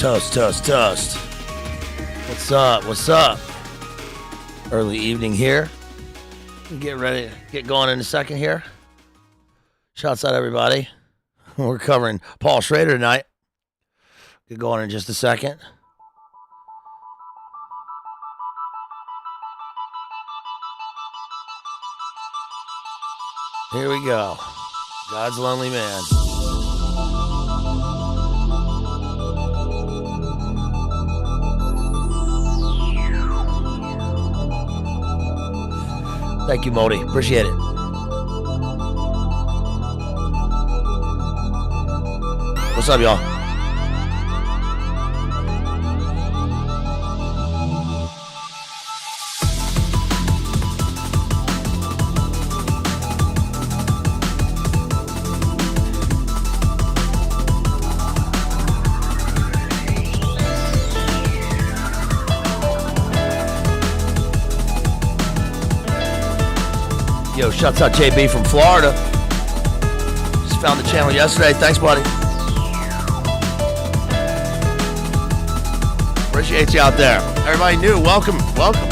Toast, toast, toast. What's up? What's up? Early evening here. Get ready. Get going in a second here. Shouts out, everybody. We're covering Paul Schrader tonight. Get going in just a second. Here we go. God's Lonely Man. Thank you, Modi. Appreciate it. What's up, y'all? Yo, shouts out JB from Florida. Just found the channel yesterday. Thanks, buddy. Appreciate you out there. Everybody new, welcome, welcome.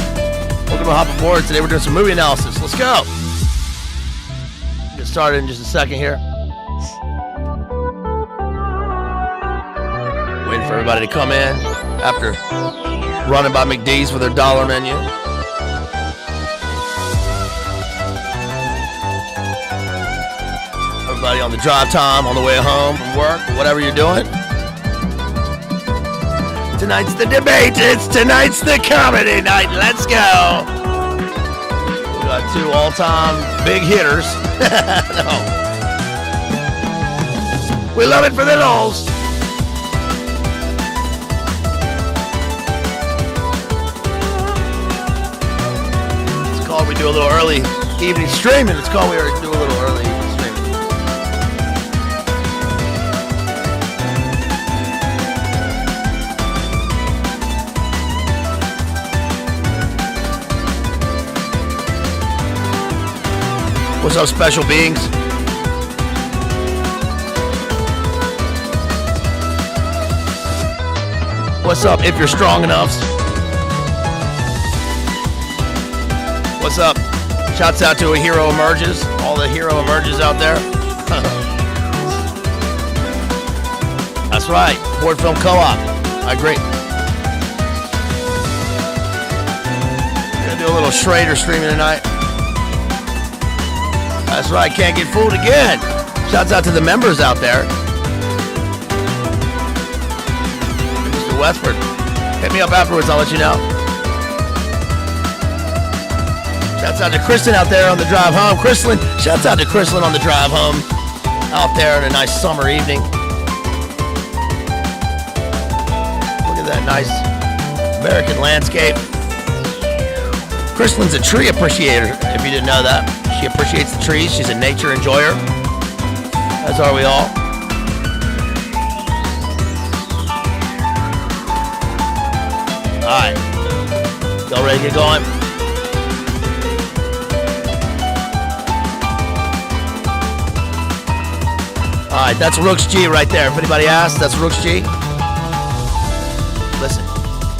Welcome to Hop Aboard. Today we're doing some movie analysis. Let's go. Get started in just a second here. Waiting for everybody to come in after running by McD's for their dollar menu. Everybody on the drive time, on the way home from work, whatever you're doing. Tonight's the debate. Tonight's the comedy night. Let's go. We got two all-time big hitters. No. We love it for the Knowles. It's called we do a little early evening streaming. It's called we do a little early evening streaming. What's up, special beings? What's up, if you're strong enough? What's up? Shouts out to A Hero Emerges. All the Hero Emerges out there. That's right. Board Film Co-op. I agree. We're going to do a little Schrader streaming tonight. That's right, can't get fooled again. Shouts out to the members out there. Mr. Westford, hit me up afterwards, I'll let you know. Shouts out to Kristen out there on the drive home. Shouts out to Kristen on the drive home. Out there in a nice summer evening. Look at that nice American landscape. Kristen's a tree appreciator, if you didn't know that. She appreciates the trees. She's a nature enjoyer. As are we all. All right. Y'all ready to get going? All right, that's Rooks G right there. If anybody asks, that's Rooks G. Listen,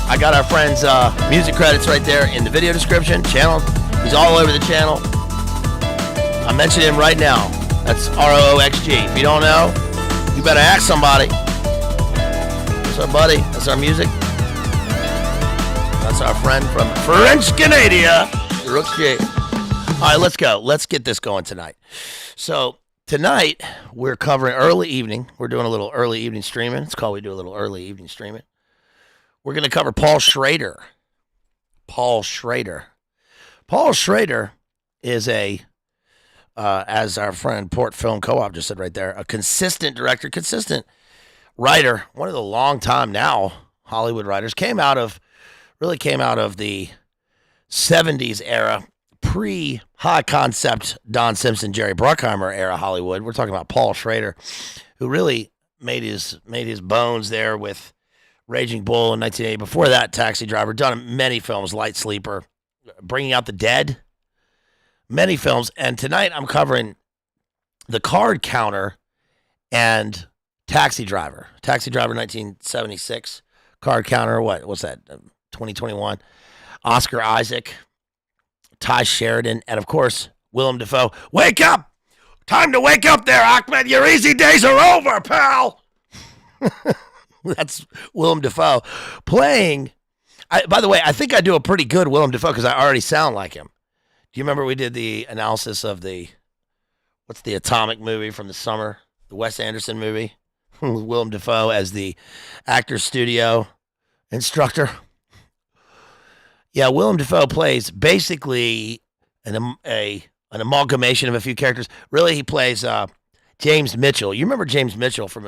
I got our friend's music credits right there in the video description. Channel. He's all over the channel. I mentioned him right now. That's ROOXG. If you don't know, you better ask somebody. That's our buddy. That's our music. That's our friend from French Canada, Rooks G. All right, let's go. Let's get this going tonight. So tonight we're covering early evening. We're doing a little early evening streaming. It's called we do a little early evening streaming. We're going to cover Paul Schrader. Paul Schrader. Paul Schrader is as our friend Port Film Co-op just said right there, a consistent director, consistent writer, one of the long time now Hollywood writers, came out of the 70s era, pre-high concept Don Simpson, Jerry Bruckheimer era Hollywood. We're talking about Paul Schrader, who really made his bones there with Raging Bull in 1980. Before that, Taxi Driver, done many films, Light Sleeper, Bringing Out the Dead, many films. And tonight I'm covering The Card Counter and Taxi Driver, 1976. Card Counter, what's that? 2021. Oscar Isaac, Ty Sheridan, and of course Willem Dafoe. Wake up! Time to wake up there, Ahmed. Your easy days are over, pal. That's Willem Dafoe playing. By the way, I think I do a pretty good Willem Dafoe because I already sound like him. Do you remember we did the analysis of what's the Atomic movie from the summer? The Wes Anderson movie with Willem Dafoe as the actor's studio instructor. Yeah, Willem Dafoe plays basically an amalgamation of a few characters. Really, he plays James Mitchell. You remember James Mitchell from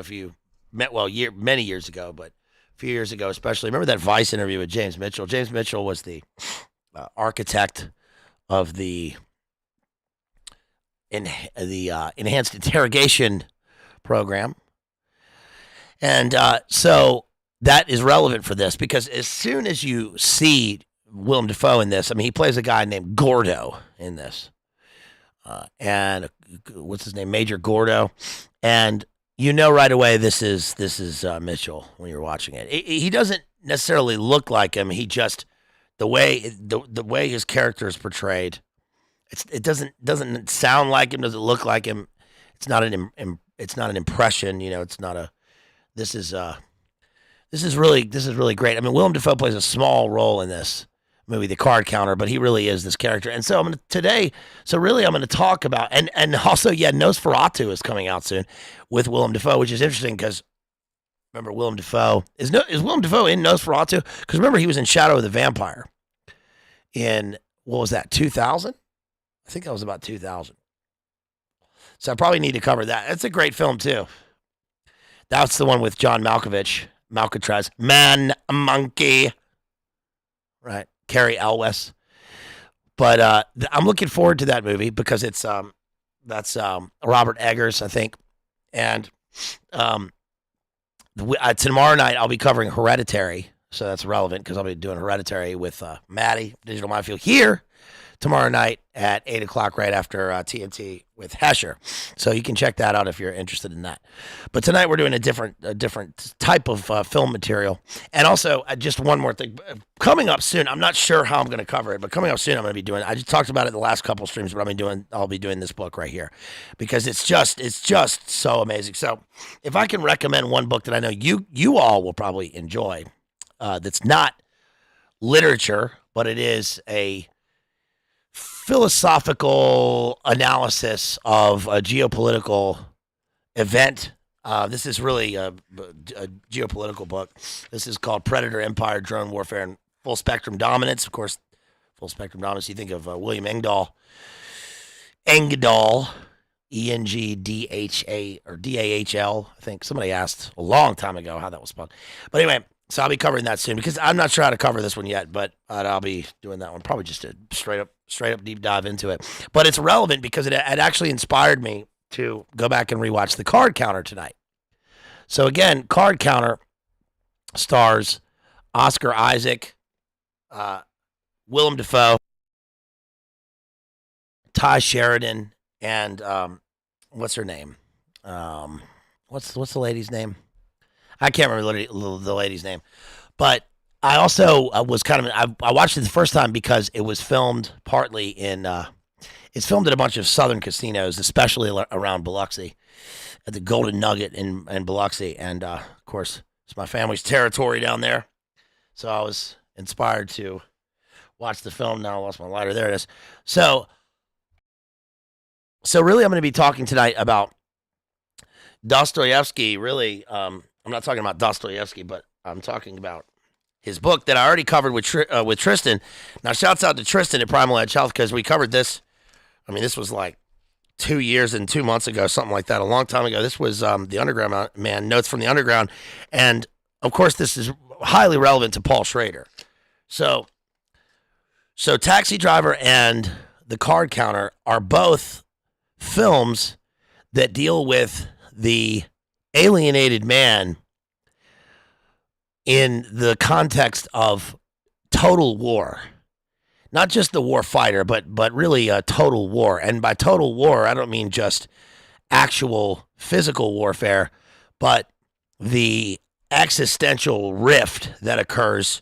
many years ago, but a few years ago especially. Remember that Vice interview with James Mitchell? James Mitchell was the architect of the enhanced interrogation program. And so that is relevant for this because as soon as you see Willem Dafoe in this, I mean, he plays a guy named Gordo in this. And what's his name? Major Gordo. And you know right away this is Mitchell when you're watching it. He doesn't necessarily look like him. He just the way his character is portrayed. It doesn't sound like him. Doesn't look like him. It's not an impression. You know, it's not a. This is really great. I mean, Willem Dafoe plays a small role in this movie, The Card Counter, but he really is this character. And so I'm going to talk about and also Nosferatu is coming out soon with Willem Dafoe, which is interesting because remember Willem Dafoe is Willem Dafoe in Nosferatu? Because remember he was in Shadow of the Vampire in what was that 2000? I think that was about 2000. So I probably need to cover that. It's a great film too. That's the one with John Malkovich, Man Monkey, right? Carrie Elwes. But I'm looking forward to that movie because it's that's Robert Eggers, I think. And tomorrow night I'll be covering Hereditary, so that's relevant because I'll be doing Hereditary with Maddie, Digital Minefield, here tomorrow night at 8 o'clock right after TNT with Hesher. So you can check that out if you're interested in that. But tonight we're doing a different type of film material. And also, just one more thing. Coming up soon, I'm not sure how I'm going to cover it, but coming up soon I'm going to be doing, I just talked about it in the last couple streams, but I'll be doing this book right here because it's just so amazing. So if I can recommend one book that I know you all will probably enjoy, that's not literature, but it is a philosophical analysis of a geopolitical event. This is really a geopolitical book. This is called Predator, Empire, Drone Warfare, and Full Spectrum Dominance. Of course, Full Spectrum Dominance, you think of William Engdahl, ENGDHA or DAHL. I think somebody asked a long time ago how that was spelled. But anyway, so I'll be covering that soon because I'm not sure how to cover this one yet, but I'll be doing that one. Probably just a straight up deep dive into it. But it's relevant because it actually inspired me to go back and rewatch The Card Counter tonight. So again, Card Counter stars Oscar Isaac, Willem Dafoe, Ty Sheridan, and what's her name? What's the lady's name? I can't remember the lady's name. But I also was I watched it the first time because it was filmed partly it's filmed at a bunch of southern casinos, especially around Biloxi, at the Golden Nugget in Biloxi. And, of course, it's my family's territory down there. So I was inspired to watch the film. Now I lost my lighter. There it is. So really I'm going to be talking tonight about Dostoevsky. Really, I'm not talking about Dostoevsky, but I'm talking about his book that I already covered with Tristan. Now, shouts out to Tristan at Primal Edge Health because we covered this. I mean, this was like 2 years and 2 months ago, something like that, a long time ago. This was the Underground Man, Notes from the Underground. And, of course, this is highly relevant to Paul Schrader. So Taxi Driver and The Card Counter are both films that deal with the alienated man in the context of total war. Not just the war fighter, but really a total war. And by total war, I don't mean just actual physical warfare, but the existential rift that occurs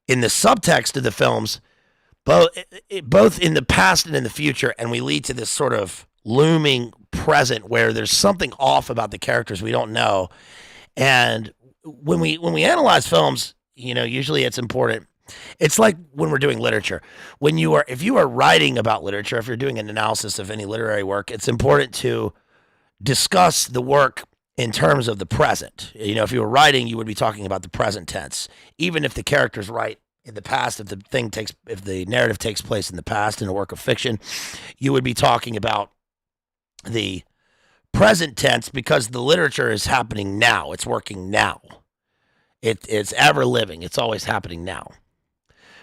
in the subtext of the films, both in the past and in the future, and we lead to this sort of looming present where there's something off about the characters we don't know. And when we analyze films, usually it's important. It's like when we're doing literature. If you are writing about literature, if you're doing an analysis of any literary work, it's important to discuss the work in terms of the present. If you were writing, you would be talking about the present tense, even if the characters write in the past. If the narrative takes place in the past in a work of fiction, you would be talking about the present tense because the literature is happening now. It's working now. It's ever living. It's always happening now.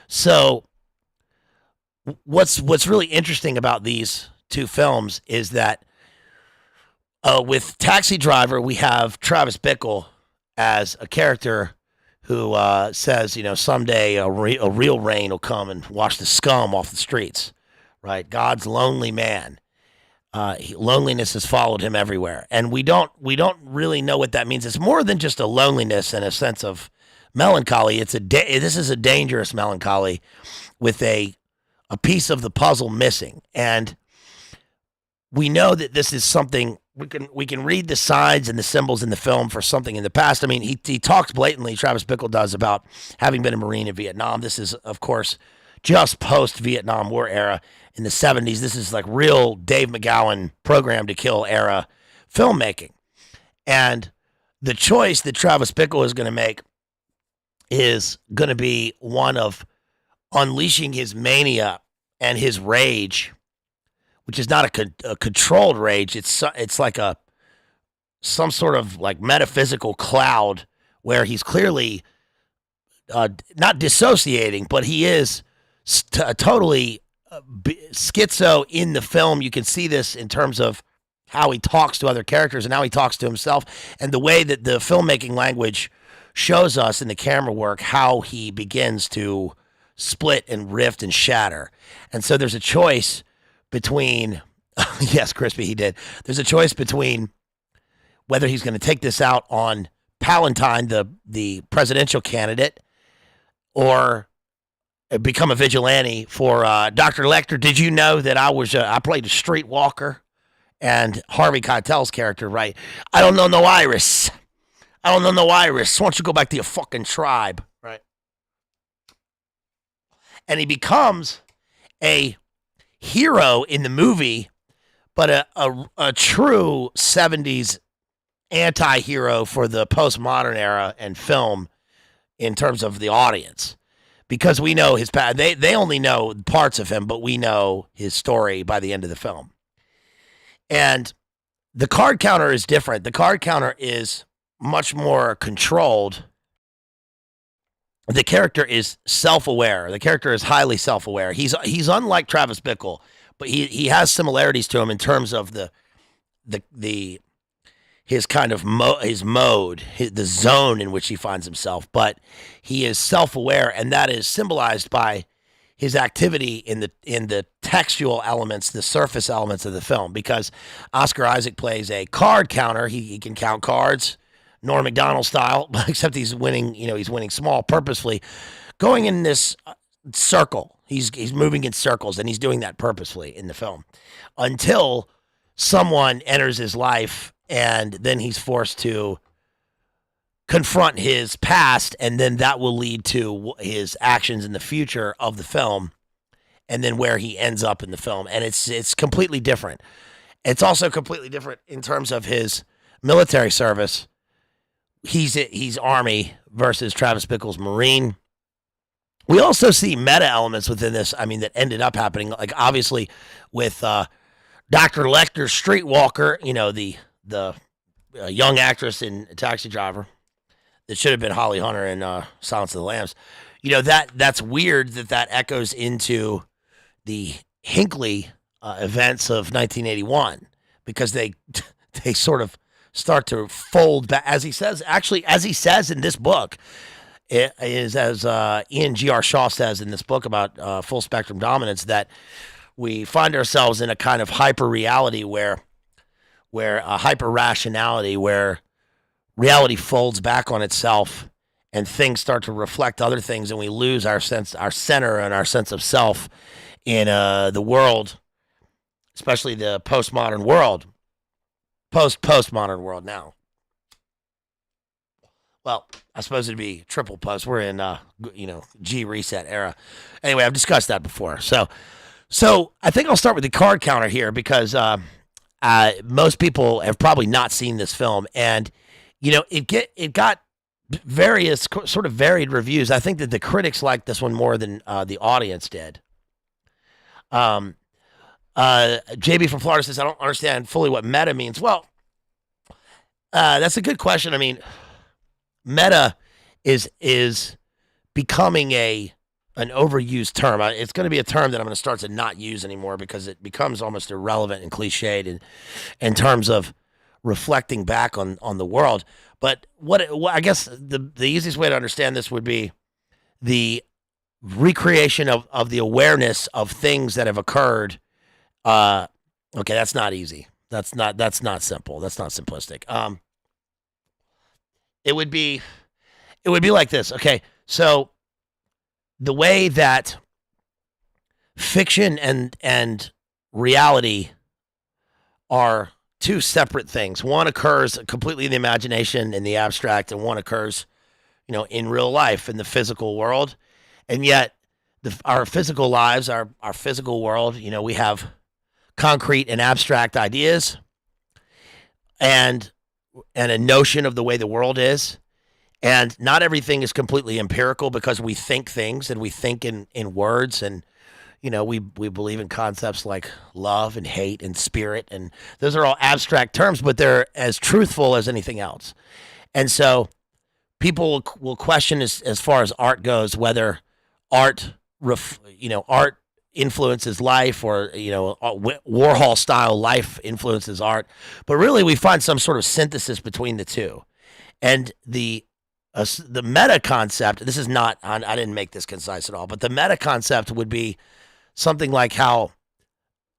So what's really interesting about these two films is that with Taxi Driver, we have Travis Bickle as a character who says, someday a real rain will come and wash the scum off the streets, right? God's lonely man. Loneliness has followed him everywhere, and we don't really know what that means. It's more than just a loneliness and a sense of melancholy. This is a dangerous melancholy with a piece of the puzzle missing, and we know that this is something we can read the signs and the symbols in the film for something in the past. I mean, he talks blatantly. Travis Bickle does about having been a Marine in Vietnam. This is, of course, just post-Vietnam War era in the 70s. This is like real Dave McGowan Program to Kill era filmmaking. And the choice that Travis Bickle is going to make is going to be one of unleashing his mania and his rage, which is not a controlled rage. It's like some sort of like metaphysical cloud where he's clearly not dissociating, but he is totally schizo in the film. You can see this in terms of how he talks to other characters and how he talks to himself, and the way that the filmmaking language shows us in the camera work how he begins to split and rift and shatter. And so there's a choice between, yes, Crispy, he did. There's a choice between whether he's going to take this out on Palantine, the presidential candidate, or become a vigilante for Dr. Lecter. Did you know that I played a streetwalker? And Harvey Keitel's character, right? I don't know no Iris. I don't know no Iris. Why don't you go back to your fucking tribe, right? And he becomes a hero in the movie, but a true 70s anti-hero for the postmodern era and film in terms of the audience. Because we know his past. They only know parts of him, but we know his story by the end of the film. And the card counter is different. The card counter is much more controlled. The character is self-aware. The character is highly self-aware. He's unlike Travis Bickle, but he has similarities to him in terms of his kind of his mode, the zone in which he finds himself. But he is self-aware, and that is symbolized by his activity in the textual elements, the surface elements of the film. Because Oscar Isaac plays a card counter. He can count cards, Norm Macdonald style, except he's winning. He's winning small, purposefully, going in this circle. He's moving in circles, and he's doing that purposefully in the film until someone enters his life, and then he's forced to confront his past, and then that will lead to his actions in the future of the film, and then where he ends up in the film. And it's completely different. It's also completely different in terms of his military service. He's Army versus Travis Bickle's Marine. We also see meta elements within this, that ended up happening, like obviously with Dr. Lecter's Streetwalker, the young actress in Taxi Driver. It should have been Holly Hunter in Silence of the Lambs. That's weird that echoes into the Hinckley events of 1981, because they sort of start to fold back, as he says in this book. It is, as Ian G.R. Shaw says in this book about full spectrum dominance, that we find ourselves in a kind of hyperreality where a hyper rationality where reality folds back on itself and things start to reflect other things, and we lose our center and our sense of self in the world, especially the postmodern world, postmodern world now. Well, I suppose it'd be triple post. We're in, G reset era. Anyway, I've discussed that before. So I think I'll start with the card counter here because most people have probably not seen this film, and it got various sort of varied reviews. I think that the critics liked this one more than the audience did. JB from Florida says, I don't understand fully what meta means. Well, that's a good question. I mean, meta is becoming an overused term. It's going to be a term that I'm going to start to not use anymore because it becomes almost irrelevant and cliched in terms of reflecting back on the world. But what I guess the easiest way to understand this would be the recreation of the awareness of things that have occurred. Okay, that's not easy. That's not simple. That's not simplistic. It would be like this. Okay, so the way that fiction and reality are two separate things. One occurs completely in the imagination, in the abstract, and one occurs, in real life, in the physical world. And yet, our physical lives, our physical world, we have concrete and abstract ideas and a notion of the way the world is. And not everything is completely empirical because we think things and we think in words, and we believe in concepts like love and hate and spirit, and those are all abstract terms, but they're as truthful as anything else. And so people will question as far as art goes whether art influences life, or Warhol style life influences art. But really, we find some sort of synthesis between the two. And the meta concept, this is not, I didn't make this concise at all, but the meta concept would be something like how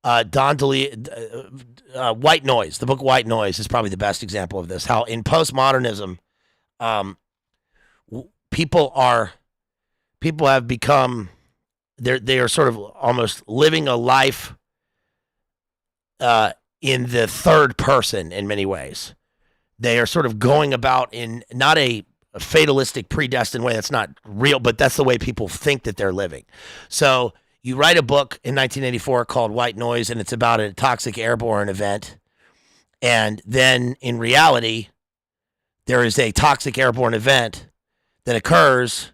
Don DeLeo, White Noise, the book White Noise is probably the best example of this. How in postmodernism, people have become, they are sort of almost living a life in the third person in many ways. They are sort of going about in not a fatalistic, predestined way. That's not real, but that's the way people think that they're living. So you write a book in 1984 called White Noise, and it's about a toxic airborne event. And then in reality, there is a toxic airborne event that occurs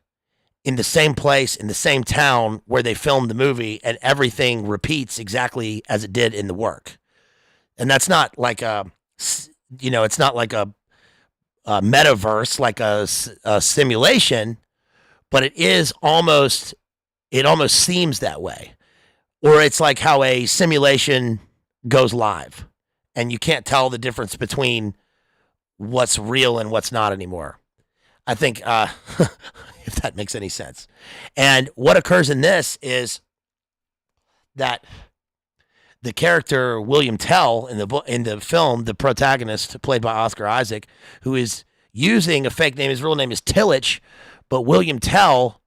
in the same place, in the same town where they filmed the movie, and everything repeats exactly as it did in the work. And that's not like it's not like a metaverse, like a simulation, but it almost seems that way. Or it's like how a simulation goes live, and you can't tell the difference between what's real and what's not anymore. I think, if that makes any sense. And what occurs in this is that the character William Tell in the film, the protagonist, played by Oscar Isaac, who is using a fake name. His real name is Tillich, but William Tell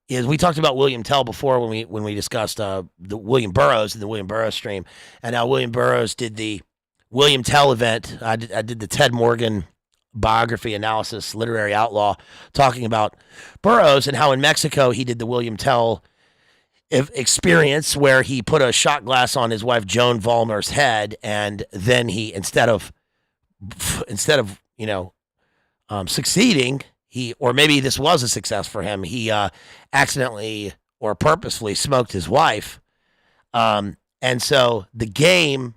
is. We talked about William Tell before when we discussed the William Burroughs and the William Burroughs stream, and how William Burroughs did the William Tell event. I did the Ted Morgan biography analysis, Literary Outlaw, talking about Burroughs and how in Mexico he did the William Tell experience where he put a shot glass on his wife Joan Vollmer's head, and then he instead of succeeding, or maybe this was a success for him, he accidentally or purposefully smoked his wife, and so the game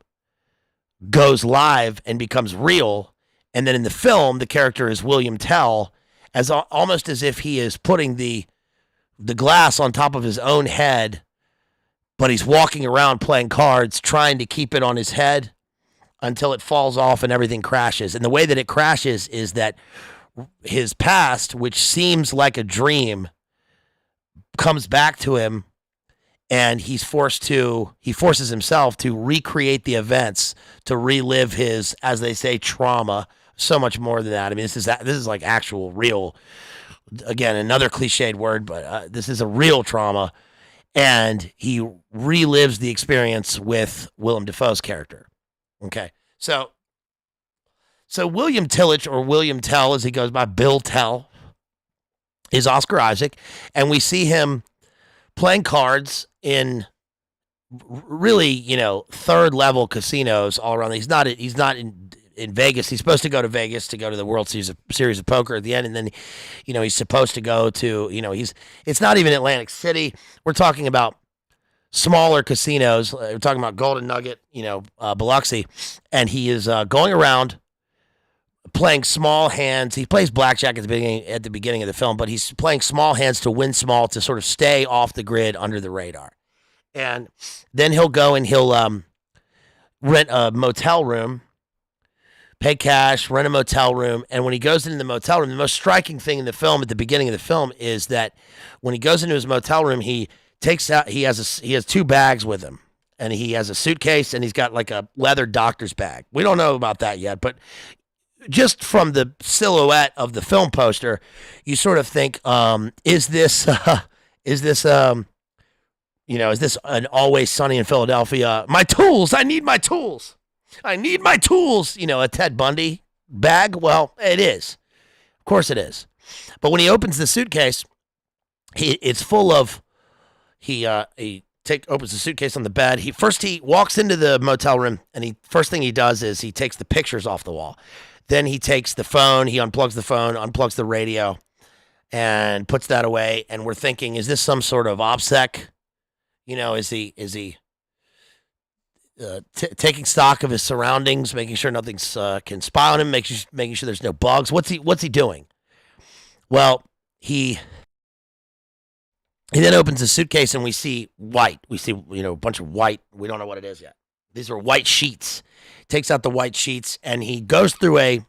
goes live and becomes real. And then in the film, the character is William Tell, as almost as if he is putting the glass on top of his own head, but he's walking around playing cards, trying to keep it on his head until it falls off and everything crashes. And the way that it crashes is that his past, which seems like a dream, comes back to him, and he forces himself to recreate the events, to relive his, as they say, trauma so much more than that. I mean, this is like actual real. Again, another cliched word, but this is a real trauma, and he relives the experience with Willem Dafoe's character. Okay, so William Tillage, or William Tell, as he goes by, Bill Tell, is Oscar Isaac, and we see him playing cards in really, third level casinos all around. He's not in Vegas. He's supposed to go to Vegas to go to the World Series of Poker at the end, and then, he's supposed to go to, it's not even Atlantic City. We're talking about smaller casinos. We're talking about Golden Nugget, Biloxi, and he is going around playing small hands. He plays blackjack at the beginning of the film, but he's playing small hands to win small, to sort of stay off the grid, under the radar. And then he'll go and he'll rent a motel room, pay cash, rent a motel room. And when he goes into the motel room, the most striking thing in the film, at the beginning of the film, is that when he goes into his motel room, he has two bags with him. And he has a suitcase, and he's got like a leather doctor's bag. We don't know about that yet, but just from the silhouette of the film poster, you sort of think, is this an Always Sunny in Philadelphia? My tools. I need my tools. A Ted Bundy bag. Well, it is. Of course it is. But when he opens the suitcase, it's full of. He opens the suitcase on the bed. He walks into the motel room, and first thing he does is he takes the pictures off the wall. Then he takes the phone, he unplugs the phone, unplugs the radio, and puts that away. And we're thinking, is this some sort of OPSEC? Is he taking stock of his surroundings, making sure nothing's can spy on him, making sure there's no bugs? What's he doing? Well, he then opens the suitcase, and we see white. We see a bunch of white. We don't know what it is yet. These are white sheets. Takes out the white sheets, and he goes through a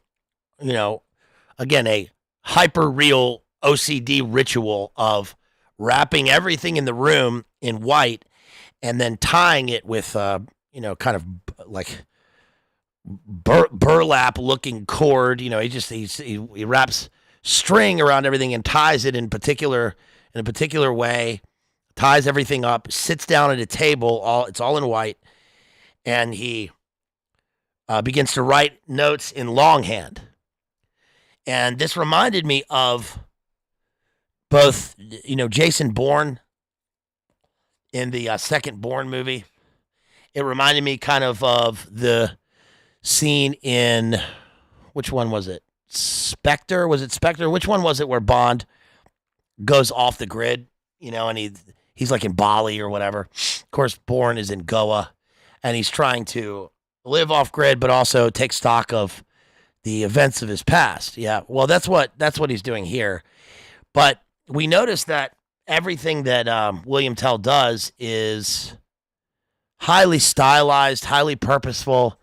hyper real OCD ritual of wrapping everything in the room in white, and then tying it with kind of like burlap looking cord. He wraps string around everything and ties it in a particular way, ties everything up, sits down at a table, it's all in white, and he begins to write notes in longhand. And this reminded me of both, Jason Bourne in the second Bourne movie. It reminded me kind of the scene in, which one was it? Spectre? Was it Spectre? Which one was it where Bond goes off the grid, and he's like in Bali or whatever. Of course, Bourne is in Goa, and he's trying to live off grid, but also take stock of the events of his past. Yeah, well, that's what he's doing here. But we notice that everything that William Tell does is highly stylized, highly purposeful,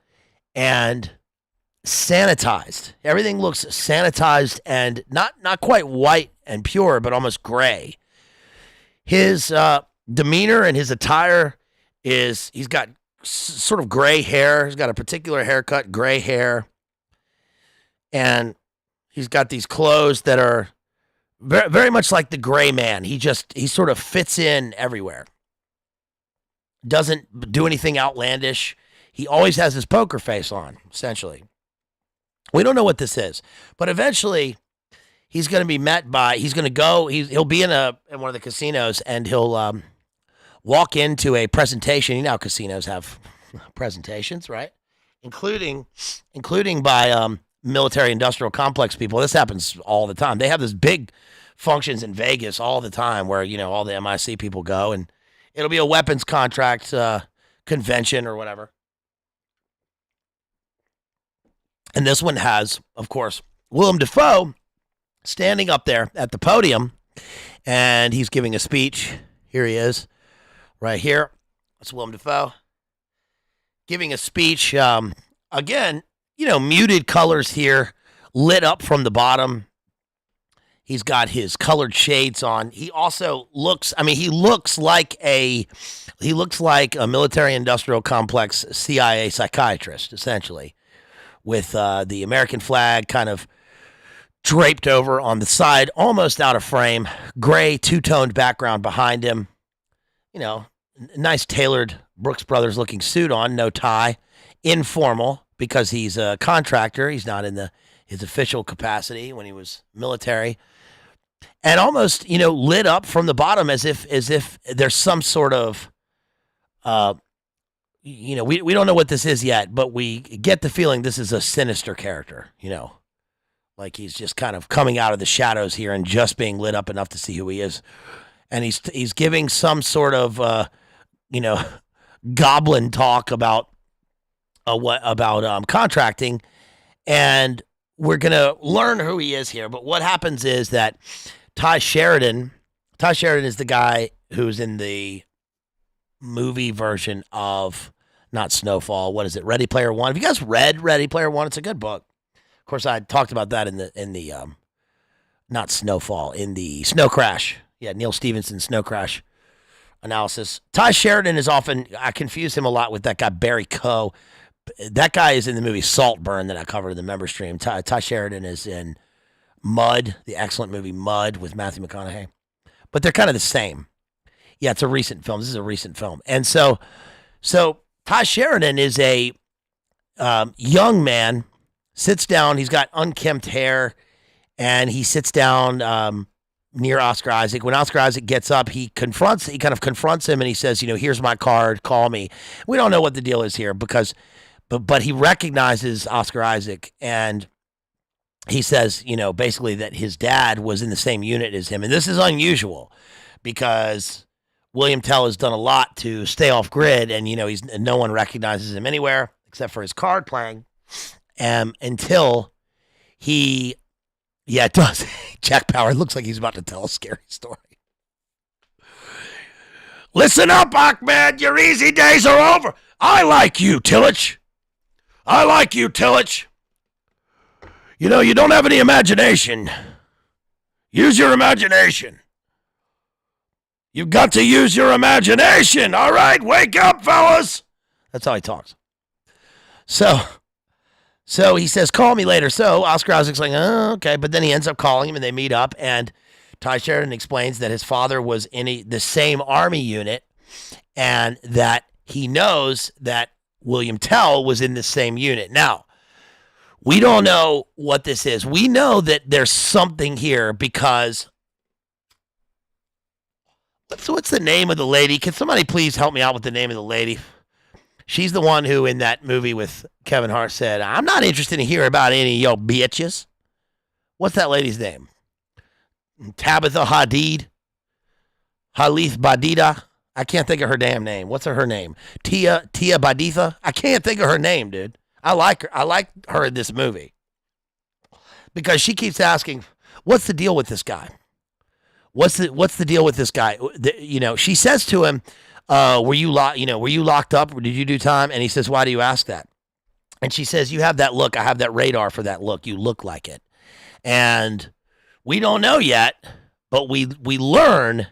and sanitized. Everything looks sanitized and not quite white and pure, but almost gray. His demeanor and his attire he's got sort of gray hair. He's got a particular haircut, gray hair. And he's got these clothes that are very, very much like the gray man. He sort of fits in everywhere. Doesn't do anything outlandish. He always has his poker face on, essentially. We don't know what this is, but eventually he's going to be met by, he'll be in one of the casinos, and he'll walk into a presentation. You know how casinos have presentations, right? Including by military industrial complex people. This happens all the time. They have this big functions in Vegas all the time where, all the MIC people go, and it'll be a weapons contract convention or whatever. And this one has, of course, Willem Dafoe standing up there at the podium, and he's giving a speech. Here he is, right here. That's Willem Dafoe giving a speech. Again, muted colors here, lit up from the bottom. He's got his colored shades on. He also looks like a military industrial complex CIA psychiatrist, essentially, with the American flag kind of draped over on the side, almost out of frame. Gray two-toned background behind him. You know, nice tailored Brooks Brothers looking suit on, no tie, informal because he's a contractor. He's not in his official capacity when he was military, and almost lit up from the bottom as if there's some sort of we don't know what this is yet, but we get the feeling this is a sinister character. Like he's just kind of coming out of the shadows here and just being lit up enough to see who he is. And he's giving some sort of, goblin talk about contracting. And we're going to learn who he is here. But what happens is that Ty Sheridan is the guy who's in the movie version of, not Snowfall, what is it, Ready Player One. Have you guys read Ready Player One? It's a good book. Of course, I talked about that in the not Snowfall, in the Snow Crash. Yeah, Neil Stephenson's Snow Crash analysis. Ty Sheridan is often, I confuse him a lot with that guy Barry Coe. That guy is in the movie Saltburn that I covered in the member stream. Ty Sheridan is in Mud, the excellent movie Mud with Matthew McConaughey. But they're kind of the same. Yeah, it's a recent film. This is a recent film. And so Ty Sheridan is a young man, sits down. He's got unkempt hair, and he sits down near Oscar Isaac. When Oscar Isaac gets up, he kind of confronts him, and he says, here's my card, call me. We don't know what the deal is here but he recognizes Oscar Isaac, and he says, basically that his dad was in the same unit as him. And this is unusual because William Tell has done a lot to stay off grid, and, no one recognizes him anywhere except for his card playing until he, it does. Jack Power looks like he's about to tell a scary story. Listen up, Ahmed. Your easy days are over. I like you, Tillich. You don't have any imagination. Use your imagination. You've got to use your imagination. All right, wake up, fellas. That's how he talks. So he says, call me later. So Oscar Isaac's like, oh, okay. But then he ends up calling him, and they meet up. And Ty Sheridan explains that his father was in the same army unit, and that he knows that William Tell was in the same unit. Now, we don't know what this is. We know that there's something here because what's the name of the lady? Can somebody please help me out with the name of the lady? She's the one who in that movie with Kevin Hart said, I'm not interested in hearing about any of your bitches. What's that lady's name? Tabitha Hadid? Halith Badida? I can't think of her damn name. What's her name? Tia Baditha? I can't think of her name, dude. I like her. I like her in this movie because she keeps asking, what's the deal with this guy? What's the deal with this guy? She says to him, were you locked up? Or did you do time? And he says, why do you ask that? And she says, you have that look. I have that radar for that look. You look like it. And we don't know yet, but we learn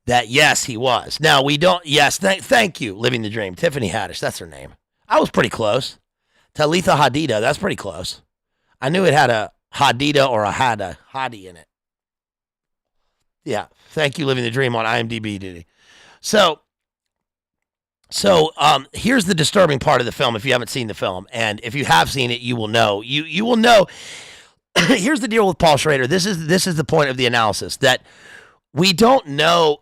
that, yes, he was. Now, we don't, yes, thank you, Living the Dream. Tiffany Haddish, that's her name. I was pretty close. Talitha Hadida, that's pretty close. I knew it had a Hadida or a Hadi in it. Yeah, thank you, Living the Dream on IMDb, Diddy. So here's the disturbing part of the film if you haven't seen the film. And if you have seen it, you will know. You will know. Here's the deal with Paul Schrader. This is the point of the analysis, that we don't know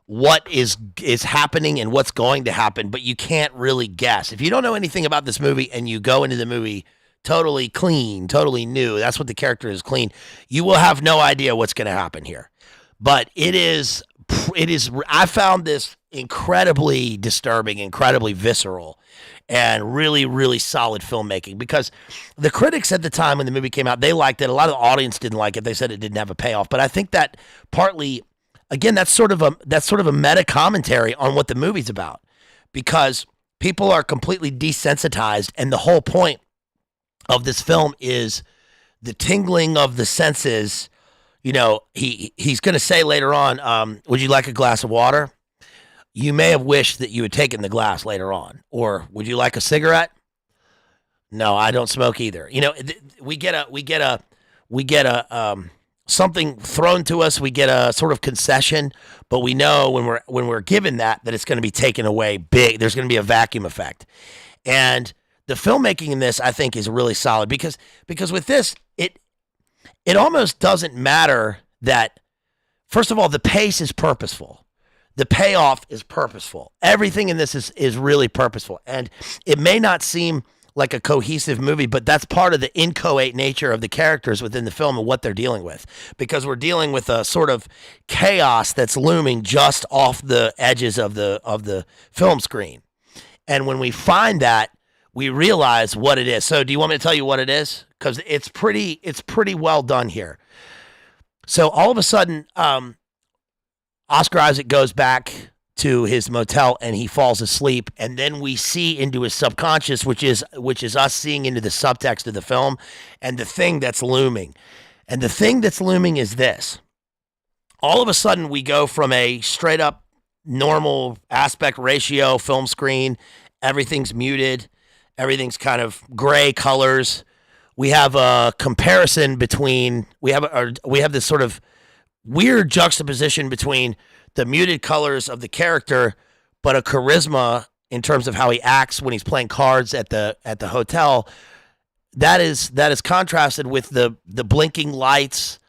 what is happening and what's going to happen, but you can't really guess. If you don't know anything about this movie and you go into the movie totally clean, totally new, that's what the character is, clean, you will have no idea what's going to happen here. But it is, I found this incredibly disturbing, incredibly visceral, and really, really solid filmmaking, because the critics at the time when the movie came out, they liked it. A lot of the audience didn't like it. They said it didn't have a payoff. But I think that partly, again, that's sort of a meta commentary on what the movie's about, because people are completely desensitized, and the whole point of this film is the tingling of the senses. You know, he's going to say later on, would you like a glass of water? You may have wished that you had taken the glass later on. Or would you like a cigarette? No, I don't smoke either. We get a something thrown to us. We get a sort of concession, but we know when we're given that it's going to be taken away big. There's going to be a vacuum effect, and the filmmaking in this I think is really solid because with this it almost doesn't matter that first of all the pace is purposeful. The payoff is purposeful. Everything in this is really purposeful. And it may not seem like a cohesive movie, but that's part of the inchoate nature of the characters within the film and what they're dealing with. Because we're dealing with a sort of chaos that's looming just off the edges of the film screen. And when we find that, we realize what it is. So do you want me to tell you what it is? Because it's pretty well done here. So all of a sudden, Oscar Isaac goes back to his motel and he falls asleep, and then we see into his subconscious, which is us seeing into the subtext of the film and the thing that's looming. And the thing that's looming is this. All of a sudden we go from a straight up normal aspect ratio film screen, everything's muted, everything's kind of gray colors. We have a comparison between we have this sort of weird juxtaposition between the muted colors of the character, but a charisma in terms of how he acts when he's playing cards at the hotel. That is contrasted with the blinking lights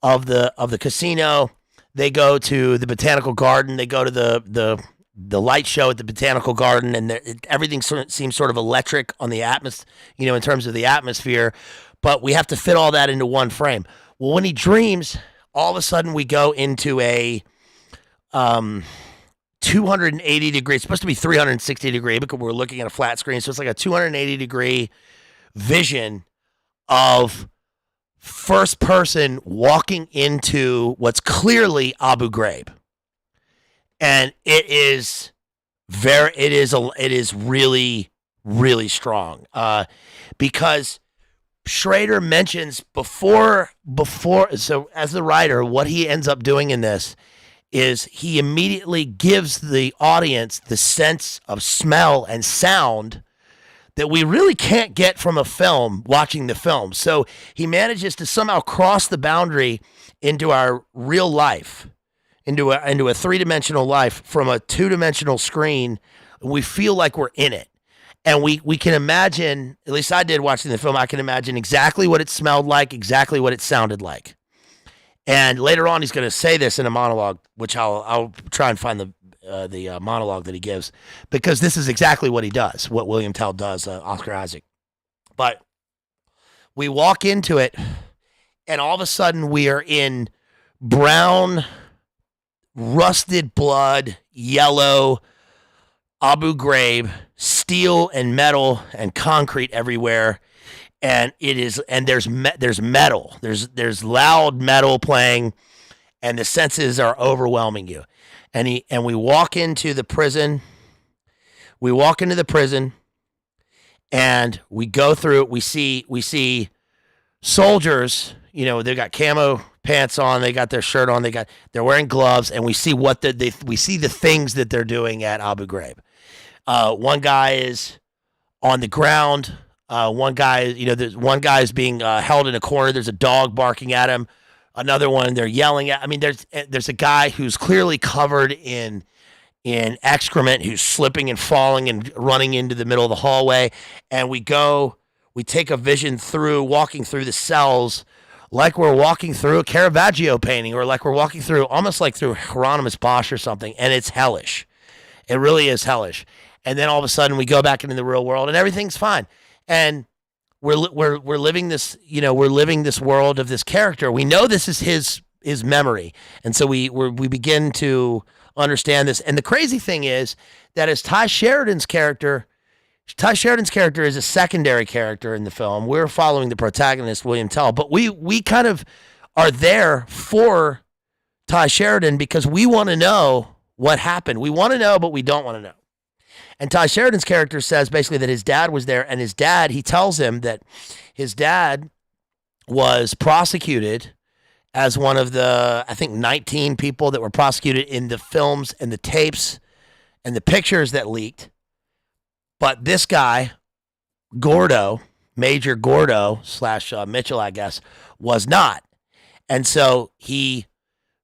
of the casino. They go to the botanical garden. They go to the light show at the botanical garden, and everything seems sort of electric on the atmosphere, in terms of the atmosphere. But we have to fit all that into one frame. Well, when he dreams, all of a sudden we go into a 280 degree, it's supposed to be 360 degree because we're looking at a flat screen. So it's like a 280 degree vision of first person walking into what's clearly Abu Ghraib. And it is really, really strong. Because Schrader mentions before, so as the writer, what he ends up doing in this is he immediately gives the audience the sense of smell and sound that we really can't get from a film watching the film. So he manages to somehow cross the boundary into our real life, into a three-dimensional life from a two-dimensional screen. We feel like we're in it. And we can imagine, at least I did watching the film, I can imagine exactly what it smelled like, exactly what it sounded like. And later on, he's going to say this in a monologue, which I'll try and find the monologue that he gives, because this is exactly what he does, what William Tell does, Oscar Isaac. But we walk into it, and all of a sudden we are in brown, rusted blood, yellow, Abu Ghraib, steel and metal and concrete everywhere. And there's metal. There's loud metal playing, and the senses are overwhelming you. And we walk into the prison. We walk into the prison, and we go through it. We see soldiers. They got camo pants on. They got their shirt on. They're wearing gloves, and we see we see the things that they're doing at Abu Ghraib. One guy is on the ground. One guy, there's one guy is being held in a corner. There's a dog barking at him. Another one, they're yelling at. I mean, there's a guy who's clearly covered in excrement, who's slipping and falling and running into the middle of the hallway. And we take a vision walking through the cells, like we're walking through a Caravaggio painting, or like we're walking through, almost like through Hieronymus Bosch or something. And it's hellish. It really is hellish. And then all of a sudden we go back into the real world, and everything's fine. And we're living this, we're living this world of this character. We know this is his memory, and so we begin to understand this. And the crazy thing is that as Ty Sheridan's character is a secondary character in the film. We're following the protagonist, William Tell, but we kind of are there for Ty Sheridan because we want to know what happened. We want to know, but we don't want to know. And Ty Sheridan's character says basically that his dad was there, and he tells him that his dad was prosecuted as one of the, I think, 19 people that were prosecuted in the films and the tapes and the pictures that leaked. But this guy Gordo, Major Gordo slash Mitchell, I guess, was not. And so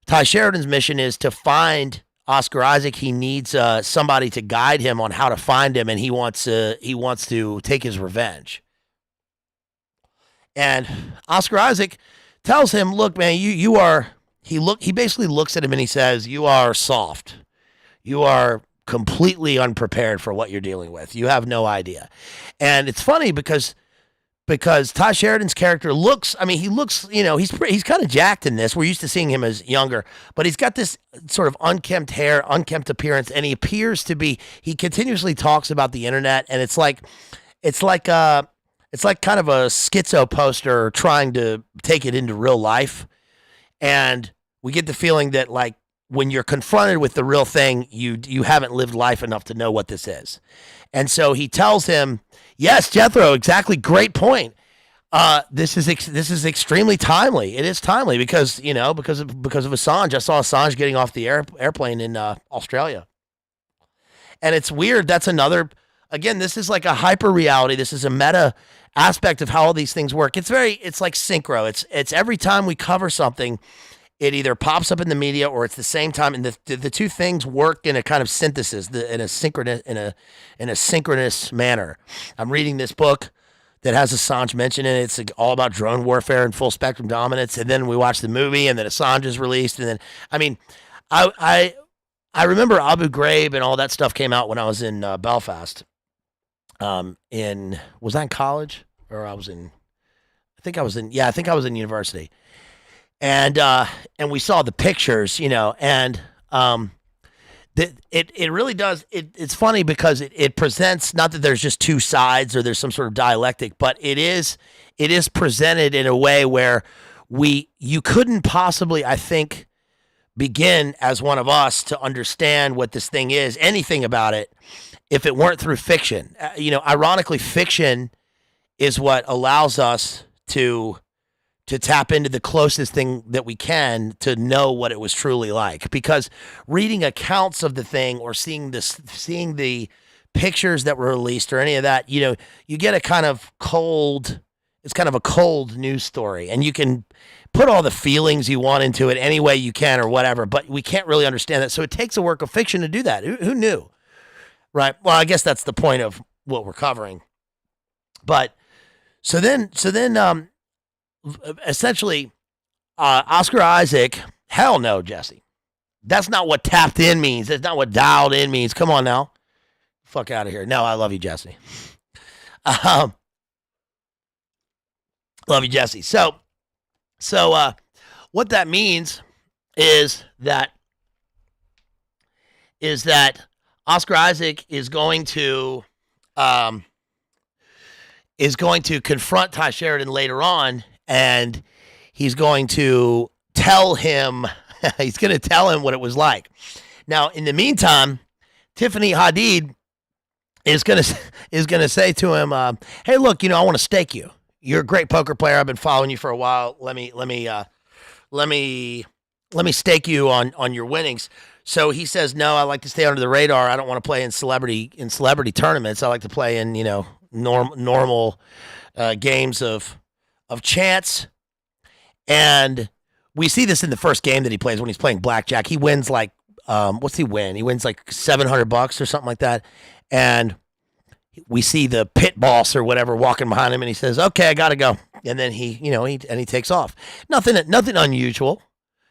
Ty Sheridan's mission is to find Oscar Isaac. He needs somebody to guide him on how to find him, and he wants to take his revenge. And Oscar Isaac tells him, "Look, man, you are." He basically looks at him and he says, "You are soft. You are completely unprepared for what you're dealing with. You have no idea." And it's funny because Ty Sheridan's character looks, he's kind of jacked in this. We're used to seeing him as younger, but he's got this sort of unkempt hair, unkempt appearance, and he appears to be, he continuously talks about the internet, and it's like kind of a schizo poster trying to take it into real life. And we get the feeling that, like, when you're confronted with the real thing, you haven't lived life enough to know what this is. And so he tells him, yes, Jethro, exactly, great point. This is extremely timely. It is timely because of Assange. I saw Assange getting off the airplane in Australia. And it's weird. That's another, again, this is like a hyper reality. This is a meta aspect of how all these things work. It's like synchro. It's every time we cover something, it either pops up in the media or it's the same time, and the two things work in a kind of synthesis, in a synchronous manner. I'm reading this book that has Assange mentioned in it. It's all about drone warfare and full spectrum dominance. And then we watch the movie, and then Assange is released. And then, I remember Abu Ghraib and all that stuff came out when I was in Belfast. Was I in college or I think I was in university. And we saw the pictures, and it really does. It's funny because it presents, not that there's just two sides or there's some sort of dialectic, but it is presented in a way where you couldn't possibly, I think, begin as one of us to understand what this thing is, anything about it, if it weren't through fiction. Ironically, fiction is what allows us to tap into the closest thing that we can to know what it was truly like. Because reading accounts of the thing or seeing the pictures that were released or any of that, you get a kind of cold, it's kind of a cold news story, and you can put all the feelings you want into it any way you can or whatever, but we can't really understand that. So it takes a work of fiction to do that. Who knew? Right? Well, I guess that's the point of what we're covering. But so then, essentially, Oscar Isaac, hell no, Jesse. That's not what tapped in means. That's not what dialed in means. Come on now. Fuck out of here. No, I love you, Jesse. Love you, Jesse. So what that means is that Oscar Isaac is going to confront Ty Sheridan later on, and he's going to tell him what it was like. Now, in the meantime, Tiffany Hadid is gonna say to him, "Hey, look, I want to stake you. You're a great poker player. I've been following you for a while. Let me stake you on your winnings." So he says, "No, I like to stay under the radar. I don't want to play in celebrity tournaments. I like to play in normal games of chance." And we see this in the first game that he plays when he's playing blackjack. He wins like what's he win? He wins like $700 or something like that. And we see the pit boss or whatever walking behind him, and he says, "Okay, I gotta go." And then he takes off. Nothing unusual.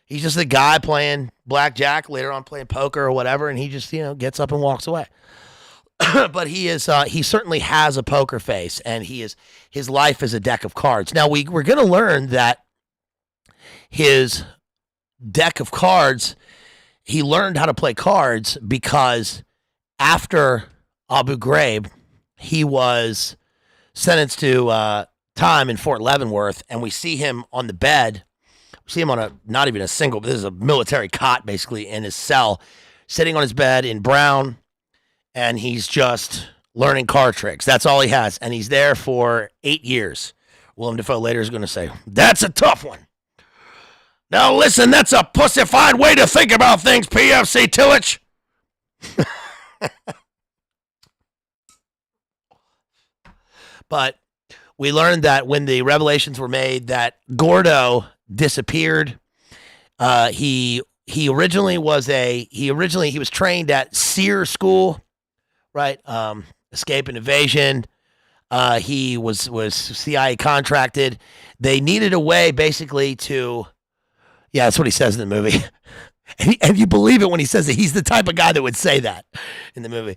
He's just a guy playing blackjack, later on playing poker or whatever, and he just gets up and walks away. But he certainly has a poker face, and his life is a deck of cards. Now we're going to learn that his deck of cards, he learned how to play cards because after Abu Ghraib, he was sentenced to time in Fort Leavenworth, and we see him on the bed. We see him on not even a single, but this is a military cot basically in his cell, sitting on his bed in brown, and he's just learning card tricks. That's all he has, and he's there for 8 years. Willem Dafoe later is going to say, "That's a tough one. Now listen, that's a pussified way to think about things, PFC Tillage." But we learned that when the revelations were made that Gordo disappeared, he originally was trained at SEER school, right? Escape and evasion. He was CIA contracted. They needed a way basically to, yeah, that's what he says in the movie. And you believe it when he says it. He's the type of guy that would say that in the movie.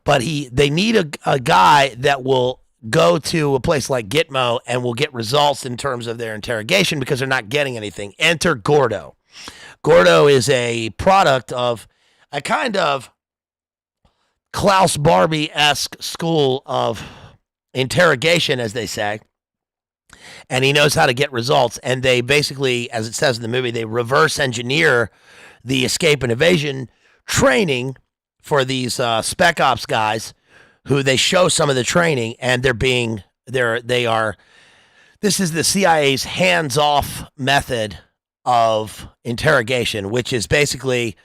But they need a guy that will go to a place like Gitmo and will get results in terms of their interrogation because they're not getting anything. Enter Gordo. Gordo is a product of a kind of Klaus Barbie-esque school of interrogation, as they say. And he knows how to get results. And they basically, as it says in the movie, they reverse engineer the escape and evasion training for these spec ops guys who they show some of the training, and this is the CIA's hands-off method of interrogation, which is basically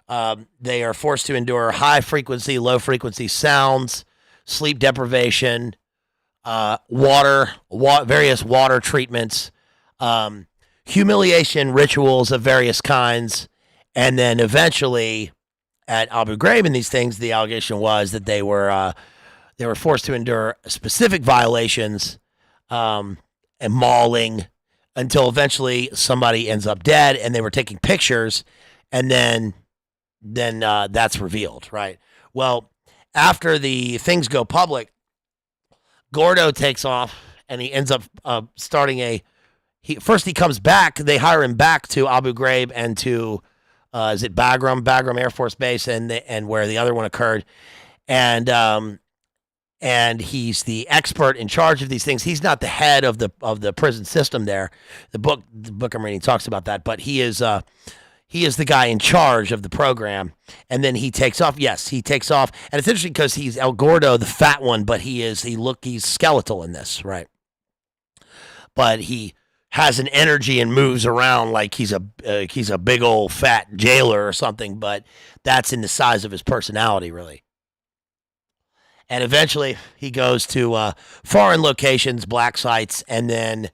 they are forced to endure high frequency, low frequency sounds, sleep deprivation, various water treatments, humiliation rituals of various kinds, and then eventually at Abu Ghraib and these things, the allegation was that they were forced to endure specific violations and mauling until eventually somebody ends up dead, and they were taking pictures, and then that's revealed, right? Well, after the things go public, Gordo takes off, and he ends up starting he comes back. They hire him back to Abu Ghraib and to is it Bagram Air Force Base, and where the other one occurred, and he's the expert in charge of these things. He's not the head of the prison system there. The book I'm reading talks about that, but he is the guy in charge of the program. And then he takes off. Yes, he takes off, and it's interesting because he's El Gordo, the fat one, but he's skeletal in this, right? But he has an energy and moves around like he's a big old fat jailer or something, but that's in the size of his personality, really. And eventually he goes to foreign locations, black sites, and then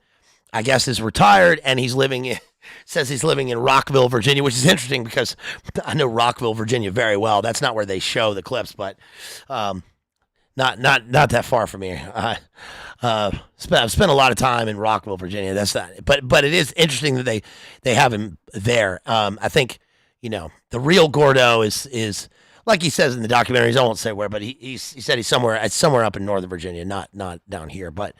I guess is retired, and says he's living in Rockville, Virginia, which is interesting because I know Rockville, Virginia very well. That's not where they show the clips, but not that far from here. I've spent a lot of time in Rockville, Virginia. That's not, but it is interesting that they have him there. I think the real Gordo is like he says in the documentaries. I won't say where, but he said he's somewhere up in Northern Virginia, not down here. But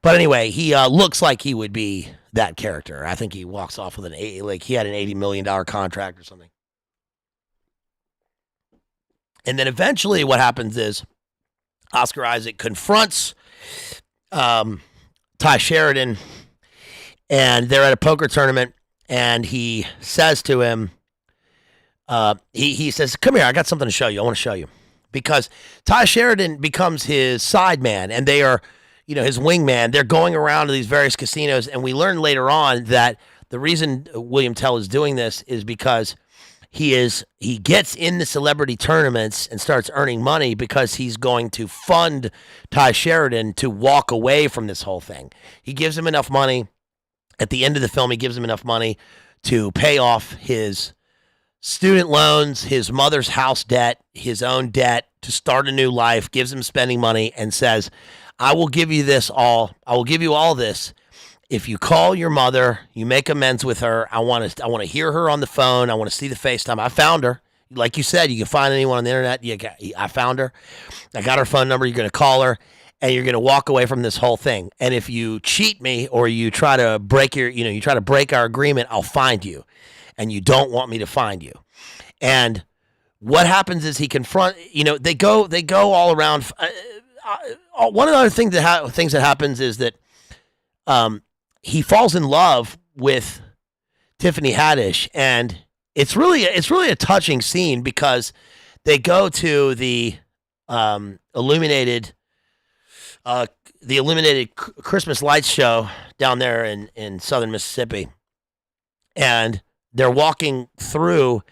anyway, he looks like he would be that character. I think he walks off with he had an $80 million contract or something. And then eventually, what happens is Oscar Isaac confronts Ty Sheridan, and they're at a poker tournament, and he says to him, he says, "Come here, I got something to show you. I want to show you." Because Ty Sheridan becomes his side man, and they are, his wingman. They're going around to these various casinos, and we learn later on that the reason William Tell is doing this is because he gets in the celebrity tournaments and starts earning money because he's going to fund Ty Sheridan to walk away from this whole thing. He gives him enough money. At the end of the film, he gives him enough money to pay off his student loans, his mother's house debt, his own debt, to start a new life, gives him spending money, and says, I will give you this all. I will give you all this. If you call your mother, you make amends with her. I want to hear her on the phone. I want to see the FaceTime. I found her. Like you said, you can find anyone on the internet. I found her. I got her phone number. You're going to call her, and you're going to walk away from this whole thing. And if you cheat me or you try to break you try to break our agreement, I'll find you. And you don't want me to find you. And what happens is he they go all around. One of the other things that happens is that he falls in love with Tiffany Haddish, and it's really a touching scene because they go to the illuminated Christmas lights show down there in southern Mississippi, and they're walking through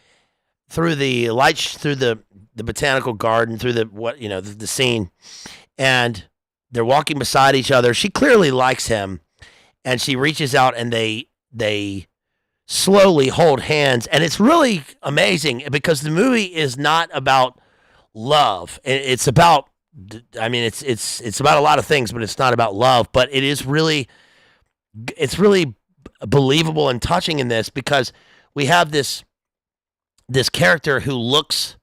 the lights, through the botanical garden, through the scene, and they're walking beside each other. She clearly likes him, and she reaches out and they slowly hold hands, and it's really amazing because the movie is not about love. It's about, I mean, it's about a lot of things, but it's not about love. But it's really believable and touching in this because we have this character who looks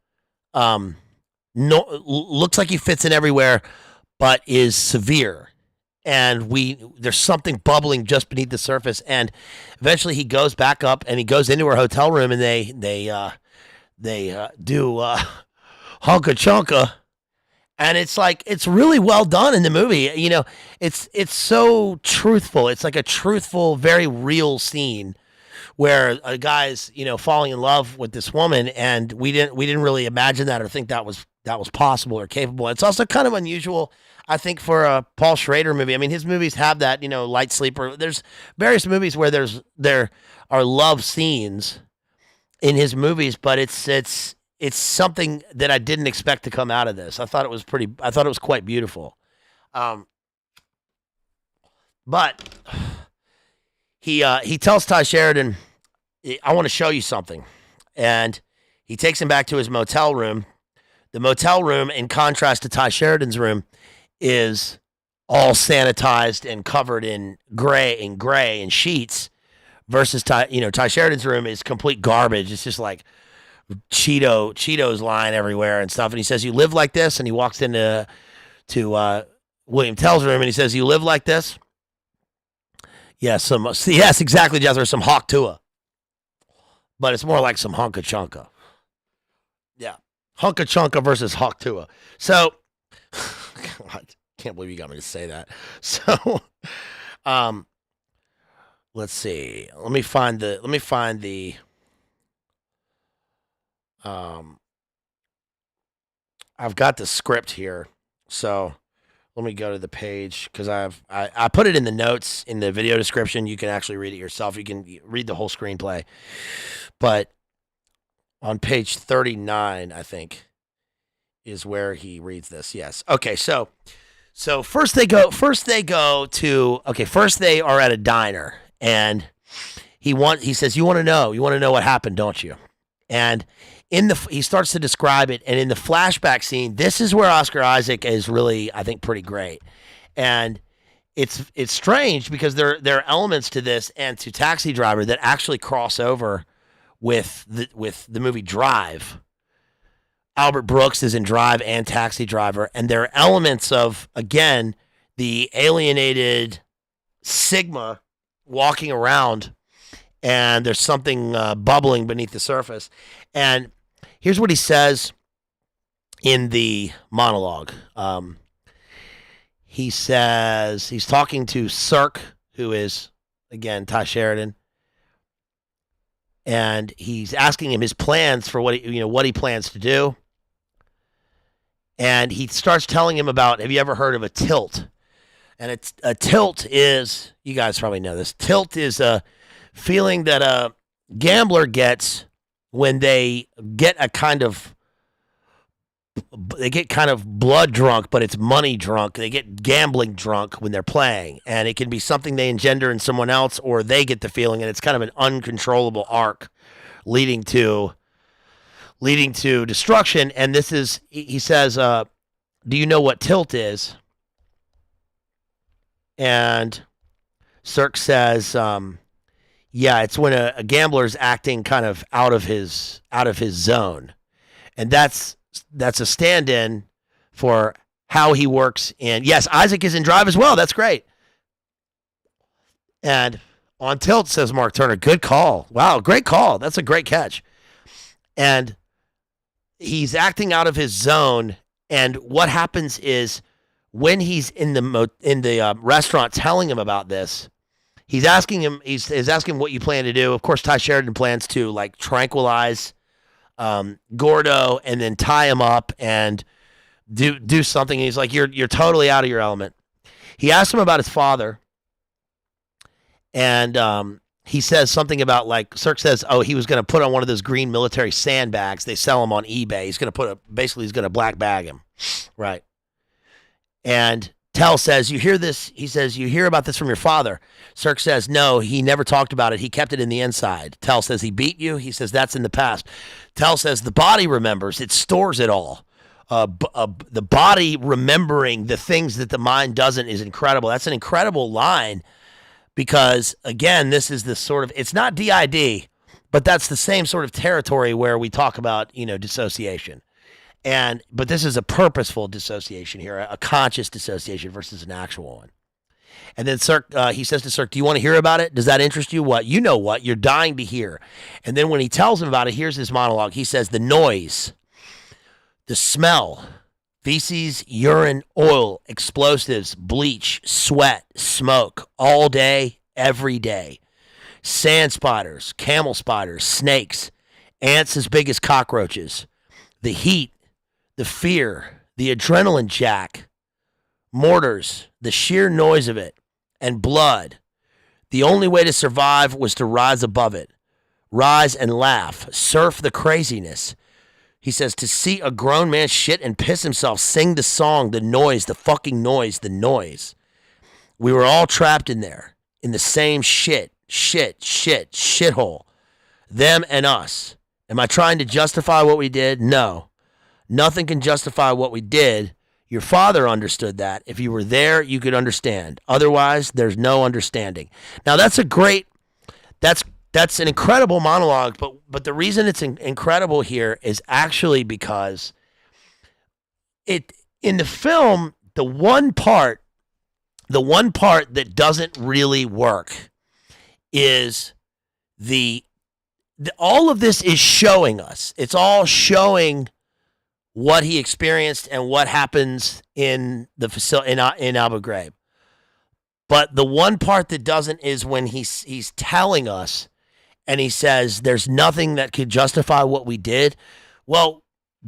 looks like he fits in everywhere, but is severe. And there's something bubbling just beneath the surface. And eventually he goes back up and he goes into her hotel room and they do Honka Chonka. And it's like, it's really well done in the movie. You know, it's so truthful. It's like a truthful, very real scene where a guy's, you know, falling in love with this woman, and we didn't really imagine that or think that was possible or capable. It's also kind of unusual, I think, for a Paul Schrader movie. I mean, his movies have that, you know, light sleeper. There's various movies where there are love scenes in his movies, but it's something that I didn't expect to come out of this. I thought it was quite beautiful. But he tells Ty Sheridan, I want to show you something. And he takes him back to his motel room. The motel room, in contrast to Ty Sheridan's room, is all sanitized and covered in gray and sheets, versus Ty Sheridan's room is complete garbage. It's just like Cheetos lying everywhere and stuff. And he says, "You live like this?" And he walks into William Tell's room and he says, "You live like this?" Yes, yes, exactly, Jethro. Some Hawk Tua. But it's more like some Honka Chonka. Yeah. Honka Chonka versus Hawk Tua. So, God, can't believe you got me to say that. So, let's see. Let me find the I've got the script here. So, let me go to the page because I put it in the notes in the video description. You can actually read it yourself. You can read the whole screenplay. But on page 39, I think, is where he reads this. Yes. Okay. So first they are at a diner, and he says, you want to know what happened, don't you? And he starts to describe it, and in the flashback scene, this is where Oscar Isaac is really, I think, pretty great. And it's strange because there are elements to this and to Taxi Driver that actually cross over with the movie Drive. Albert Brooks is in Drive and Taxi Driver, and there are elements of, again, the alienated Sigma walking around, and there's something bubbling beneath the surface. And here's what he says in the monologue. He says he's talking to Cirque, who is, again, Ty Sheridan, and he's asking him his plans for what he plans to do. And he starts telling him about, have you ever heard of a tilt? And a tilt is, you guys probably know this, tilt is a feeling that a gambler gets when they get kind of blood drunk, but it's money drunk. They get gambling drunk when they're playing, and it can be something they engender in someone else, or they get the feeling, and it's kind of an uncontrollable arc leading to destruction. And this is, he says, do you know what tilt is? And Cirque says, yeah, it's when a gambler's acting kind of out of his zone. And that's a stand-in for how he works in, yes, Isaac is in Drive as well. That's great. And on tilt, says Mark Turner, good call. Wow, great call. That's a great catch. And he's acting out of his zone. And what happens is when he's in the restaurant telling him about this, he's asking him what you plan to do. Of course, Ty Sheridan plans to like tranquilize Gordo and then tie him up and do something. And he's like, you're totally out of your element. He asks him about his father, and he says something about, like, Cirque says, oh, he was going to put on one of those green military sandbags. They sell them on eBay. He's going to black bag him. Right. And Tell says, you hear this? He says, you hear about this from your father. Cirque says, no, he never talked about it. He kept it in the inside. Tell says, he beat you? He says, that's in the past. Tell says, the body remembers. It stores it all. The body remembering the things that the mind doesn't is incredible. That's an incredible line because, again, this is the sort of, it's not DID, but that's the same sort of territory where we talk about, dissociation. But this is a purposeful dissociation here, a conscious dissociation versus an actual one. And then Cirque, he says to Cirque, do you want to hear about it? Does that interest you? What? You know what? You're dying to hear. And then when he tells him about it, here's his monologue. He says, the noise, the smell, feces, urine, oil, explosives, bleach, sweat, smoke, all day, every day. Sand spiders, camel spiders, snakes, ants as big as cockroaches, the heat, the fear, the adrenaline jack, mortars, the sheer noise of it, and blood. The only way to survive was to rise above it. Rise and laugh. Surf the craziness. He says, to see a grown man shit and piss himself, sing the song, the noise, the fucking noise, the noise. We were all trapped in there, in the same shithole. Them and us. Am I trying to justify what we did? No. Nothing can justify what we did. Your father understood that. If you were there, you could understand. Otherwise, there's no understanding. Now, that's an incredible monologue, but the reason it's incredible here is actually because in the film, the one part that doesn't really work is all of this is showing us. It's all showing what he experienced and what happens in the facility in Abu Ghraib. But the one part that doesn't is when he's telling us and he says there's nothing that could justify what we did. Well,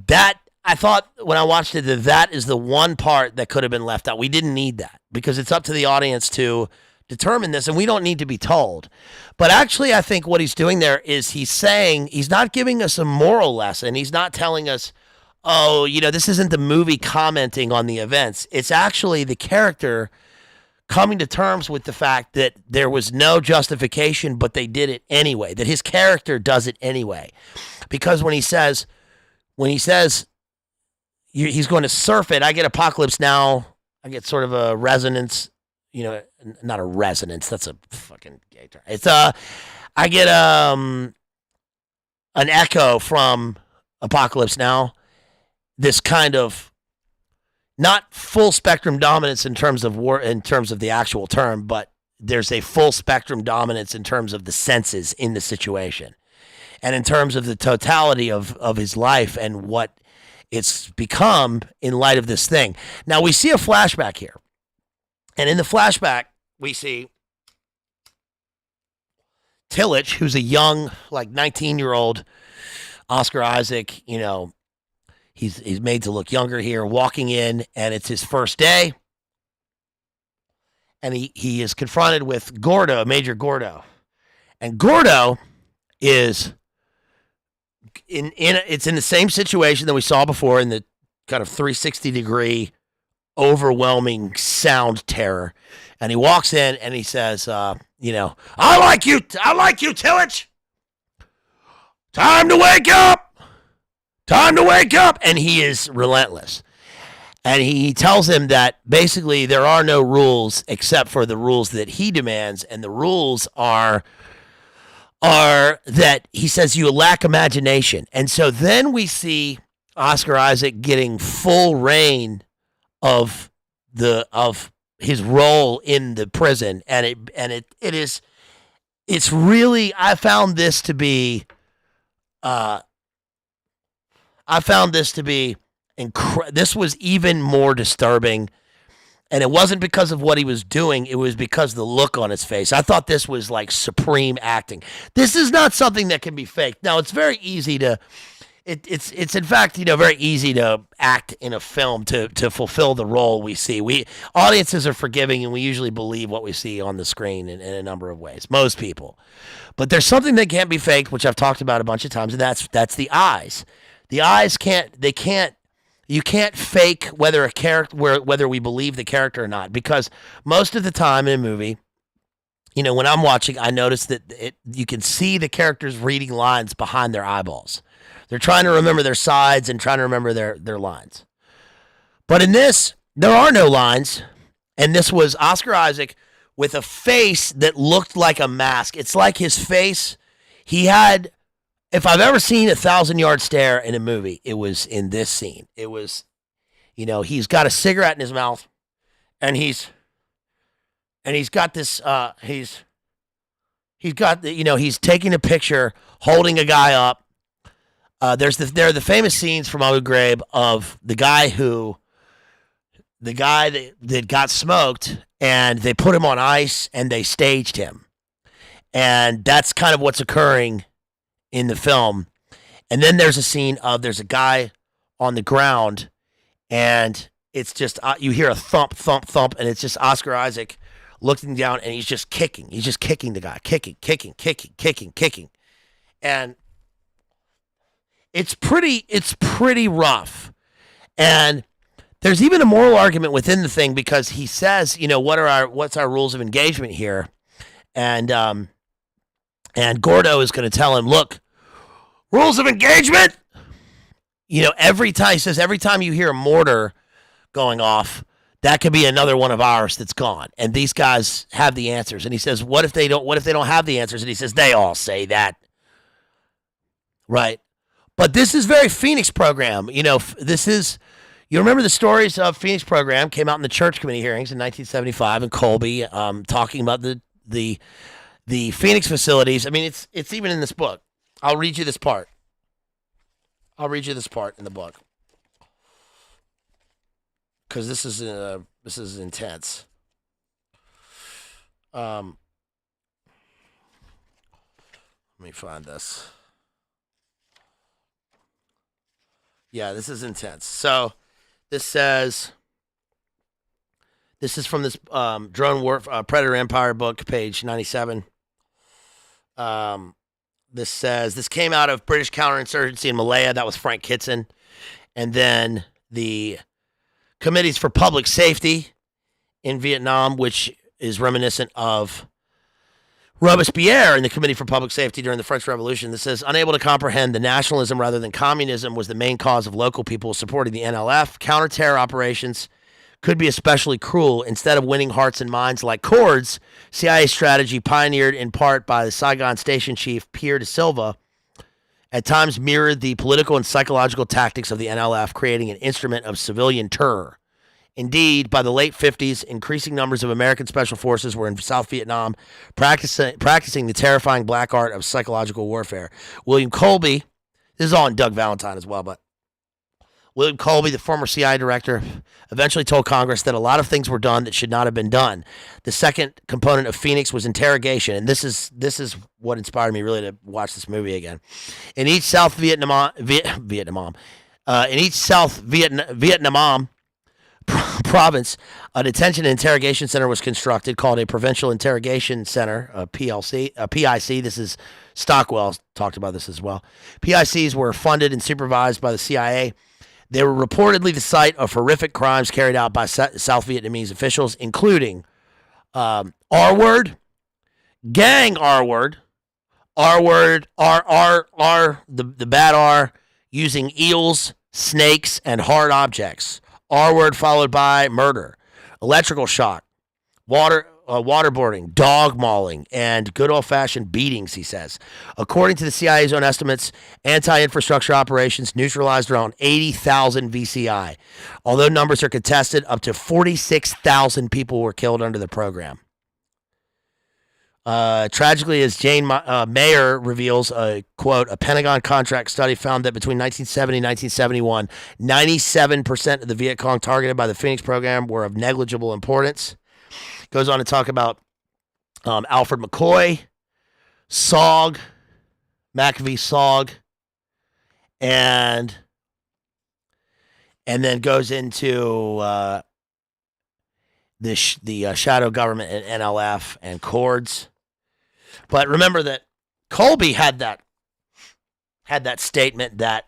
that I thought when I watched it that is the one part that could have been left out. We didn't need that because it's up to the audience to determine this and we don't need to be told. But actually I think what he's doing there is he's not giving us a moral lesson. He's not telling us, oh, this isn't the movie commenting on the events. It's actually the character coming to terms with the fact that there was no justification, but they did it anyway, that his character does it anyway. Because when he says he's going to surf it, I get Apocalypse Now, I get sort of a resonance, not a resonance, that's a fucking gay term. It's I get an echo from Apocalypse Now. This kind of not full spectrum dominance in terms of the actual term, but there's a full spectrum dominance in terms of the senses in the situation and in terms of the totality of his life and what it's become in light of this thing. Now we see a flashback here. And in the flashback, we see Tillich, who's a young, 19-year-old Oscar Isaac, He's made to look younger here, walking in, and it's his first day. And he is confronted with Gordo, Major Gordo. And Gordo is it's in the same situation that we saw before in the kind of 360-degree overwhelming sound terror. And he walks in and he says, I like you, Tillich. Time to wake up. Time to wake up. And he is relentless. And he tells him that basically there are no rules except for the rules that he demands. And the rules are that he says you lack imagination. And so then we see Oscar Isaac getting full reign of his role in the prison. And it's really, I found this to be this was even more disturbing, and it wasn't because of what he was doing. It was because of the look on his face. I thought this was like supreme acting. This is not something that can be faked. Now, it's very easy to, it's in fact, very easy to act in a film to fulfill the role we see. Audiences are forgiving, and we usually believe what we see on the screen in a number of ways. Most people, but there's something that can't be faked, which I've talked about a bunch of times, and that's the eyes. The eyes can't You can't fake whether a character, whether we believe the character or not, because most of the time in a movie, when I'm watching, I notice that you can see the characters reading lines behind their eyeballs. They're trying to remember their sides and trying to remember their lines. But in this, there are no lines, and this was Oscar Isaac with a face that looked like a mask. It's like his face. He had. If I've ever seen a 1,000-yard stare in a movie, it was in this scene. It was, he's got a cigarette in his mouth, and he's got this. He's taking a picture, holding a guy up. There are the famous scenes from Abu Ghraib of the guy that got smoked, and they put him on ice and they staged him, and that's kind of what's occurring in the film. And then there's a scene of there's a guy on the ground, and it's just you hear a thump, thump, thump, and it's just Oscar Isaac looking down, and he's just kicking the guy, kicking, and it's pretty rough. And there's even a moral argument within the thing, because he says, what's our rules of engagement here, and Gordo is going to tell him, look, rules of engagement. Every time you hear a mortar going off, that could be another one of ours that's gone. And these guys have the answers. And he says, what if they don't have the answers? And he says, they all say that. Right. But this is very Phoenix Program. You remember the stories of Phoenix Program came out in the church committee hearings in 1975, and Colby talking about the Phoenix facilities. I mean, it's even in this book. I'll read you this part. In the book, because this is intense. Let me find this. Yeah, this is intense. So this says. This is from this Drone War Predator Empire book, page 97. This says, this came out of British counterinsurgency in Malaya. That was Frank Kitson. And then the Committees for Public Safety in Vietnam, which is reminiscent of Robespierre in the Committee for Public Safety during the French Revolution. This says, unable to comprehend the nationalism rather than communism was the main cause of local people supporting the NLF. Counter-terror operations could be especially cruel. Instead of winning hearts and minds like Cords, CIA strategy, pioneered in part by the Saigon station chief Pierre de Silva, at times mirrored the political and psychological tactics of the NLF, creating an instrument of civilian terror. Indeed, by the late 50s, increasing numbers of American special forces were in South Vietnam, practicing the terrifying black art of psychological warfare. William Colby, this is all in Doug Valentine as well, but William Colby, the former CIA director, eventually told Congress that a lot of things were done that should not have been done. The second component of Phoenix was interrogation, and this is what inspired me really to watch this movie again. In each South Vietnam province, a detention and interrogation center was constructed called a Provincial Interrogation Center, a PIC. This is Stockwell talked about this as well. PICs were funded and supervised by the CIA. They were reportedly the site of horrific crimes carried out by South Vietnamese officials, including R-word, gang R-word, R-word, R, the bad R, using eels, snakes, and hard objects. R-word followed by murder, electrical shock, waterboarding, dog mauling, and good old-fashioned beatings, he says. According to the CIA's own estimates, anti-infrastructure operations neutralized around 80,000 VCI. Although numbers are contested, up to 46,000 people were killed under the program. Tragically, as Jane Mayer reveals, quote, a Pentagon contract study found that between 1970 and 1971, 97% of the Viet Cong targeted by the Phoenix program were of negligible importance. Goes on to talk about Alfred McCoy, SOG, McAfee SOG, and then goes into the shadow government and NLF and Cords. But remember that Colby had that statement that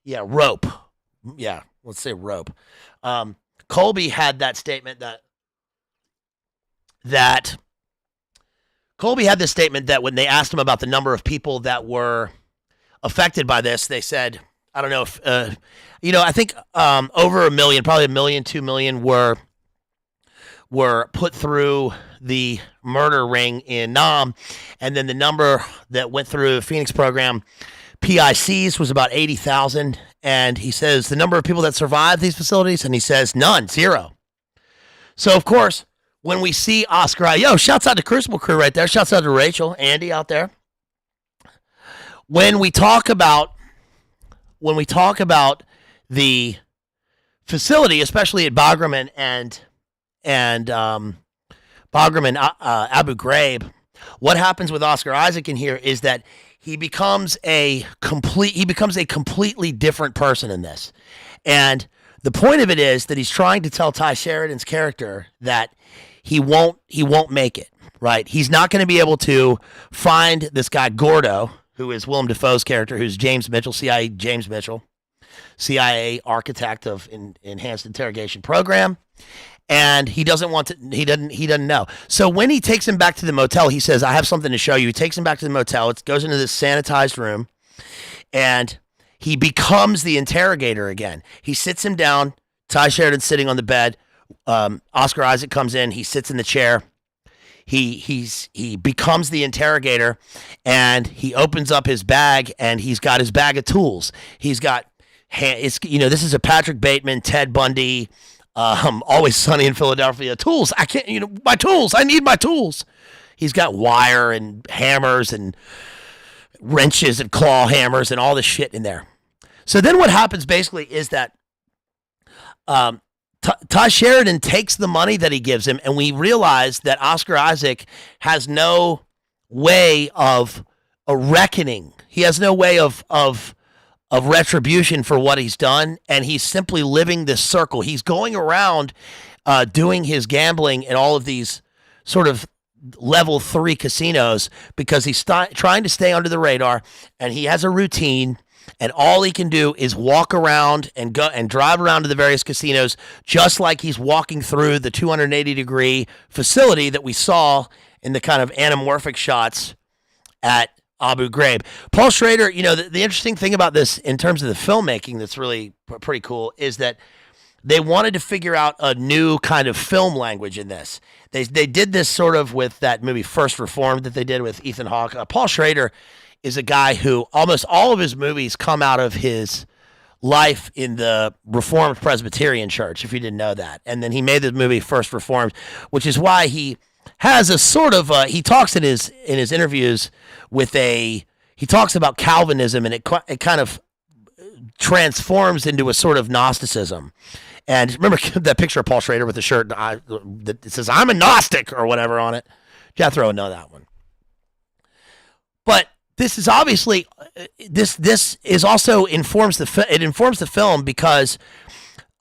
Yeah, rope. Yeah, let's say rope. Colby had that statement that Colby had this statement that when they asked him about the number of people that were affected by this, they said, I don't know if, I think over 1 million, probably 1 million, 2 million were put through the murder ring in Nam, and then the number that went through the Phoenix program, PICs, was about 80,000. And he says the number of people that survived these facilities, and he says none, zero. So of course, when we see Oscar, shouts out to Crucible Crew right there. Shouts out to Rachel, Andy out there. When we talk about the facility, especially at Bagram and Bagram and Abu Ghraib, what happens with Oscar Isaac in here is that he becomes a completely different person in this. And the point of it is that he's trying to tell Ty Sheridan's character that he won't make it, right? He's not going to be able to find this guy Gordo, who is Willem Dafoe's character, who's James Mitchell, CIA James Mitchell, CIA architect of enhanced interrogation program. And he doesn't want to, he doesn't know. So when he takes him back to the motel, he says, I have something to show you. He takes him back to the motel. It goes into this sanitized room, and he becomes the interrogator again. He sits him down. Ty Sheridan's sitting on the bed. Oscar Isaac comes in. He sits in the chair. He becomes the interrogator, and he opens up his bag, and he's got his bag of tools. He's got, this is a Patrick Bateman, Ted Bundy, Always Sunny in Philadelphia tools. I can't, my tools. I need my tools. He's got wire and hammers and wrenches and claw hammers and all this shit in there. So then what happens basically is that Ty Sheridan takes the money that he gives him, and we realize that Oscar Isaac has no way of a reckoning. He has no way of retribution for what he's done, and he's simply living this circle. He's going around doing his gambling in all of these sort of level 3 casinos because he's trying to stay under the radar, and he has a routine, and all he can do is walk around and go and drive around to the various casinos, just like he's walking through the 280-degree facility that we saw in the kind of anamorphic shots at Abu Ghraib. Paul Schrader, the interesting thing about this in terms of the filmmaking that's really pretty cool is that they wanted to figure out a new kind of film language in this. They did this sort of with that movie First Reformed that they did with Ethan Hawke. Paul Schrader is a guy who almost all of his movies come out of his life in the Reformed Presbyterian Church, if you didn't know that. And then he made this movie First Reformed, which is why he has a sort of he talks in his interviews he talks about Calvinism, and it kind of transforms into a sort of Gnosticism. And remember that picture of Paul Schrader with the shirt that says "I'm a Gnostic" or whatever on it? Jethro would know that one. But this is obviously this is also informs the film because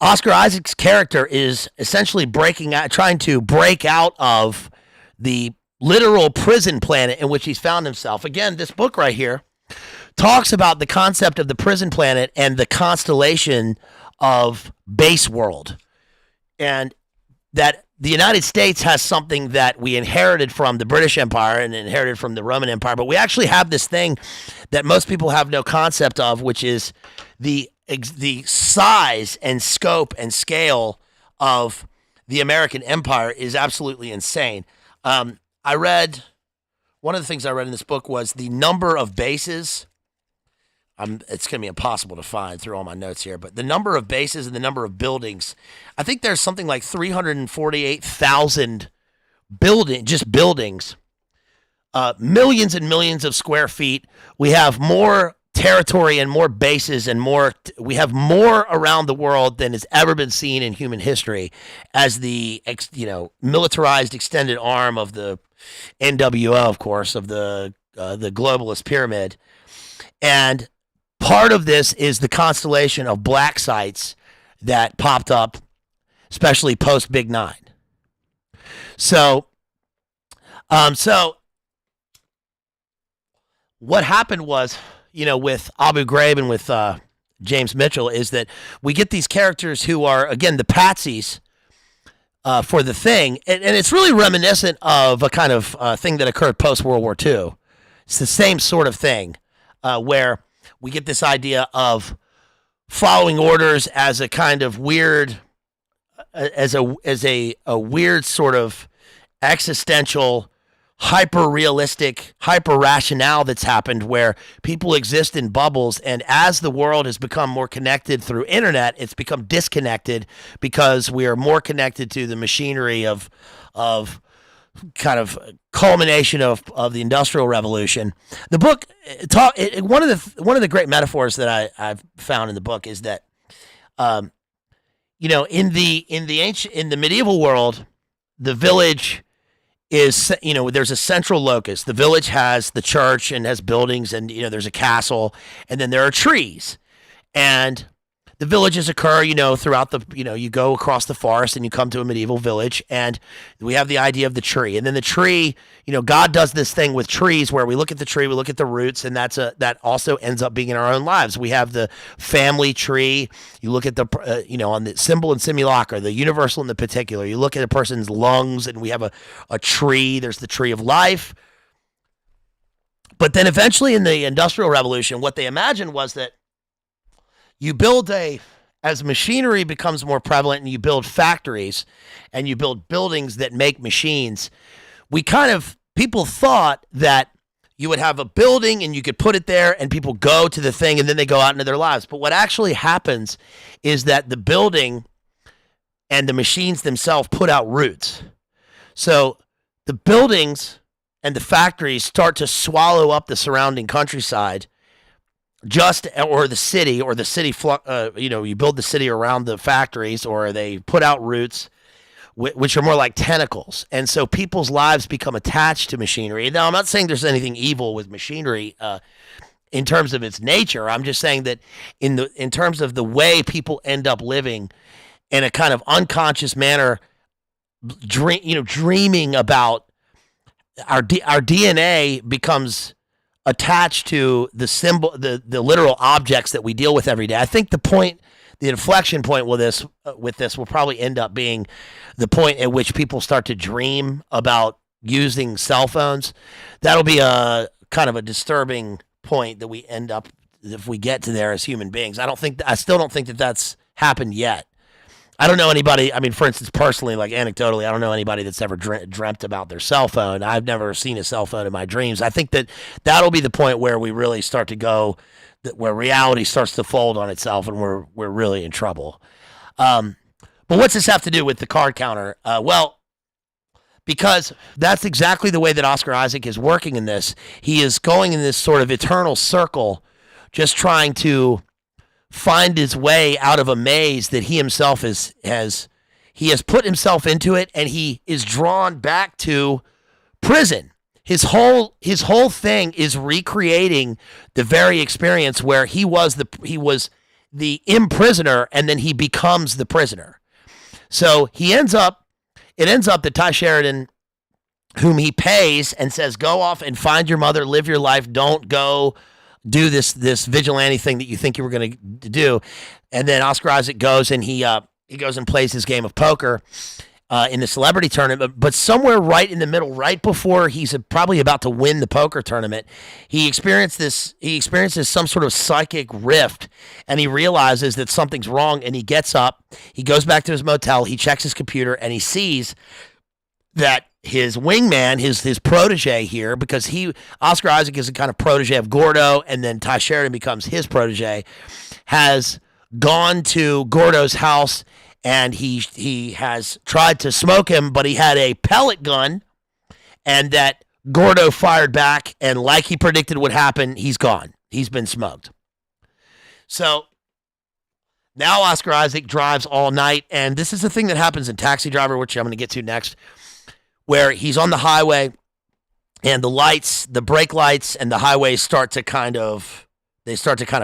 Oscar Isaac's character is essentially trying to break out of the literal prison planet in which he's found himself. Again, this book right here talks about the concept of the prison planet and the constellation of base world, and that the United States has something that we inherited from the British Empire and inherited from the Roman Empire, but we actually have this thing that most people have no concept of, which is the size and scope and scale of the American Empire is absolutely insane. I read, one of the things I read in this book was the number of bases. It's going to be impossible to find through all my notes here, but the number of bases and the number of buildings, I think there's something like 348,000 buildings, millions and millions of square feet. We have more territory and more bases and we have more around the world than has ever been seen in human history as the, militarized extended arm of the NWO, of course, of the globalist pyramid. And part of this is the constellation of black sites that popped up, especially post Big Nine. So what happened was, with Abu Ghraib and with James Mitchell, is that we get these characters who are, again, the patsies for the thing. And it's really reminiscent of a kind of thing that occurred post-World War II. It's the same sort of thing where we get this idea of following orders as a kind of weird, as a weird sort of existential, hyper-realistic, hyper-rationale that's happened where people exist in bubbles, and as the world has become more connected through internet, it's become disconnected because we are more connected to the machinery of kind of culmination of the Industrial Revolution. The book one of the great metaphors that I've found in the book is that in the medieval world, the village is, there's a central locus. The village has the church and has buildings, and there's a castle, and then there are trees, and the villages occur, throughout the, you go across the forest and you come to a medieval village, and we have the idea of the tree. And then the tree, God does this thing with trees where we look at the tree, we look at the roots, and that also ends up being in our own lives. We have the family tree. You look at the, on the symbol and simulacra, the universal and the particular. You look at a person's lungs, and we have a tree. There's the tree of life. But then eventually in the Industrial Revolution, what they imagined was that you build as machinery becomes more prevalent and you build factories and you build buildings that make machines, people thought that you would have a building and you could put it there and people go to the thing and then they go out into their lives. But what actually happens is that the building and the machines themselves put out roots. So the buildings and the factories start to swallow up the surrounding countryside, or the city, you build the city around the factories, or they put out roots, which are more like tentacles. And so people's lives become attached to machinery. Now, I'm not saying there's anything evil with machinery in terms of its nature. I'm just saying that in terms of the way people end up living in a kind of unconscious manner, dreaming about our DNA becomes attached to the symbol, the literal objects that we deal with every day. I think the inflection point with this will probably end up being the point at which people start to dream about using cell phones. That'll be a kind of a disturbing point that we end up, if we get to there as human beings. I still don't think that that's happened yet. I don't know anybody, for instance, personally, like anecdotally, I don't know anybody that's ever dreamt about their cell phone. I've never seen a cell phone in my dreams. I think that'll be the point where we really start to go, where reality starts to fold on itself and we're really in trouble. But what's this have to do with the card counter? Well, because that's exactly the way that Oscar Isaac is working in this. He is going in this sort of eternal circle, just trying to find his way out of a maze that he himself has put himself into it, and he is drawn back to prison. His whole thing is recreating the very experience where he was the imprisoner, and then he becomes the prisoner. So it ends up that Ty Sheridan, whom he pays and says, go off and find your mother, live your life, don't go do this vigilante thing that you think you were going to do. And then Oscar Isaac goes and he goes and plays his game of poker in the celebrity tournament. But somewhere right in the middle, right before he's probably about to win the poker tournament, he experiences some sort of psychic rift, and he realizes that something's wrong, and he gets up, he goes back to his motel, he checks his computer, and he sees that his wingman, his protege here, because Oscar Isaac is a kind of protege of Gordo, and then Ty Sheridan becomes his protege, has gone to Gordo's house, and he has tried to smoke him, but he had a pellet gun, and that Gordo fired back, and like he predicted would happen, he's gone. He's been smoked. So now Oscar Isaac drives all night, and this is the thing that happens in Taxi Driver, which I'm going to get to next, where he's on the highway and the brake lights and the highway start to kind of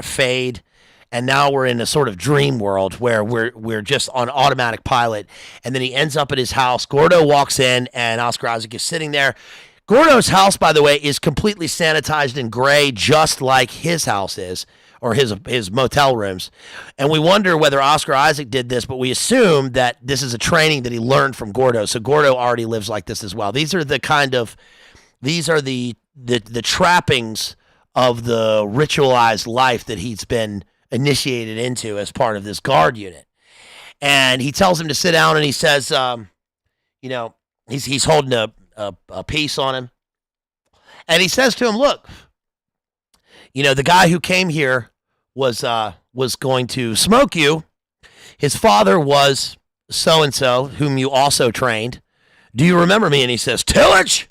fade. And now we're in a sort of dream world where we're just on automatic pilot. And then he ends up at his house. Gordo walks in and Oscar Isaac is sitting there. Gordo's house, by the way, is completely sanitized in gray, just like his house is, or his motel rooms. And we wonder whether Oscar Isaac did this, but we assume that this is a training that he learned from Gordo. So Gordo already lives like this as well. These are the trappings of the ritualized life that he's been initiated into as part of this guard unit. And he tells him to sit down, and he says, he's holding a piece on him. And he says to him, look, the guy who came here was going to smoke you. His father was so-and-so, whom you also trained. Do you remember me? And he says, Tillage!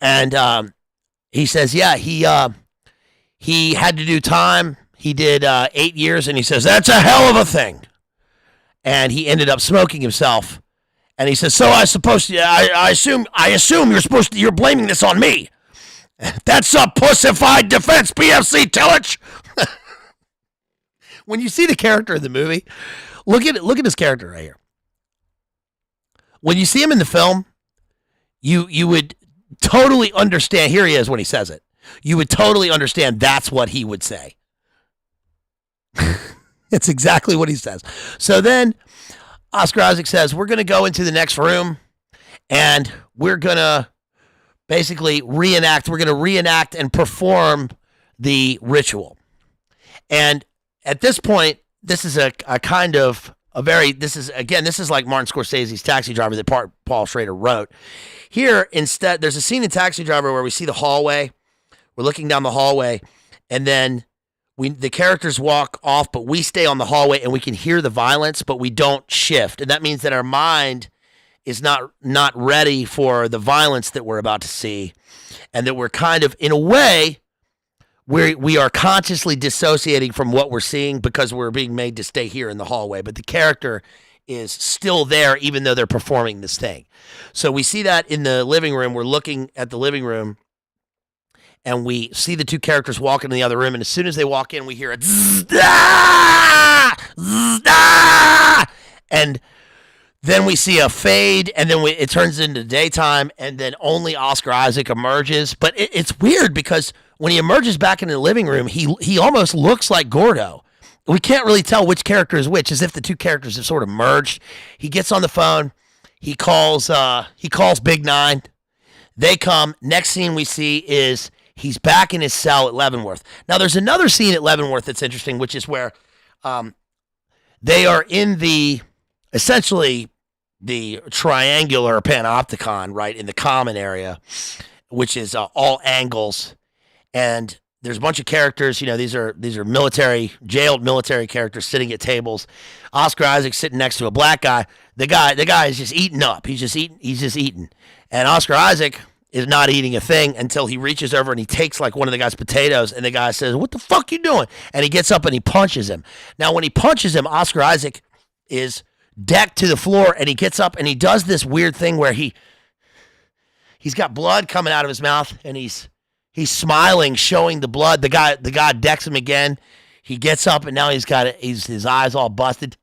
And he says, yeah, he had to do time. He did 8 years, and he says, that's a hell of a thing. And he ended up smoking himself. And he says, so I assume you're blaming this on me. That's a pussified defense, PFC Tillage. When you see the character in the movie, look at his character right here. When you see him in the film, you would totally understand. Here he is when he says it. You would totally understand that's what he would say. It's exactly what he says. So then Oscar Isaac says, we're going to go into the next room and we're going to basically reenact and perform the ritual. And at this point, this is this is like Martin Scorsese's Taxi Driver that Paul Schrader wrote. Here, instead, there's a scene in Taxi Driver where we see the hallway. We're looking down the hallway, and then the characters walk off, but we stay on the hallway, and we can hear the violence, but we don't shift. And that means that our mind is not ready for the violence that we're about to see, and that we're kind of, in a way, we are consciously dissociating from what we're seeing because we're being made to stay here in the hallway. But the character is still there, even though they're performing this thing. So we see that in the living room. We're looking at the living room, and we see the two characters walk into the other room, and as soon as they walk in, we hear a and then we see a fade, and then it turns into daytime, and then only Oscar Isaac emerges. But it's weird because when he emerges back into the living room, he almost looks like Gordo. We can't really tell which character is which, as if the two characters have sort of merged. He gets on the phone. He calls Big Nine. They come. Next scene we see is he's back in his cell at Leavenworth. Now, there's another scene at Leavenworth that's interesting, which is where they are in essentially the triangular panopticon, right, in the common area, which is all angles. And there's a bunch of characters. These are jailed military characters sitting at tables. Oscar Isaac sitting next to a black guy. The guy is just eating up. He's just eating. And Oscar Isaac is not eating a thing until he reaches over and he takes like one of the guy's potatoes, and the guy says, "What the fuck you doing?" And he gets up and he punches him. Now, when he punches him, Oscar Isaac is decked to the floor, and he gets up and he does this weird thing where he's got blood coming out of his mouth, and he's smiling, showing the blood. The guy decks him again. He gets up, and now his eyes all busted,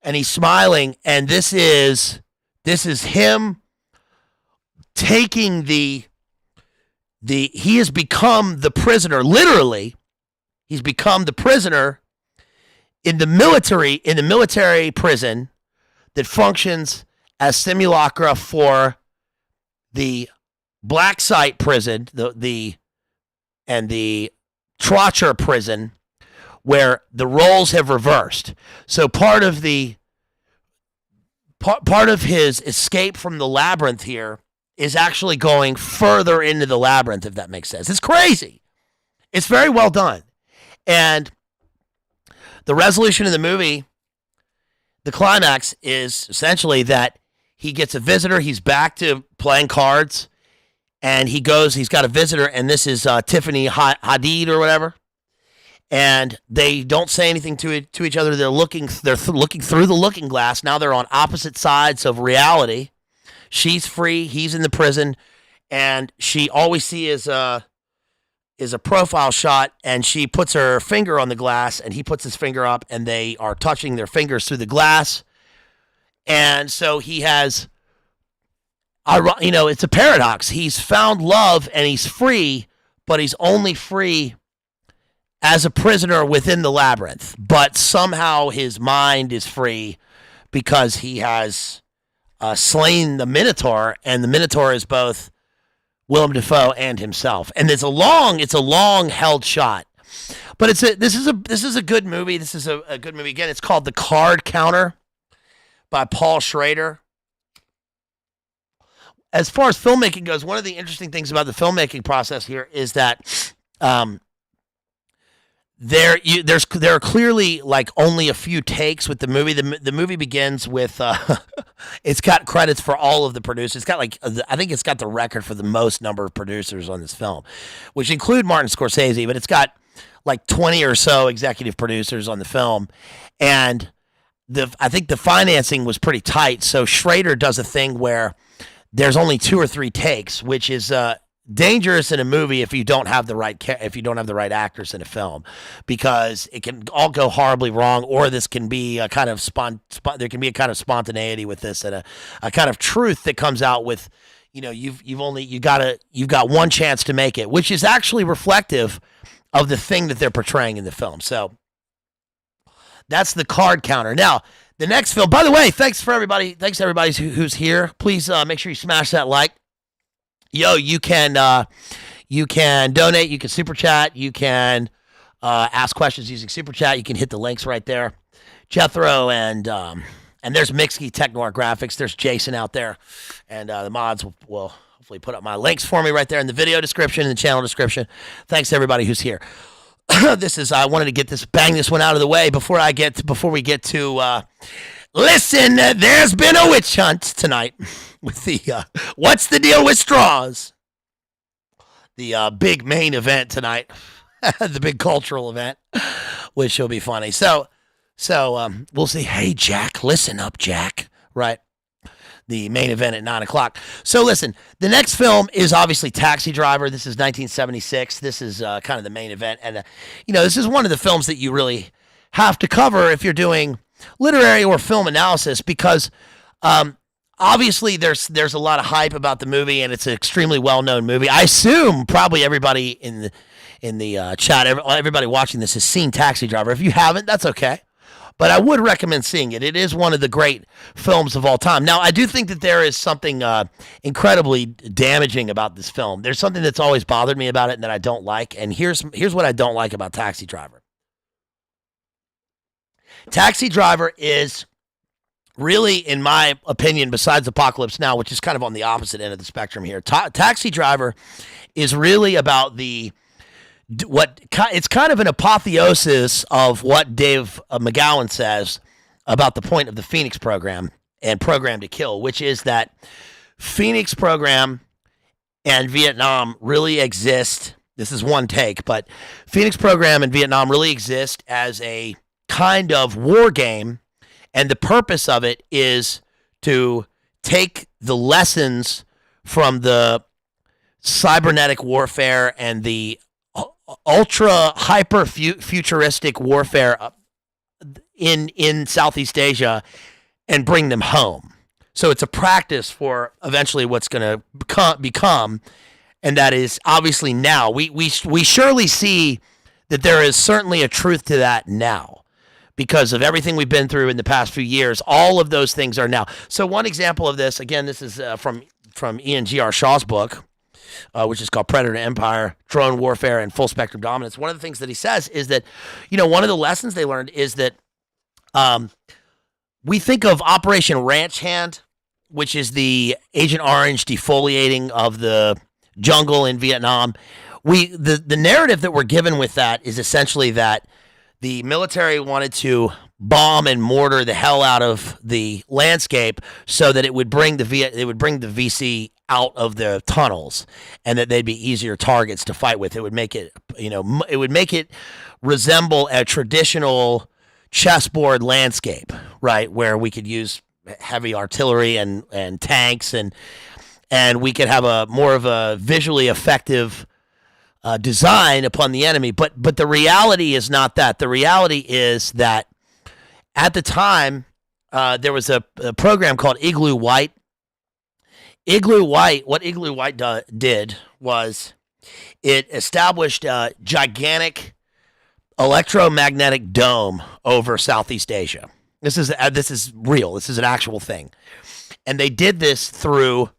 and he's smiling. And this is him taking he has become the prisoner. Literally, he's become the prisoner in the military prison that functions as simulacra for the black site prison, and the Trocher prison, where the roles have reversed. So part of his escape from the labyrinth here is actually going further into the labyrinth, if that makes sense. It's crazy. It's very well done. And the resolution of the movie, the climax, is essentially that he gets a visitor. He's back to playing cards, and he's got a visitor, and this is Tiffany Hadid or whatever. And they don't say anything to each other. They're looking through the looking glass. Now they're on opposite sides of reality. She's free. He's in the prison, and all we see is a profile shot, and she puts her finger on the glass, and he puts his finger up, and they are touching their fingers through the glass. And so he has, it's a paradox. He's found love, and he's free, but he's only free as a prisoner within the labyrinth, but somehow his mind is free because he has slain the Minotaur, and the Minotaur is both Willem Dafoe and himself. And it's a long held shot, but this is a good movie. This is a good movie. Again, it's called The Card Counter by Paul Schrader. As far as filmmaking goes, one of the interesting things about the filmmaking process here is that there are clearly like only a few takes with the movie. The movie begins with it's got credits for all of the producers. It's got I think it's got the record for the most number of producers on this film, which include Martin Scorsese, but it's got like 20 or so executive producers on the film, and I think the financing was pretty tight. So Schrader does a thing where there's only 2 or 3 takes, which is dangerous in a movie if you don't have the right actors in a film, because it can all go horribly wrong, or this can be a kind of there can be a kind of spontaneity with this, and a kind of truth that comes out with, you've got one chance to make it, which is actually reflective of the thing that they're portraying in the film. So that's The Card Counter. Now, the next film, by the way, thanks to everybody who's here. Please make sure you smash that like. Yo, you can donate, you can super chat, you can ask questions using super chat. You can hit the links right there. Jethro and there's Mixkey Technoir Graphics. There's Jason out there, and the mods will hopefully put up my links for me right there in the video description and the channel description. Thanks to everybody who's here. I wanted to bang this one out of the way before we get to listen. There's been a witch hunt tonight with the what's the deal with straws? The big main event tonight, the big cultural event, which will be funny. So we'll see. Hey, Jack, listen up, Jack. Right. The main event at 9:00. So listen, the next film is obviously Taxi Driver. This is 1976. This is kind of the main event. And, this is one of the films that you really have to cover if you're doing literary or film analysis, because obviously there's a lot of hype about the movie, and it's an extremely well-known movie. I assume probably everybody in the chat, everybody watching this has seen Taxi Driver. If you haven't, that's okay. But I would recommend seeing it. It is one of the great films of all time. Now, I do think that there is something incredibly damaging about this film. There's something that's always bothered me about it and that I don't like. And here's what I don't like about Taxi Driver. Taxi Driver is really, in my opinion, besides Apocalypse Now, which is kind of on the opposite end of the spectrum here, Taxi Driver is really about it's kind of an apotheosis of what Dave McGowan says about the point of the Phoenix program and Program to Kill, which is that Phoenix program and Vietnam really exist. This is one take, but Phoenix program and Vietnam really exist as a kind of war game, and the purpose of it is to take the lessons from the cybernetic warfare and the ultra hyper futuristic warfare in Southeast Asia and bring them home. So it's a practice for eventually what's going to become, and that is obviously now. We surely see that there is certainly a truth to that now, because of everything we've been through in the past few years. All of those things are now. So one example of this, again, this is from Ian G.R. Shaw's book, which is called Predator Empire, Drone Warfare, and Full Spectrum Dominance. One of the things that he says is that, one of the lessons they learned is that we think of Operation Ranch Hand, which is the Agent Orange defoliating of the jungle in Vietnam. The narrative that we're given with that is essentially that the military wanted to bomb and mortar the hell out of the landscape so that it would bring the VC out of the tunnels, and that they'd be easier targets to fight with. It would make it, resemble a traditional chessboard landscape, right, where we could use heavy artillery and tanks, and we could have a more of a visually effective design upon the enemy. But the reality is not that. The reality is that at the time, there was a program called Igloo White. What Igloo White did was it established gigantic electromagnetic dome over Southeast Asia. This is real. This is an actual thing. And they did this through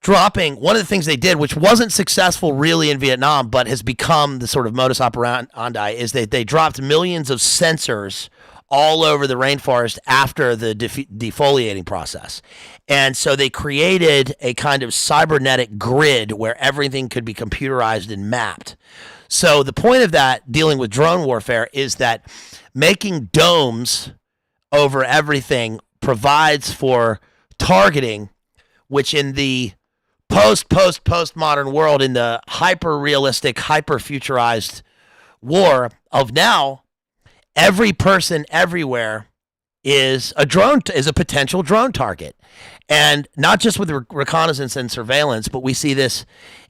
dropping one of the things they did, which wasn't successful really in Vietnam, but has become the sort of modus operandi, is that they dropped millions of sensors all over the rainforest after the defoliating process. And so they created a kind of cybernetic grid where everything could be computerized and mapped. So the point of that, dealing with drone warfare, is that making domes over everything provides for targeting, which in the post-modern world, in the hyper-realistic, hyper-futurized war of now, every person everywhere is a potential drone target. And not just with reconnaissance and surveillance, but we see this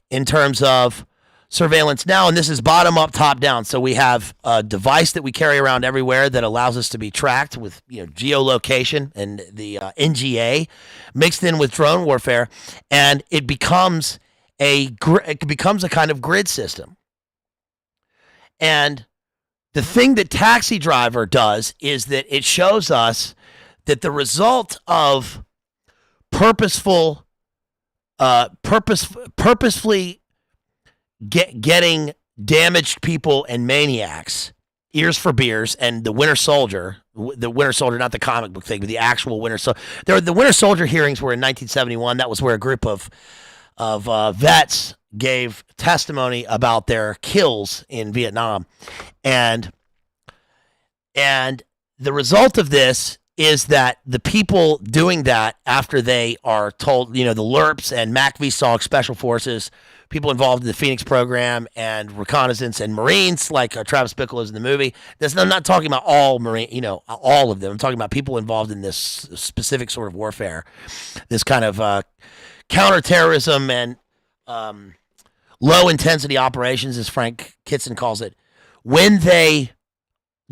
in terms of surveillance now, and this is bottom up, top down. So we have a device that we carry around everywhere that allows us to be tracked with geolocation and the NGA mixed in with drone warfare, and it becomes a kind of grid system. And the thing that Taxi Driver does is that it shows us that the result of purposefully getting damaged people and maniacs, ears for beers, and the Winter Soldier, not the comic book thing, but the actual Winter Soldier. The Winter Soldier hearings were in 1971. That was where a group of vets gave testimony about their kills in Vietnam. And the result of this is that the people doing that, after they are told, the LRPs and MACV-SOG special forces, people involved in the Phoenix program and reconnaissance and Marines, like Travis Bickle is in the movie. I'm not talking about all all of them. I'm talking about people involved in this specific sort of warfare, this kind of counterterrorism and low-intensity operations, as Frank Kitson calls it. When they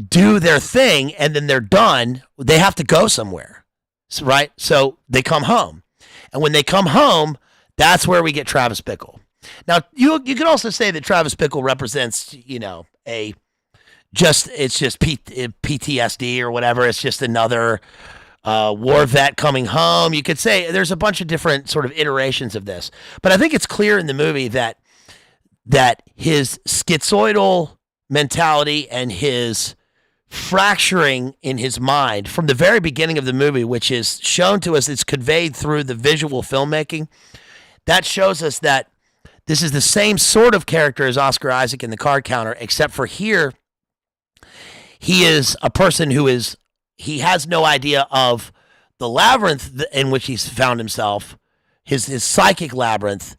do their thing and then they're done, they have to go somewhere, right? So they come home. And when they come home, that's where we get Travis Bickle. Now, you can also say that Travis Bickle represents, it's just PTSD or whatever. It's just another war vet coming home. You could say there's a bunch of different sort of iterations of this. But I think it's clear in the movie that his schizoidal mentality and his fracturing in his mind from the very beginning of the movie, which is shown to us, it's conveyed through the visual filmmaking, that shows us that this is the same sort of character as Oscar Isaac in The Card Counter, except for here, he is a person he has no idea of the labyrinth in which he's found himself, his psychic labyrinth,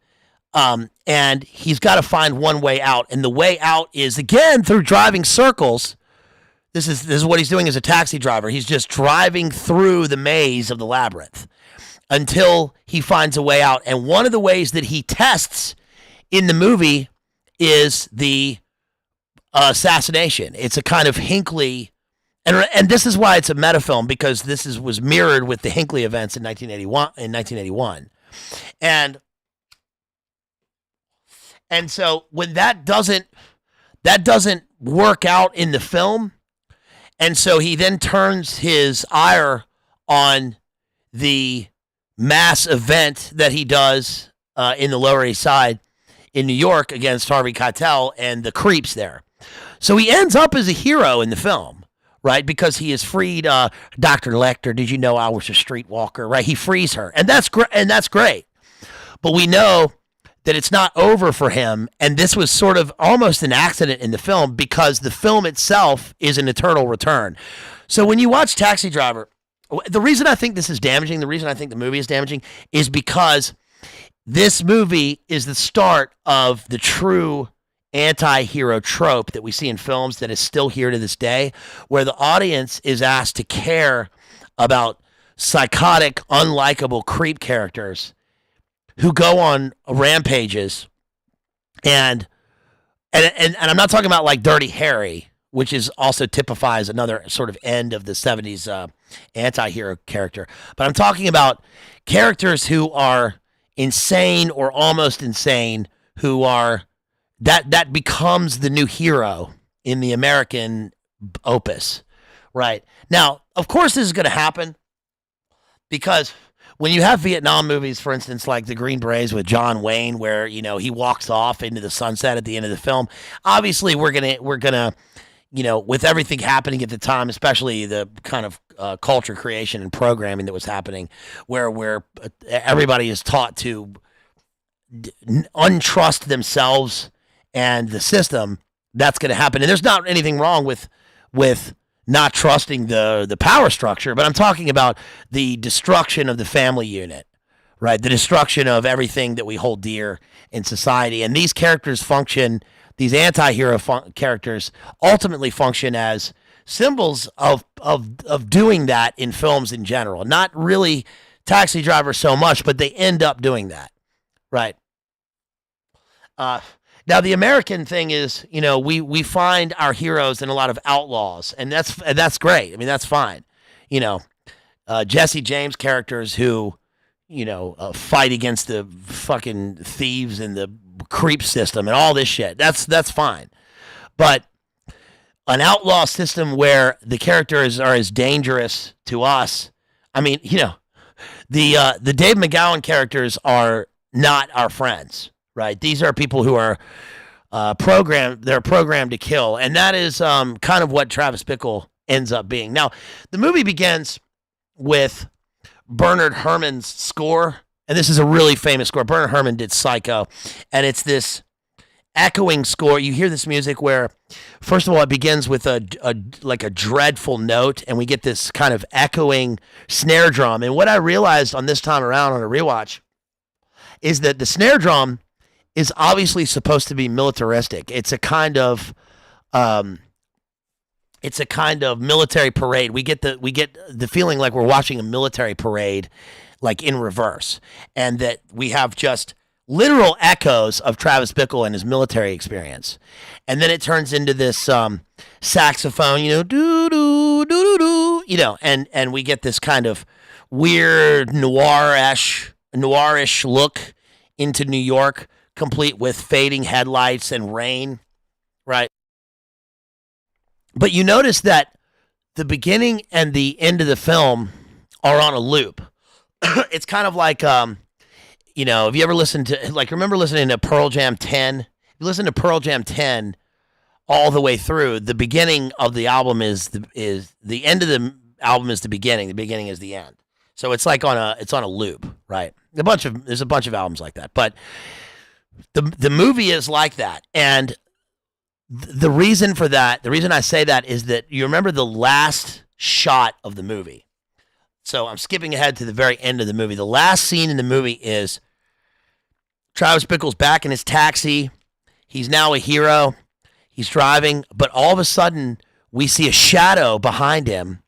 and he's got to find one way out. And the way out is, again, through driving circles. This is what he's doing as a taxi driver. He's just driving through the maze of the labyrinth until he finds a way out. And one of the ways that he tests in the movie is the assassination. It's a kind of Hinckley, and this is why it's a metafilm, because this was mirrored with the Hinckley events in 1981. And so when that doesn't work out in the film, and so he then turns his ire on the mass event that he does in the Lower East Side in New York against Harvey Keitel and the creeps there. So he ends up as a hero in the film, right? Because he has freed Dr. Lecter. Did you know I was a streetwalker? Right? He frees her, and that's great. But we know that it's not over for him, and this was sort of almost an accident in the film, because the film itself is an eternal return. So when you watch Taxi Driver, the reason I think this is damaging, the reason I think the movie is damaging, is because this movie is the start of the true anti-hero trope that we see in films that is still here to this day, where the audience is asked to care about psychotic, unlikable creep characters who go on rampages, and I'm not talking about like Dirty Harry, which is also typifies another sort of end of the 70s anti-hero character, but I'm talking about characters who are insane or almost insane, who are that becomes the new hero in the American opus, right? Now, of course, this is going to happen because when you have Vietnam movies, for instance, like The Green Berets with John Wayne, where he walks off into the sunset at the end of the film, obviously we're gonna with everything happening at the time, especially the kind of culture creation and programming that was happening, where everybody is taught to untrust themselves and the system, that's going to happen. And there's not anything wrong with not trusting the power structure, but I'm talking about the destruction of the family unit, right? The destruction of everything that we hold dear in society. And these characters function, these anti-hero characters ultimately function as symbols of doing that in films in general. Not really Taxi Driver so much, but they end up doing that, right? Now the American thing is, we find our heroes in a lot of outlaws, and that's great. I mean, that's fine. Jesse James characters who, fight against the fucking thieves and the creep system and all this shit. That's fine. But an outlaw system where the characters are as dangerous to us. I mean, the Dave McGowan characters are not our friends. Right, these are people who are programmed. They're programmed to kill, and that is kind of what Travis Bickle ends up being. Now, the movie begins with Bernard Herrmann's score, and this is a really famous score. Bernard Herrmann did Psycho, and it's this echoing score. You hear this music where, first of all, it begins with a dreadful note, and we get this kind of echoing snare drum. And what I realized on this time around on a rewatch is that the snare drum is obviously supposed to be militaristic. It's a kind of military parade. We get the feeling like we're watching a military parade, like in reverse, and that we have just literal echoes of Travis Bickle and his military experience. And then it turns into this saxophone, doo doo doo doo doo, and we get this kind of weird noirish look into New York, complete with fading headlights and rain, right? But you notice that the beginning and the end of the film are on a loop. It's kind of like, have you ever listened to, remember listening to Pearl Jam 10? If you listen to Pearl Jam 10 all the way through, the beginning of the album is the end of the album is the beginning is the end. So it's like it's on a loop, right? There's a bunch of albums like that, but the movie is like that. And the reason for that, the reason I say that is that you remember the last shot of the movie. So I'm skipping ahead to the very end of the movie. The last scene in the movie is Travis Bickle's back in his taxi. He's now a hero. He's driving, but all of a sudden we see a shadow behind him,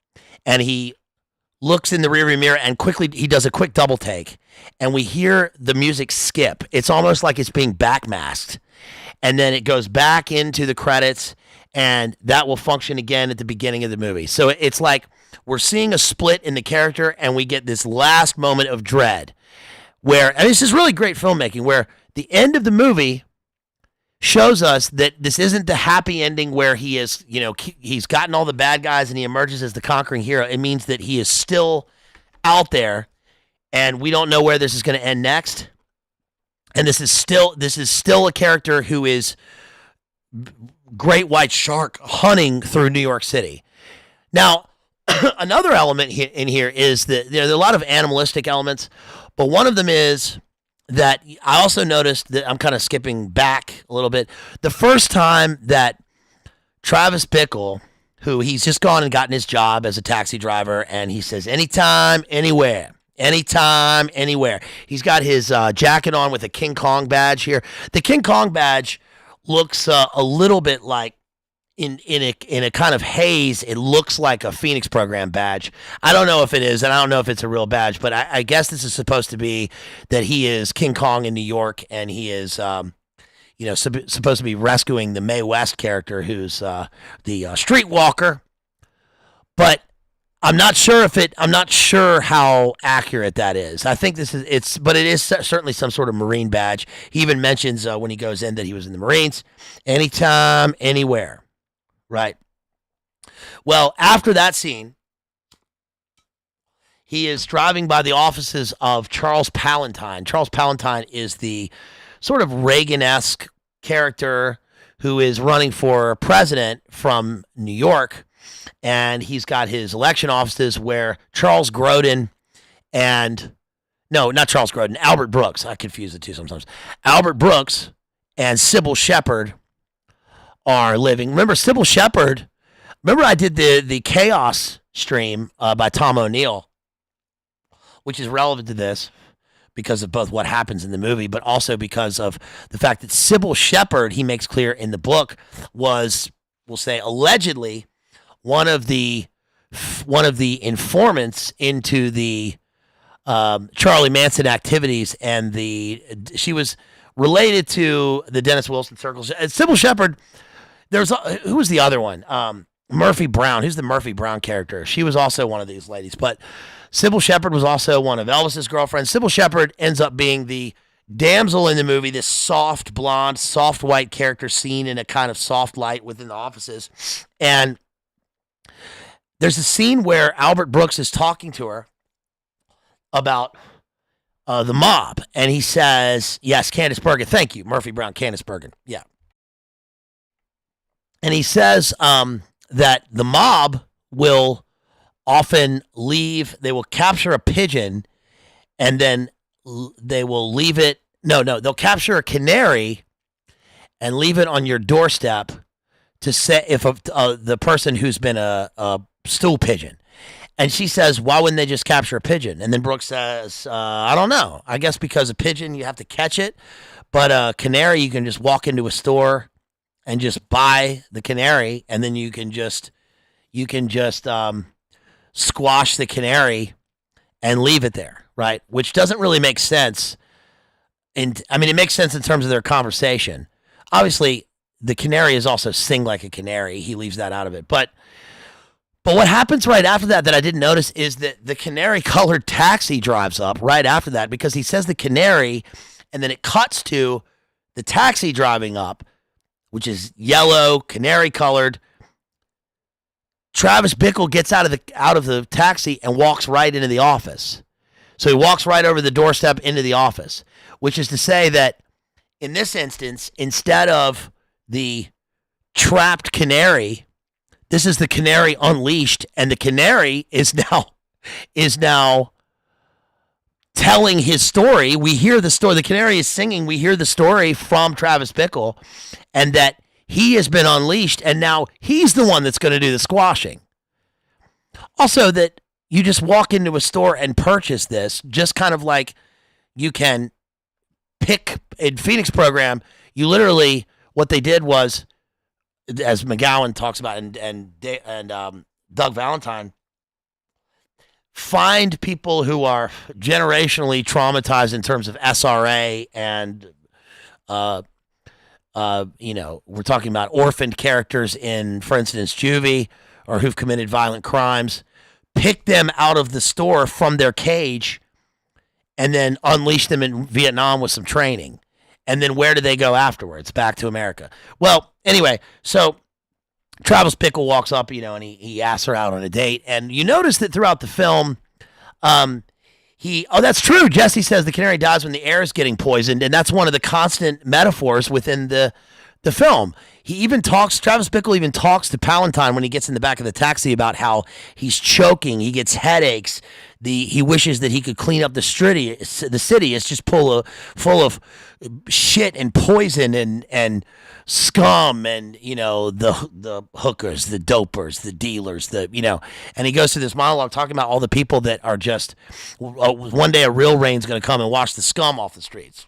and he looks in the rearview mirror, and quickly he does a quick double take, and we hear the music skip. It's almost like it's being backmasked, and then it goes back into the credits, and that will function again at the beginning of the movie. So it's like we're seeing a split in the character, and we get this last moment of dread where, and this is really great filmmaking, where the end of the movie shows us that this isn't the happy ending where he is, he's gotten all the bad guys and he emerges as the conquering hero. It means that he is still out there, and we don't know where this is going to end next. And this is still a character who is great white shark hunting through New York City. Now, another element in here is that there are a lot of animalistic elements, but one of them is that I also noticed that I'm kind of skipping back a little bit. The first time that Travis Bickle, who he's just gone and gotten his job as a taxi driver, and he says, anytime, anywhere. Anytime, anywhere. He's got his jacket on with a King Kong badge here. The King Kong badge looks a little bit like, in a kind of haze, it looks like a Phoenix Program badge. I don't know if it is, and I don't know if it's a real badge, but I guess this is supposed to be that he is King Kong in New York, and he is, supposed to be rescuing the Mae West character, who's the streetwalker. But I'm not sure how accurate that is. I think but it is certainly some sort of Marine badge. He even mentions when he goes in that he was in the Marines. Anytime, anywhere. right? Well, after that scene, he is driving by the offices of Charles Palantine. Charles Palantine is the sort of Reagan-esque character who is running for president from New York. And he's got his election offices where Charles Grodin and, no, not Charles Grodin, Albert Brooks. I confuse the two sometimes. Albert Brooks and Sybil Shepherd are living. Remember Sybil Shepherd? Remember I did the Chaos stream by Tom O'Neill, which is relevant to this because of both what happens in the movie, but also because of the fact that Sybil Shepherd, he makes clear in the book, was, we'll say, allegedly one of the informants into the Charlie Manson activities, and she was related to the Dennis Wilson circles. Sybil Shepherd. Who was the other one? Murphy Brown. Who's the Murphy Brown character? She was also one of these ladies, but Sybil Shepherd was also one of Elvis's girlfriends. Sybil Shepherd ends up being the damsel in the movie, this soft blonde, soft white character seen in a kind of soft light within the offices. And there's a scene where Albert Brooks is talking to her about the mob, and he says, yes, Candice Bergen. Thank you, Murphy Brown, Candice Bergen. Yeah. And he says that the mob will often leave, they will capture a pigeon, and then they will leave it. No, they'll capture a canary and leave it on your doorstep to say if the person who's been a stool pigeon. And she says, why wouldn't they just capture a pigeon? And then Brooks says, I don't know. I guess because a pigeon, you have to catch it. But a canary, you can just walk into a store and just buy the canary. And then you can just squash the canary and leave it there, right? Which doesn't really make sense. It makes sense in terms of their conversation. Obviously, the canary is also sing like a canary. He leaves that out of it. But what happens right after that I didn't notice is that the canary-colored taxi drives up right after that, because he says the canary, and then it cuts to the taxi driving up, which is yellow, canary-colored. Travis Bickle gets out of the taxi and walks right into the office. So he walks right over the doorstep into the office, which is to say that in this instance, instead of the trapped canary, this is the canary unleashed, and the canary is now telling his story. We hear the story. The canary is singing. We hear the story from Travis Bickle, and that he has been unleashed, and now he's the one that's going to do the squashing. Also, that you just walk into a store and purchase this, just kind of like you can pick in Phoenix program. You literally, what they did was, as McGowan talks about, and Doug Valentine, find people who are generationally traumatized in terms of SRA and, we're talking about orphaned characters in, for instance, juvie, or who've committed violent crimes, pick them out of the store from their cage, and then unleash them in Vietnam with some training. And then where do they go afterwards? Back to America. Well, anyway, so Travis Bickle walks up, and he asks her out on a date. And you notice that throughout the film, that's true. Jesse says the canary dies when the air is getting poisoned. And that's one of the constant metaphors within the film. Travis Bickle even talks to Palantine when he gets in the back of the taxi about how he's choking, he gets headaches, he wishes that he could clean up the city. It's just full of shit and poison and scum and, the hookers, the dopers, the dealers, and he goes through this monologue talking about all the people that are just, one day a real rain's going to come and wash the scum off the streets.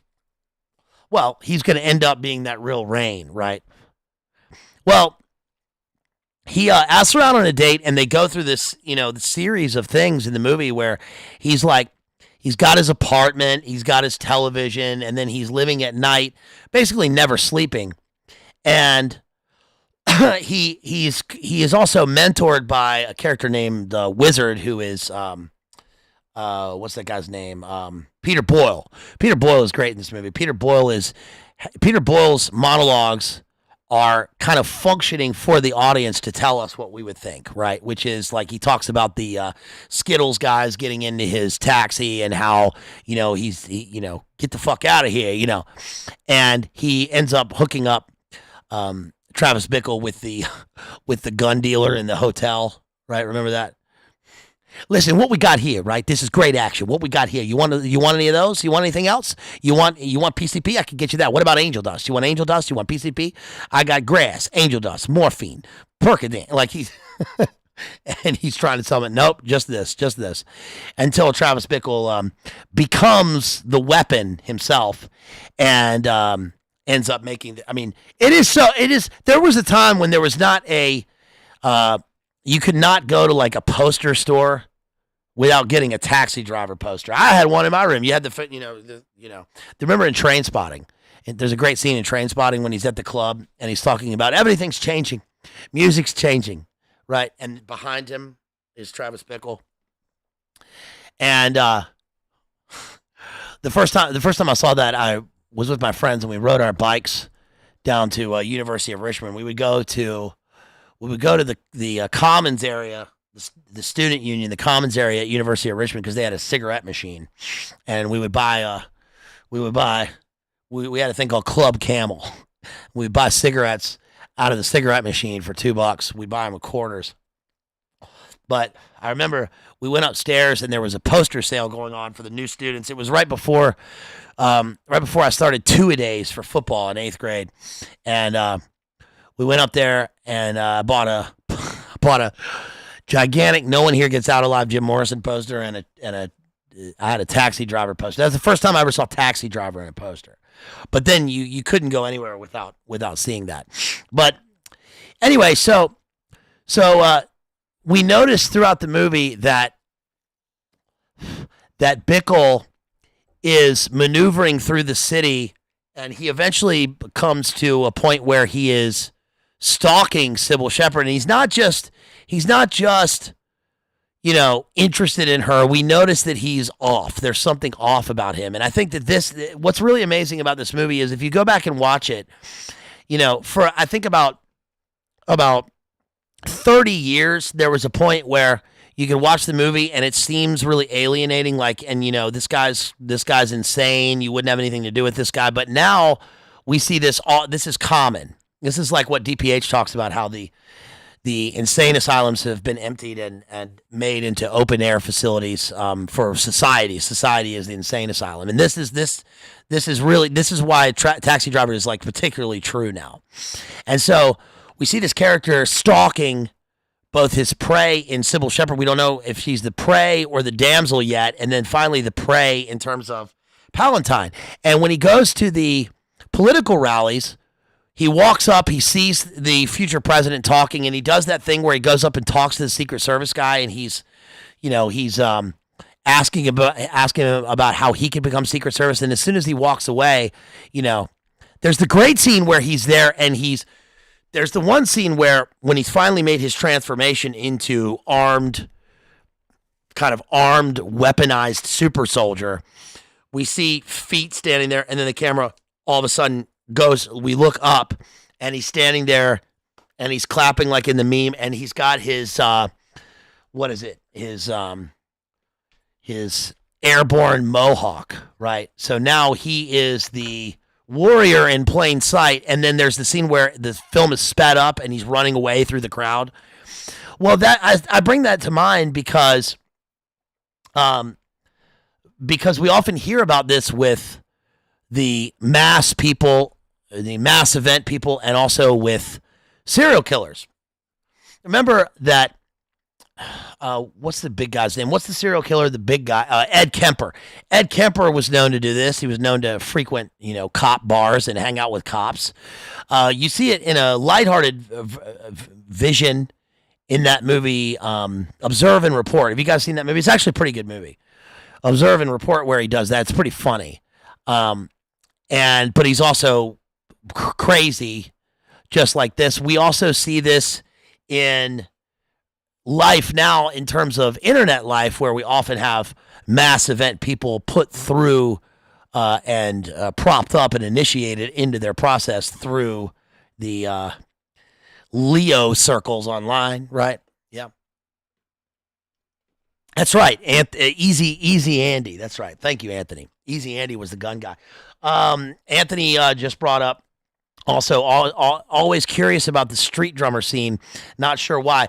Well, he's going to end up being that real rain, right? Well, he asks her out on a date, and they go through this, the series of things in the movie where he's got his apartment, he's got his television, and then he's living at night, basically never sleeping. And he is also mentored by a character named Wizard, who is what's that guy's name? Peter Boyle. Peter Boyle is great in this movie. Peter Boyle's monologues are kind of functioning for the audience to tell us what we would think, right? Which is like he talks about the Skittles guys getting into his taxi and how, get the fuck out of here, and he ends up hooking up Travis Bickle with the gun dealer in the hotel, right? Remember that? Listen, what we got here, right? This is great action. What we got here. You want any of those? You want anything else? You want PCP? I can get you that. What about angel dust? You want angel dust? You want PCP? I got grass, angel dust, morphine, Percodan. Like he's and he's trying to tell me, nope, just this. Until Travis Bickle becomes the weapon himself and ends up making it is there was a time when there was not a you could not go to like a poster store without getting a Taxi Driver poster. I had one in my room. You had remember in Trainspotting, there's a great scene in Trainspotting when he's at the club and he's talking about everything's changing, music's changing, right? And behind him is Travis Bickle. And the first time I saw that, I was with my friends and we rode our bikes down to University of Richmond. We would go to the Commons area, the student union, the Commons area at University of Richmond, because they had a cigarette machine, and we had a thing called Club Camel. We'd buy cigarettes out of the cigarette machine for $2. We'd buy them with quarters. But I remember we went upstairs and there was a poster sale going on for the new students. It was right before I started two-a-days for football in 8th grade, and we went up there and bought a gigantic "No One Here Gets Out Alive" Jim Morrison poster and I had a Taxi Driver poster. That's the first time I ever saw Taxi Driver in a poster. But then you couldn't go anywhere without seeing that. But anyway, so we noticed throughout the movie that Bickle is maneuvering through the city, and he eventually comes to a point where he is stalking Sybil Shepherd, and he's not just interested in her. We notice that he's off. There's something off about him, and I think that what's really amazing about this movie is if you go back and watch it, for I think about 30 years, there was a point where you can watch the movie and it seems really alienating, this guy's insane. You wouldn't have anything to do with this guy. But now we see this is common. This is like what DPH talks about, how the insane asylums have been emptied and made into open air facilities for society. Society is the insane asylum. And this is why Taxi Driver is like particularly true now. And so we see this character stalking both his prey in Sybil Shepherd. We don't know if she's the prey or the damsel yet. And then finally the prey in terms of Palantine. And when he goes to the political rallies, he walks up, he sees the future president talking, and he does that thing where he goes up and talks to the Secret Service guy, and he's asking him about how he can become Secret Service. And as soon as he walks away, there's the great scene where he's there, and there's the one scene where when he's finally made his transformation into armed, weaponized super soldier, we see feet standing there, and then the camera all of a sudden we look up, and he's standing there, and he's clapping like in the meme, and he's got his, his airborne mohawk, right? So now he is the warrior in plain sight, and then there's the scene where the film is sped up and he's running away through the crowd. Well, I bring that to mind because we often hear about this with the mass people, the mass event people, and also with serial killers. Remember that, what's the big guy's name? What's the serial killer, the big guy? Ed Kemper. Ed Kemper was known to do this. He was known to frequent, cop bars and hang out with cops. You see it in a lighthearted vision in that movie, Observe and Report. Have you guys seen that movie? It's actually a pretty good movie. Observe and Report, where he does that. It's pretty funny. But he's also crazy, just like this. We also see this in life now in terms of internet life, where we often have mass event people put through and propped up and initiated into their process through Leo circles online, right? Yeah. That's right. Easy Andy. That's right. Thank you, Anthony. Easy Andy was the gun guy. Anthony just brought up also always curious about the street drummer scene. Not sure why.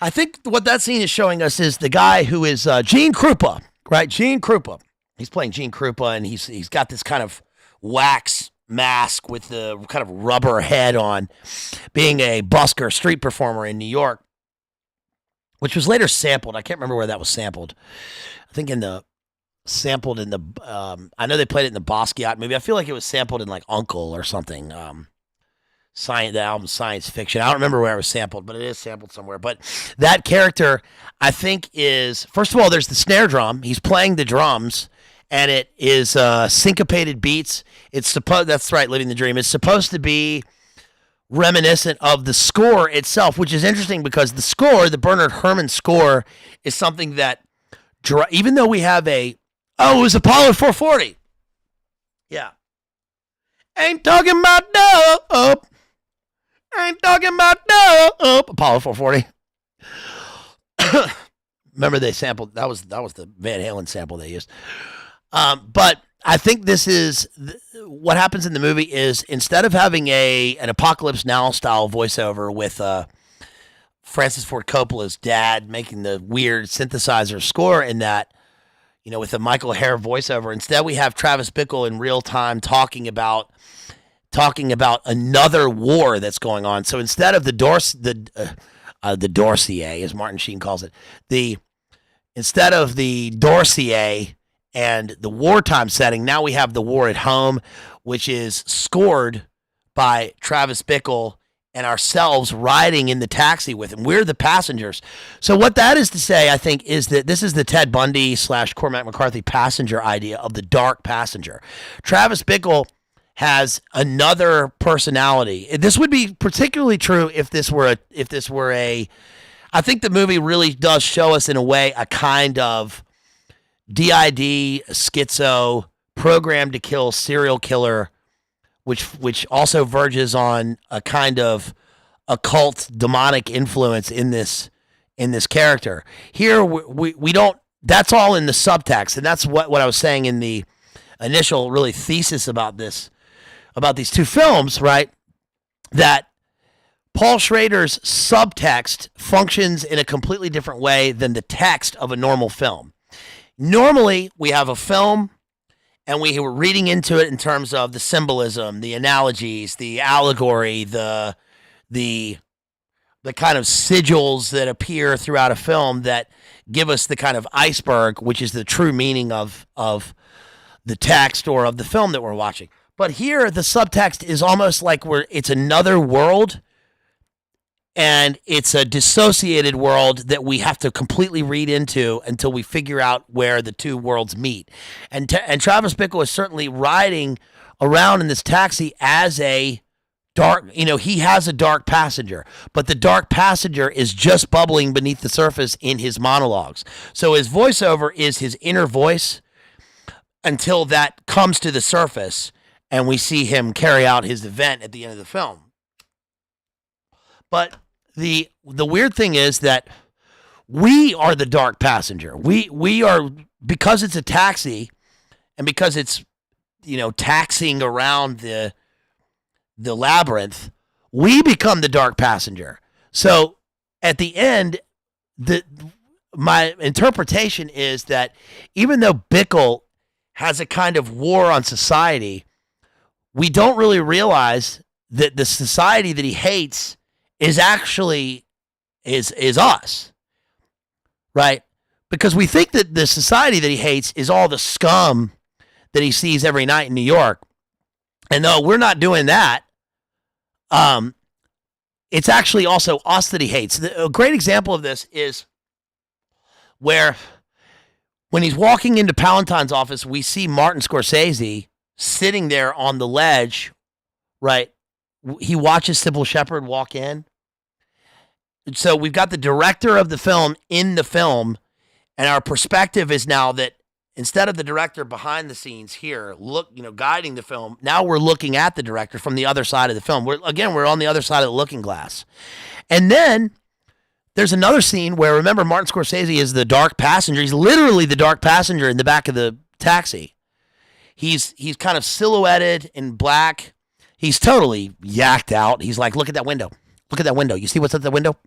I think what that scene is showing us is the guy who is Gene Krupa, right? Gene Krupa. He's playing Gene Krupa, and he's got this kind of wax mask with the kind of rubber head on, being a busker street performer in New York, which was later sampled. I can't remember where that was sampled. I think I know they played it in the Basquiat movie. I feel like it was sampled in like Uncle or something. The album Science Fiction. I don't remember where it was sampled, but it is sampled somewhere. But that character, I think, is, first of all, there's the snare drum. He's playing the drums, and it is syncopated beats. That's right, Living the Dream. It's supposed to be reminiscent of the score itself, which is interesting because the score, the Bernard Herrmann score, is something that, even though we have it was Apollo 440. Yeah. Ain't talking about dope. Ain't talking about dope. Apollo 440. Remember they sampled, that was the Van Halen sample they used. But I think this is what happens in the movie is instead of having an Apocalypse Now style voiceover with Francis Ford Coppola's dad making the weird synthesizer score in that, with the Michael Herr voiceover, instead we have Travis Bickle in real time talking about another war that's going on. So instead of the dossier, as Martin Sheen calls it, instead of the dossier and the wartime setting, now we have the war at home, which is scored by Travis Bickle and ourselves riding in the taxi with him. We're the passengers. So what that is to say, I think, is that this is the Ted Bundy / Cormac McCarthy passenger idea of the dark passenger. Travis Bickle has another personality. This would be particularly true if this were a I think the movie really does show us in a way a kind of DID schizo, programmed to kill serial killer, which also verges on a kind of occult demonic influence in this character. Here we don't. That's all in the subtext, and that's what I was saying in the initial really thesis about these two films, right? That Paul Schrader's subtext functions in a completely different way than the text of a normal film. Normally, we have a film, and we were reading into it in terms of the symbolism, the analogies, the allegory, the kind of sigils that appear throughout a film that give us the kind of iceberg, which is the true meaning of the text or of the film that we're watching. But here, the subtext is almost like it's another world, and it's a dissociated world that we have to completely read into until we figure out where the two worlds meet. And Travis Bickle is certainly riding around in this taxi as a dark, he has a dark passenger, but the dark passenger is just bubbling beneath the surface in his monologues. So his voiceover is his inner voice until that comes to the surface and we see him carry out his event at the end of the film. But the weird thing is that we are the dark passenger. We are, because it's a taxi and because it's, taxiing around the labyrinth, we become the dark passenger. So at the end, my interpretation is that even though Bickle has a kind of war on society, we don't really realize that the society that he hates is actually is us, right? Because we think that the society that he hates is all the scum that he sees every night in New York. And no, we're not doing that. It's actually also us that he hates. A great example of this is when he's walking into Palatine's office, we see Martin Scorsese sitting there on the ledge, right? He watches Sybil Shepherd walk in. So we've got the director of the film in the film, and our perspective is now that instead of the director behind the scenes here, guiding the film, now we're looking at the director from the other side of the film. We're on the other side of the looking glass. And then there's another scene where, remember, Martin Scorsese is the dark passenger. He's literally the dark passenger in the back of the taxi. He's kind of silhouetted in black. He's totally yacked out. He's like, look at that window. Look at that window. You see what's at the window?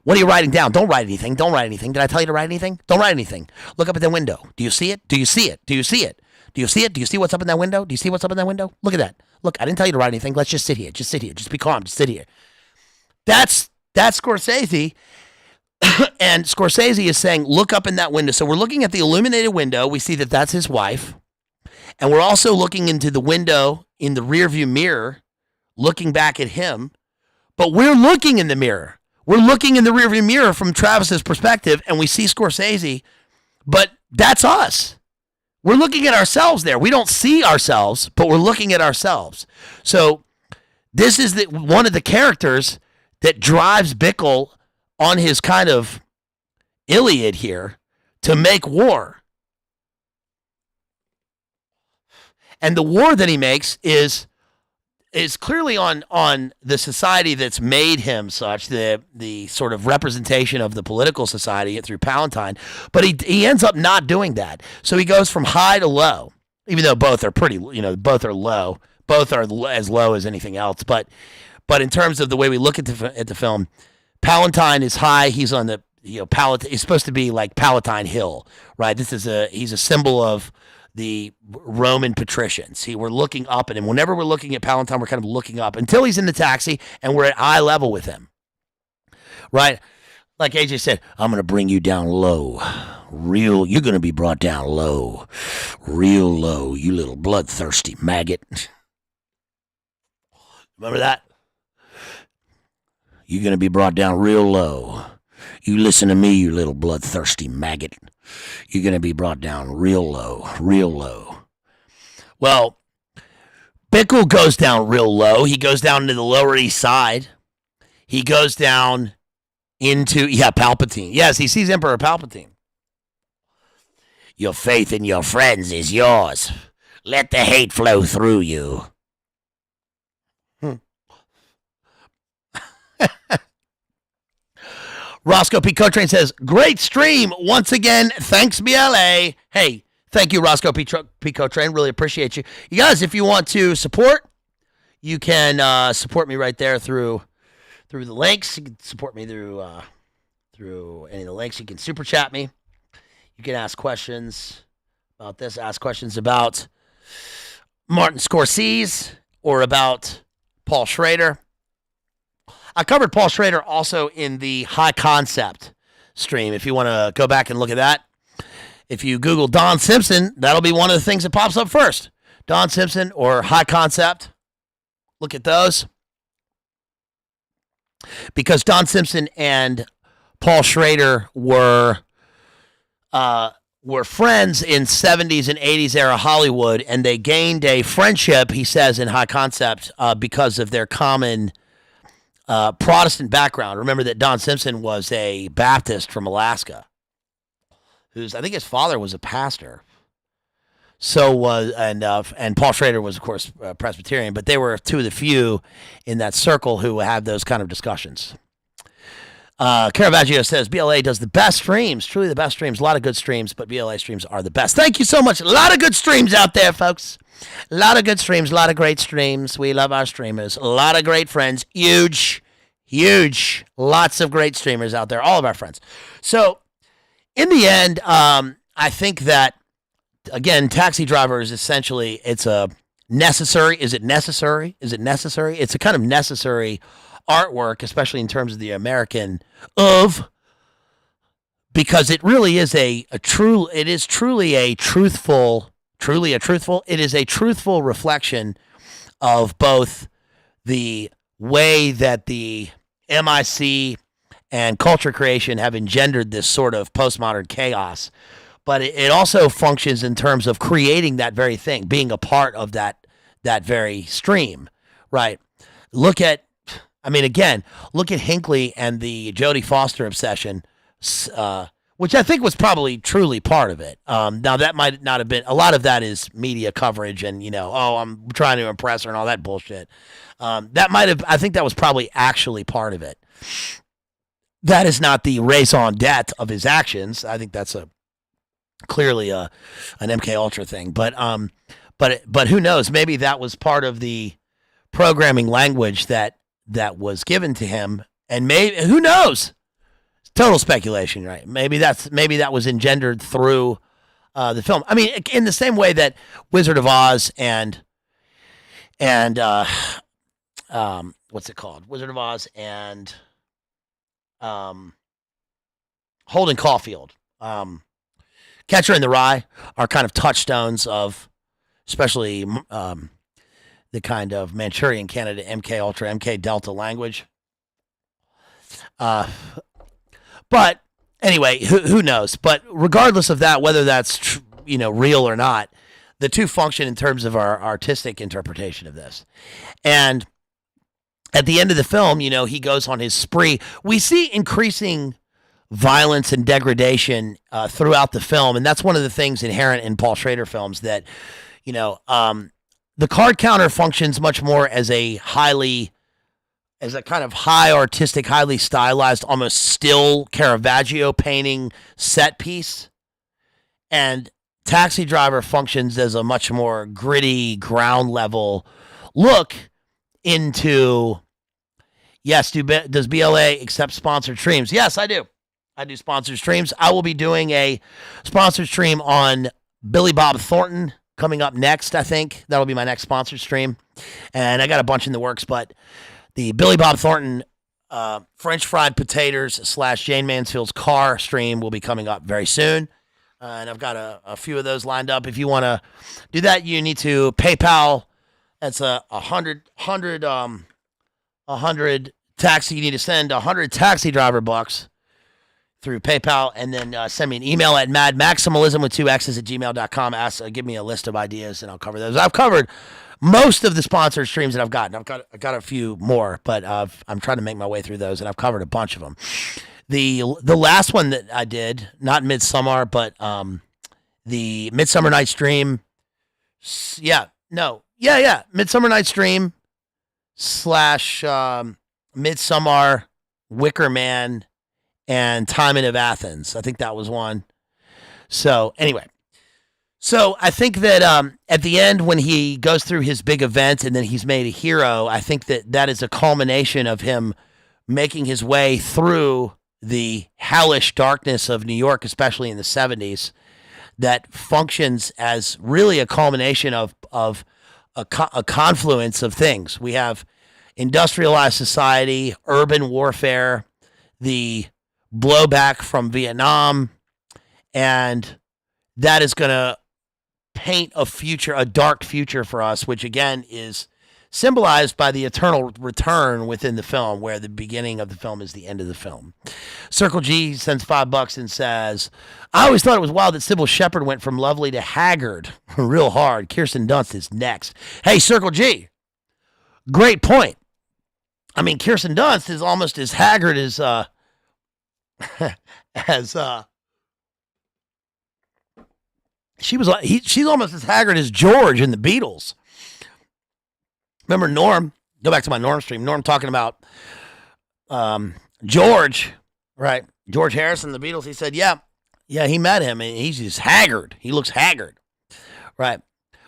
What are you writing down? Don't write anything. Don't write anything. Did I tell you to write anything? Don't write anything. Look up at the window. Do you see it? Do you see it? Do you see it? Do you see it? Do you see what's up in that window? Do you see what's up in that window? Look at that. Look, I didn't tell you to write anything. Let's just sit here. Just sit here. Just be calm. Just sit here. That's Scorsese. And Scorsese is saying, look up in that window. So we're looking at the illuminated window. We see that that's his wife. And we're also looking into the window in the rearview mirror, looking back at him. But we're looking in the mirror. We're looking in the rearview mirror from Travis's perspective, and we see Scorsese, but that's us. We're looking at ourselves there. We don't see ourselves, but we're looking at ourselves. So this is one of the characters that drives Bickle on his kind of Iliad here to make war. And the war that he makes is clearly on the society that's made him such, the sort of representation of the political society through Palatine, but he ends up not doing that. So he goes from high to low, even though both are pretty, both are low, both are as low as anything else. But in terms of the way we look at the film, Palatine is high. He's on the Palatine. It's supposed to be like Palatine Hill, right? He's a symbol of the Roman patricians. We're looking up at him. Whenever we're looking at Palatine, we're kind of looking up until he's in the taxi and we're at eye level with him, right? Like AJ said, I'm going to bring you down low. You're going to be brought down low. Real low, you little bloodthirsty maggot. Remember that? You're going to be brought down real low. You listen to me, you little bloodthirsty maggot. You're going to be brought down real low, real low. Well, Bickle goes down real low. He goes down to the Lower East Side. He goes down into, Palpatine. Yes, he sees Emperor Palpatine. Your faith in your friends is yours. Let the hate flow through you. Roscoe P. Cotrain says, great stream once again. Thanks, BLA. Hey, thank you, Roscoe P. Cotrain. Really appreciate you. You guys, if you want to support, you can support me right there through the links. You can support me through any of the links. You can super chat me. You can ask questions about this, ask questions about Martin Scorsese or about Paul Schrader. I covered Paul Schrader also in the High Concept stream. If you want to go back and look at that, if you Google Don Simpson, that'll be one of the things that pops up first. Don Simpson or High Concept. Look at those. Because Don Simpson and Paul Schrader were friends in 70s and 80s era Hollywood, and they gained a friendship, he says, in High Concept because of their common Protestant background. Remember that Don Simpson was a Baptist from Alaska, I think his father was a pastor. And Paul Schrader was, of course, Presbyterian, but they were two of the few in that circle who had those kind of discussions. Caravaggio says, BLA does the best streams, truly the best streams. A lot of good streams, but BLA streams are the best. Thank you so much. A lot of good streams out there, folks. A lot of good streams, a lot of great streams. We love our streamers. A lot of great friends. Huge. Lots of great streamers out there. All of our friends. So, in the end, I think that, again, Taxi Driver is essentially, it's a necessary. Is it necessary? It's a kind of necessary artwork, especially in terms of the American because it really is it is truly a truthful reflection of both the way that the MIC and culture creation have engendered this sort of postmodern chaos, but it also functions in terms of creating that very thing, being a part of that very stream, right? Look at Hinckley and the Jodie Foster obsession which I think was probably truly part of it. Now that might not have been, a lot of that is media coverage and, I'm trying to impress her and all that bullshit. That might have, I think that was probably actually part of it. That is not the raison d'etre of his actions. I think that's clearly an MK Ultra thing, but who knows? Maybe that was part of the programming language that was given to him, and maybe, who knows? Total speculation, right? Maybe that was engendered through the film. I mean, in the same way that Wizard of Oz and what's it called? Wizard of Oz and Holden Caulfield, Catcher in the Rye are kind of touchstones of, especially the kind of Manchurian Candidate, MK Ultra, MK Delta language. But anyway, who knows? But regardless of that, whether that's real or not, the two function in terms of our artistic interpretation of this. And at the end of the film, he goes on his spree. We see increasing violence and degradation throughout the film, and that's one of the things inherent in Paul Schrader films, that the card counter functions much more as a kind of high artistic, highly stylized, almost still Caravaggio painting set piece, and Taxi Driver functions as a much more gritty, ground level look into, yes, does BLA accept sponsored streams? Yes, I do. I do sponsored streams. I will be doing a sponsored stream on Billy Bob Thornton coming up next, I think. That'll be my next sponsored stream. And I got a bunch in the works, but the Billy Bob Thornton French fried potatoes / Jane Mansfield's car stream will be coming up very soon. And I've got a few of those lined up. If you want to do that, you need to PayPal. That's a 100 taxi. You need to send 100 taxi driver bucks through PayPal, and then send me an email at madmaximalism with 2 X's at gmail.com. Give me a list of ideas, and I'll cover those. I've covered most of the sponsored streams that I've gotten. I've got a few more, but I'm trying to make my way through those, and I've covered a bunch of them. The last one that I did, not Midsummer, but the Midsummer Night's Dream. Midsummer Night's Dream / Midsummer, Wicker Man, and Timon of Athens. I think that was one. So anyway, I think that at the end, when he goes through his big event and then he's made a hero, I think that is a culmination of him making his way through the hellish darkness of New York, especially in the 70s, that functions as really a culmination of a confluence of things. We have industrialized society, urban warfare, the blowback from Vietnam, and that is going to paint a dark future for us, which again is symbolized by the eternal return within the film, where the beginning of the film is the end of the film. Circle G sends $5 and says, I always thought it was wild that Sybil Shepherd went from lovely to haggard real hard. Kirsten Dunst is next. Hey, Circle G, great point. I mean, Kirsten Dunst is almost as haggard as she's almost as haggard as George in the Beatles. Remember Norm? Go back to my Norm stream. Norm talking about George, right? George Harrison, the Beatles. He said, yeah, he met him, and he's just haggard. He looks haggard, right?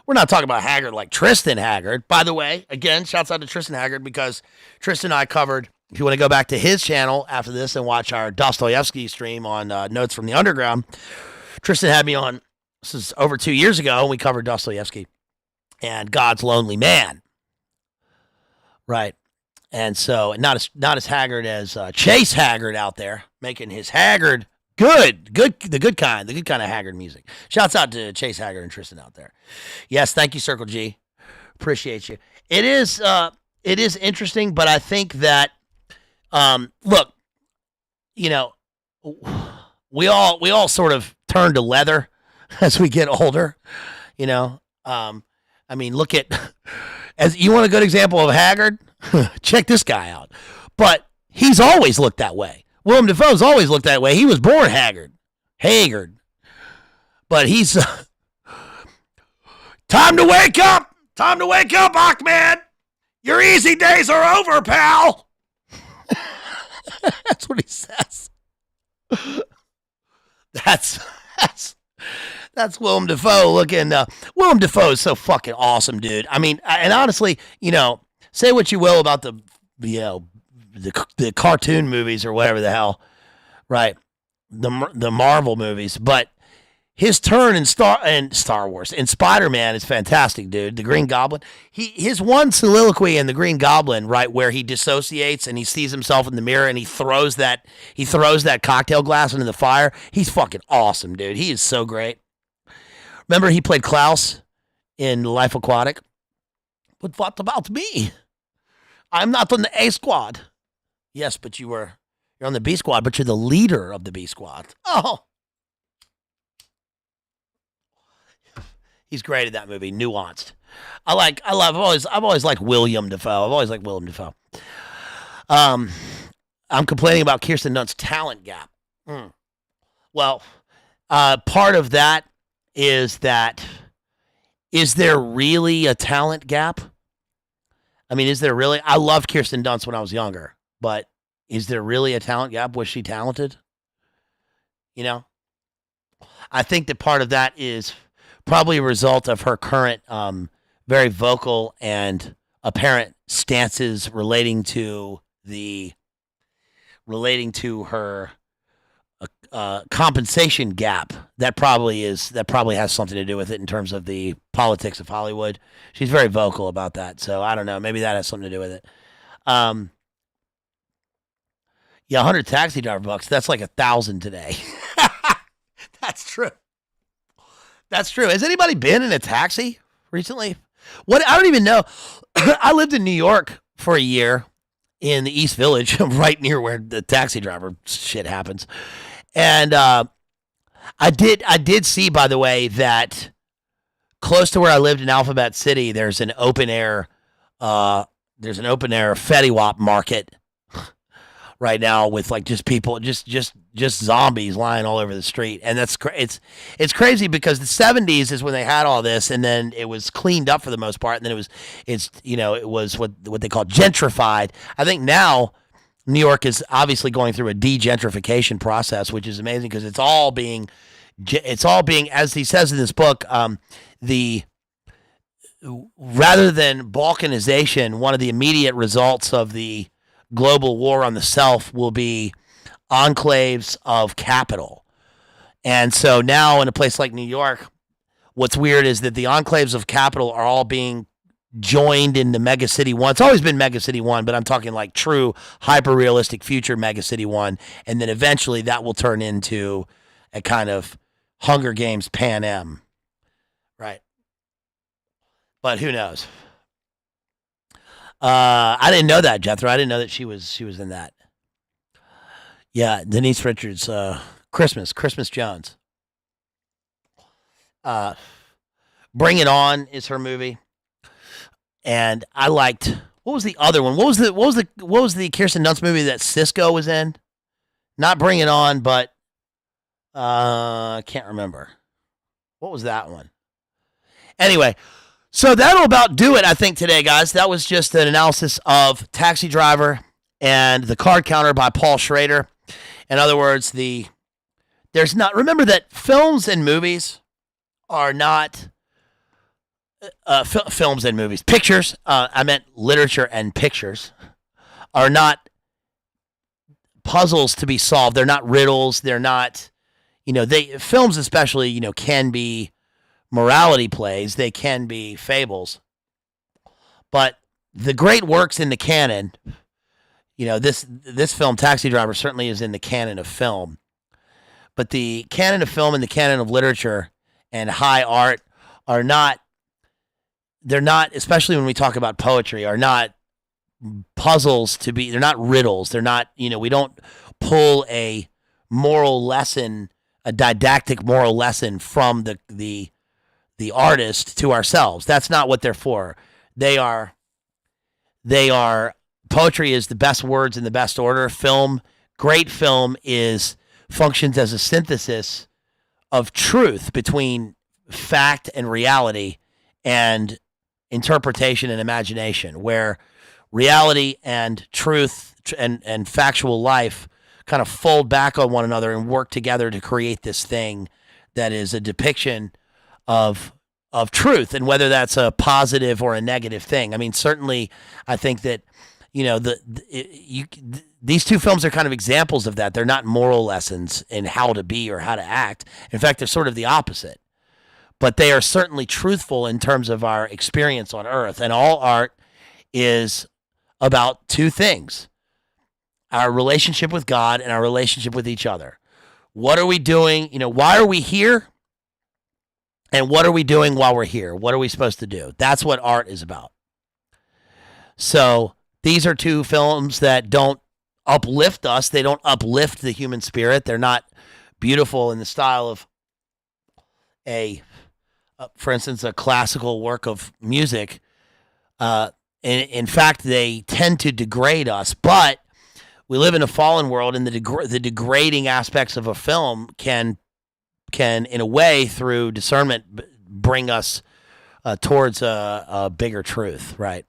We're not talking about haggard like Tristan Haggard. By the way, again, shouts out to Tristan Haggard, because Tristan and I covered, if you want to go back to his channel after this and watch our Dostoevsky stream on Notes from the Underground, Tristan had me on, this is over 2 years ago, and we covered Dostoevsky and God's Lonely Man. Right. And so not as haggard as Chase Haggard out there, making his haggard the good kind of haggard music. Shouts out to Chase Haggard and Tristan out there. Yes, thank you, Circle G. Appreciate you. It is interesting, but I think that look, we all sort of turn to leather as we get older, I mean, look at, as you want a good example of haggard, check this guy out. But he's always looked that way. Willem Dafoe's always looked that way. He was born haggard. haggard. But he's time to wake up. Time to wake up, Ahmed. Your easy days are over, pal. That's what he says. That's Willem Dafoe looking. Willem Dafoe is so fucking awesome, dude. I mean, and honestly, say what you will about the cartoon movies or whatever the hell, right? The Marvel movies, but his turn in Star Wars and Spider-Man is fantastic, dude. The Green Goblin, his one soliloquy in the Green Goblin, right, where he dissociates and he sees himself in the mirror and he throws that cocktail glass into the fire. He's fucking awesome, dude. He is so great. Remember he played Klaus in Life Aquatic? But what about me? I'm not on the A squad. Yes, but you're on the B squad, but you're the leader of the B squad. Oh. He's great at that movie, Nuanced. I've always liked William Dafoe. I've always liked William Dafoe. I'm complaining about Kirsten Dunst's talent gap. Well, part of that is there really a talent gap? I mean, is there really? I loved Kirsten Dunst when I was younger, but is there really a talent gap? Was she talented? I think that part of that is probably a result of her current very vocal and apparent stances relating to her compensation gap. That probably has something to do with it in terms of the politics of Hollywood. She's very vocal about that, so I don't know. Maybe that has something to do with it. 100 taxi driver bucks. That's like 1,000 today. That's true. That's true. Has anybody been in a taxi recently? What? I don't even know. I lived in New York for a year in the East Village, right near where the taxi driver shit happens. And I did see, by the way, that close to where I lived in Alphabet City, there's an open air Fetty Wap market right now with like just people, just zombies lying all over the street. And that's it's crazy because the 70s is when they had all this, and then it was cleaned up for the most part, and then it was what they call gentrified. I think now New York is obviously going through a de-gentrification process, which is amazing because it's all being, as he says in this book, rather than balkanization, one of the immediate results of the global war on the self will be enclaves of capital. And so now in a place like New York, what's weird is that the enclaves of capital are all being joined into Mega City 1. It's always been Mega City 1, but I'm talking like true hyper-realistic future Mega City 1. And then eventually that will turn into a kind of Hunger Games Pan Am. Right. But who knows? I didn't know that, Jethro. I didn't know that she was in that. Yeah, Denise Richards, Christmas Jones. Bring It On is her movie, and I liked. What was the other one? What was the Kirsten Dunst movie that Cisco was in? Not Bring It On, but I can't remember. What was that one? Anyway. So that'll about do it, I think, today, guys. That was just an analysis of Taxi Driver and The Card Counter by Paul Schrader. In other words, remember that films and movies are not films and movies. Pictures, I meant literature and pictures, are not puzzles to be solved. They're not riddles. They're not, films especially, can be morality plays, they can be fables. But the great works in the canon, this film, Taxi Driver, certainly is in the canon of film. But the canon of film and the canon of literature and high art they're not, especially when we talk about poetry, are not puzzles they're not riddles. They're not, we don't pull a moral lesson, a didactic moral lesson from the artist to ourselves. That's not what they're for. They are poetry is the best words in the best order. Great film functions as a synthesis of truth between fact and reality and interpretation and imagination, where reality and truth and factual life kind of fold back on one another and work together to create this thing that is a depiction of truth, and whether that's a positive or a negative thing. I mean, certainly, I think that these two films are kind of examples of that. They're not moral lessons in how to be or how to act. In fact, they're sort of the opposite. But they are certainly truthful in terms of our experience on Earth. And all art is about two things: our relationship with God and our relationship with each other. What are we doing? Why are we here? And what are we doing while we're here? What are we supposed to do? That's what art is about. So these are two films that don't uplift us. They don't uplift the human spirit. They're not beautiful in the style of for instance, a classical work of music. In fact, they tend to degrade us. But we live in a fallen world, and the degrading aspects of a film can, in a way, through discernment, bring us towards a bigger truth, right?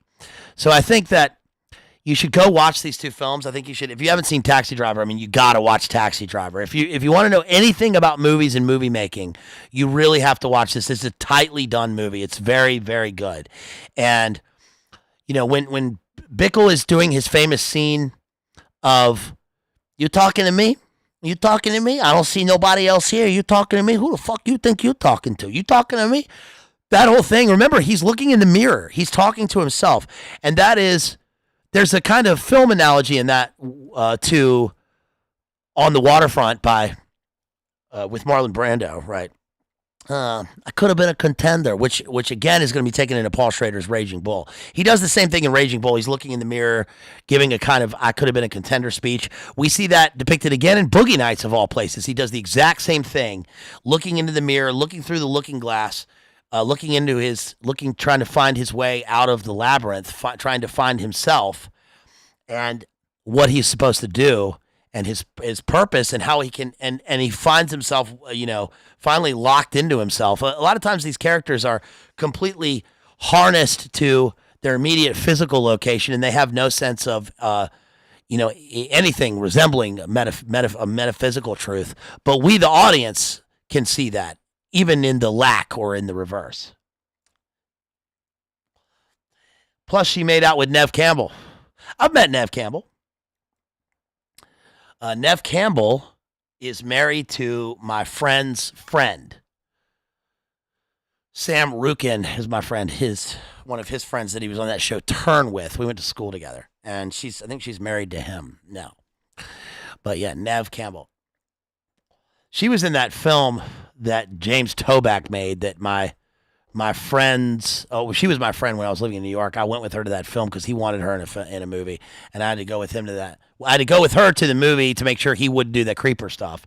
So I think that you should go watch these two films. I think you should. If you haven't seen Taxi Driver, I mean, you got to watch Taxi Driver. If you want to know anything about movies and movie making, you really have to watch this. It's a tightly done movie. It's very, very good. And when Bickle is doing his famous scene of, "You talking to me? You talking to me? I don't see nobody else here. You talking to me? Who the fuck you think you talking to? You talking to me?" That whole thing. Remember, he's looking in the mirror. He's talking to himself, and that is. There's a kind of film analogy in that to On the Waterfront with Marlon Brando, right? I could have been a contender, which again is going to be taken into Paul Schrader's Raging Bull. He does the same thing in Raging Bull. He's looking in the mirror, giving a kind of "I could have been a contender" speech. We see that depicted again in Boogie Nights, of all places. He does the exact same thing, looking into the mirror, looking through the looking glass, trying to find his way out of the labyrinth, trying to find himself and what he's supposed to do and his purpose and how he can, and he finds himself, finally locked into himself. A lot of times these characters are completely harnessed to their immediate physical location, and they have no sense of, anything resembling a metaphysical truth. But we, the audience, can see that, even in the lack or in the reverse. Plus, she made out with Neve Campbell. I've met Neve Campbell. Neve Campbell is married to my friend's friend. Sam Rukin is my friend. One of his friends that he was on that show Turn with. We went to school together, and I think she's married to him now. But yeah, Neve Campbell. She was in that film that James Toback made that my friends. Oh, she was my friend when I was living in New York. I went with her to that film because he wanted her in a movie, and I had to go with him to that. I had to go with her to the movie to make sure he wouldn't do that creeper stuff,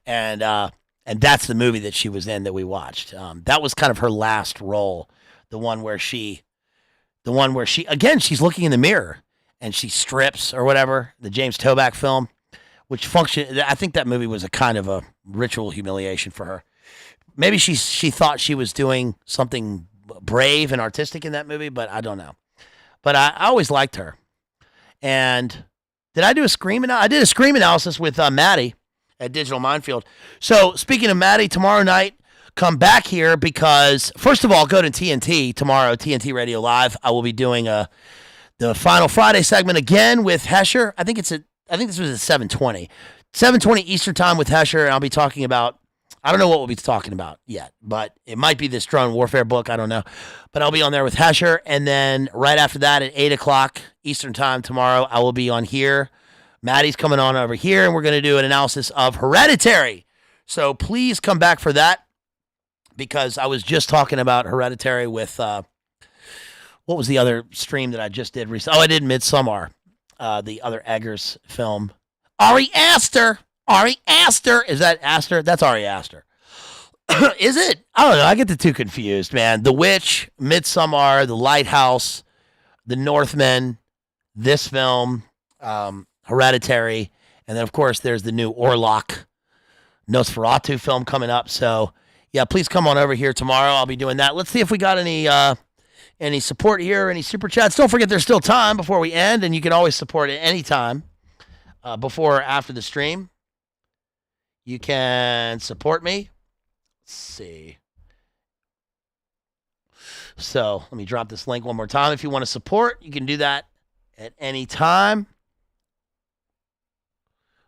and that's the movie that she was in that we watched. That was kind of her last role, the one where she again, she's looking in the mirror and she strips or whatever. The James Toback film, which I think that movie was a kind of a ritual humiliation for her. Maybe she thought she was doing something brave and artistic in that movie, but I don't know. But I always liked her. And did I do a Scream analysis? I did a Scream analysis with Maddie at Digital Minefield. So speaking of Maddie, tomorrow night, come back here because, first of all, go to TNT tomorrow, TNT Radio Live. I will be doing the Final Friday segment again with Hesher. I think this was at 7:20. 7:20 Eastern Time with Hesher, and I'll be talking about, I don't know what we'll be talking about yet, but it might be this drone warfare book. I don't know. But I'll be on there with Hesher. And then right after that at 8 o'clock Eastern Time tomorrow, I will be on here. Maddie's coming on over here, and we're going to do an analysis of Hereditary. So please come back for that because I was just talking about Hereditary with, what was the other stream that I just did recently? Oh, I did Midsommar, the other Eggers film. Ari Aster. Is that Aster? That's Ari Aster. Is it? I don't know. I get the two confused, man. The Witch, Midsommar, The Lighthouse, The Northman, this film, Hereditary, and then, of course, there's the new Orlok Nosferatu film coming up. So, yeah, please come on over here tomorrow. I'll be doing that. Let's see if we got any support here, any super chats. Don't forget there's still time before we end, and you can always support at any time before or after the stream. You can support me. Let's see. So let me drop this link one more time. If you want to support, you can do that at any time.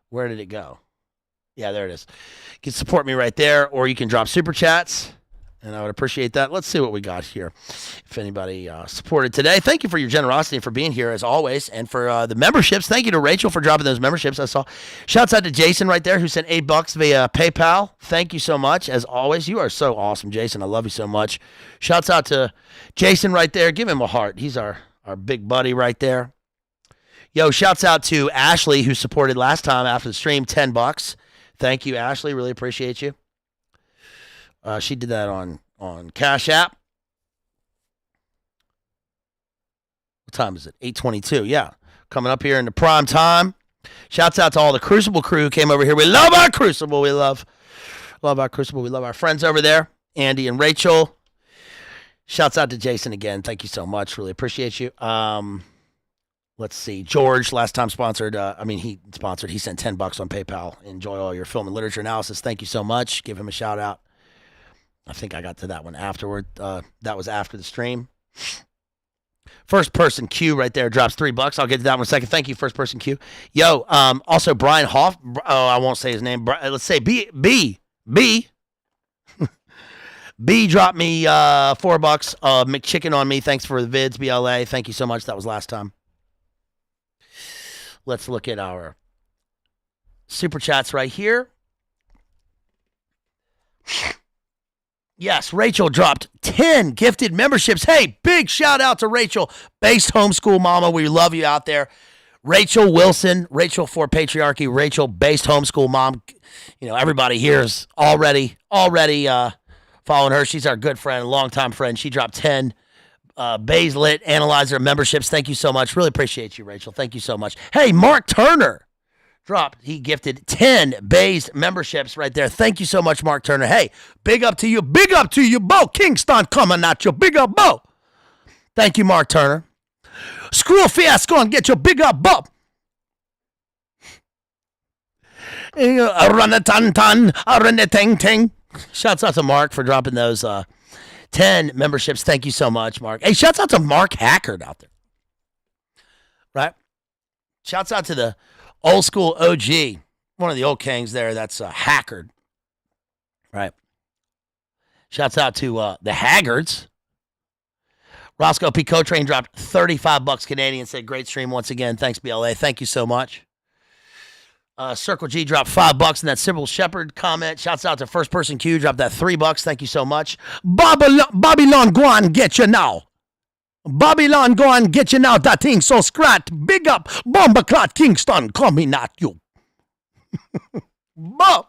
Where did it go? Yeah, there it is. You can support me right there, or you can drop super chats, and I would appreciate that. Let's see what we got here. If anybody supported today, thank you for your generosity and for being here as always, and for the memberships. Thank you to Rachel for dropping those memberships. I saw. Shouts out to Jason right there who sent $8 via PayPal. Thank you so much as always. You are so awesome, Jason. I love you so much. Shouts out to Jason right there. Give him a heart. He's our big buddy right there. Yo, shouts out to Ashley who supported last time after the stream, $10. Thank you, Ashley. Really appreciate you. She did that on Cash App. What time is it? 8:22. Yeah. Coming up here in the prime time. Shouts out to all the Crucible crew who came over here. We love our Crucible. We love our Crucible. We love our friends over there, Andy and Rachel. Shouts out to Jason again. Thank you so much. Really appreciate you. Let's see. George, last time sponsored. He sponsored. He sent $10 on PayPal. Enjoy all your film and literature analysis. Thank you so much. Give him a shout out. I think I got to that one afterward. That was after the stream. First person Q right there drops $3. I'll get to that one in a second. Thank you, first person Q. Yo, also Brian Hoff. Oh, I won't say his name. Let's say B. B dropped me $4. McChicken on me. Thanks for the vids, BLA. Thank you so much. That was last time. Let's look at our super chats right here. Yes, Rachel dropped 10 gifted memberships. Hey, big shout out to Rachel, Based Homeschool Mama. We love you out there. Rachel Wilson, Rachel for Patriarchy, Rachel, Based Homeschool Mom. You know, everybody here is already following her. She's our good friend, longtime friend. She dropped 10 Bazed Lit Analyzer memberships. Thank you so much. Really appreciate you, Rachel. Thank you so much. Hey, Mark Turner dropped. He gifted 10 Bazed memberships right there. Thank you so much, Mark Turner. Hey, big up to you. Big up to you, Bo. Kingston coming at you. Big up, Bo. Thank you, Mark Turner. Screw Fiasco and get your big up, Bo. Run a ton, run a ting. Shouts out to Mark for dropping those 10 memberships. Thank you so much, Mark. Hey, shouts out to Mark Hackard out there. Right? Shouts out to the old school OG, one of the old kings there. That's Hackard. Right? Shouts out to the Haggards. Roscoe P. Cotrain dropped $35 Canadian. Said, great stream once again. Thanks, BLA. Thank you so much. Circle G dropped $5 in that Sybil Shepherd comment. Shouts out to First Person Q. Dropped that $3. Thank you so much. Babylon, go on, get you now. Babylon, go on, get you now. That thing so scrat. Big up. Bomber Clot Kingston coming at you. Bob.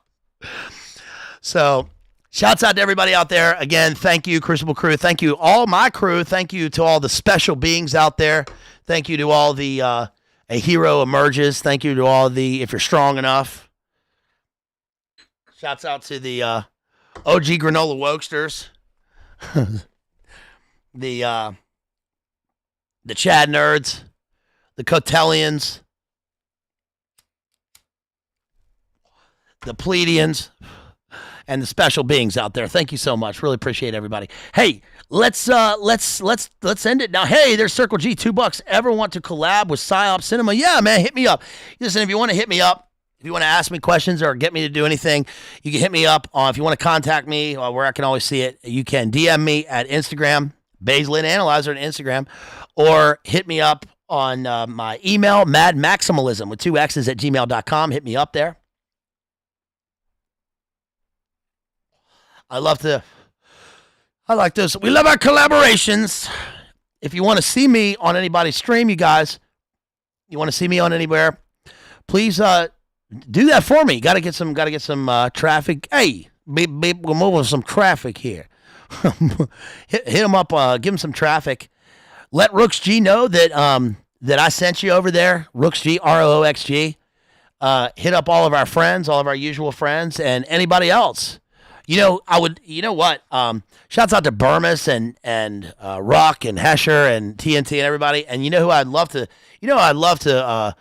So, shouts out to everybody out there. Again, thank you, Crucible Crew. Thank you, all my crew. Thank you to all the special beings out there. Thank you to all the A Hero Emerges. Thank you to all the If You're Strong Enough. Shouts out to the OG Granola Wokesters. the Chad Nerds. The Cotellians. The Pleiadians. And the special beings out there. Thank you so much. Really appreciate everybody. Hey, let's end it now. Hey, there's Circle G, $2. Ever want to collab with Psyop Cinema? Yeah, man, hit me up. Listen, if you want to hit me up, if you want to ask me questions or get me to do anything, you can hit me up. If you want to contact me, where I can always see it, you can DM me at Instagram, Bazed Lit Analyzer on Instagram, or hit me up on my email, madmaximalism with 2 X's at gmail.com. Hit me up there. I like this. We love our collaborations. If you want to see me on anybody's stream, you guys, you want to see me on anywhere, please do that for me. Got to get some traffic. Hey, we're moving some traffic here. hit them up. Give them some traffic. Let Rooks G know that I sent you over there. Rooks G, ROOXG. hit up all of our friends, all of our usual friends, and anybody else. You know, you know what? Shouts out to Burmis and Rock and Hesher and TNT and everybody. And you know who I'd love to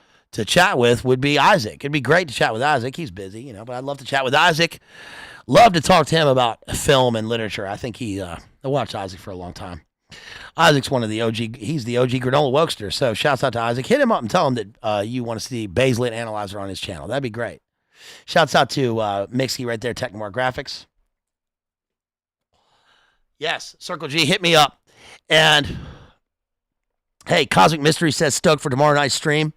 chat with would be Isaac. It'd be great to chat with Isaac. He's busy, but I'd love to chat with Isaac. Love to talk to him about film and literature. I think I watched Isaac for a long time. Isaac's one of the OG. He's the OG granola wokester. So shouts out to Isaac. Hit him up and tell him that you want to see Bazed Analyzer on his channel. That'd be great. Shouts out to Mixie right there, Technomore Graphics. Yes, Circle G, hit me up. And hey, Cosmic Mystery says stoked for tomorrow night's stream.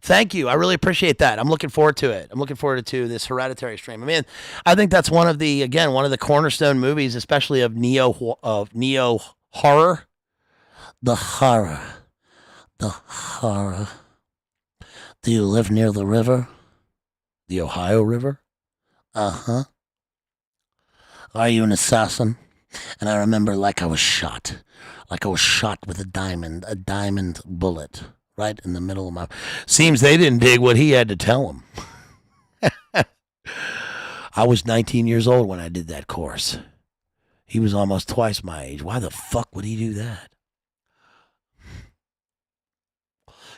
Thank you. I really appreciate that. I'm looking forward to it. I'm looking forward to this Hereditary stream. I mean, I think that's one of the cornerstone movies, especially of neo horror. The horror. Do you live near the river? The Ohio River? Uh-huh. Are you an assassin? And I remember I was shot with a diamond bullet. Right in the middle of my... Seems they didn't dig what he had to tell them. I was 19 years old when I did that course. He was almost twice my age. Why the fuck would he do that?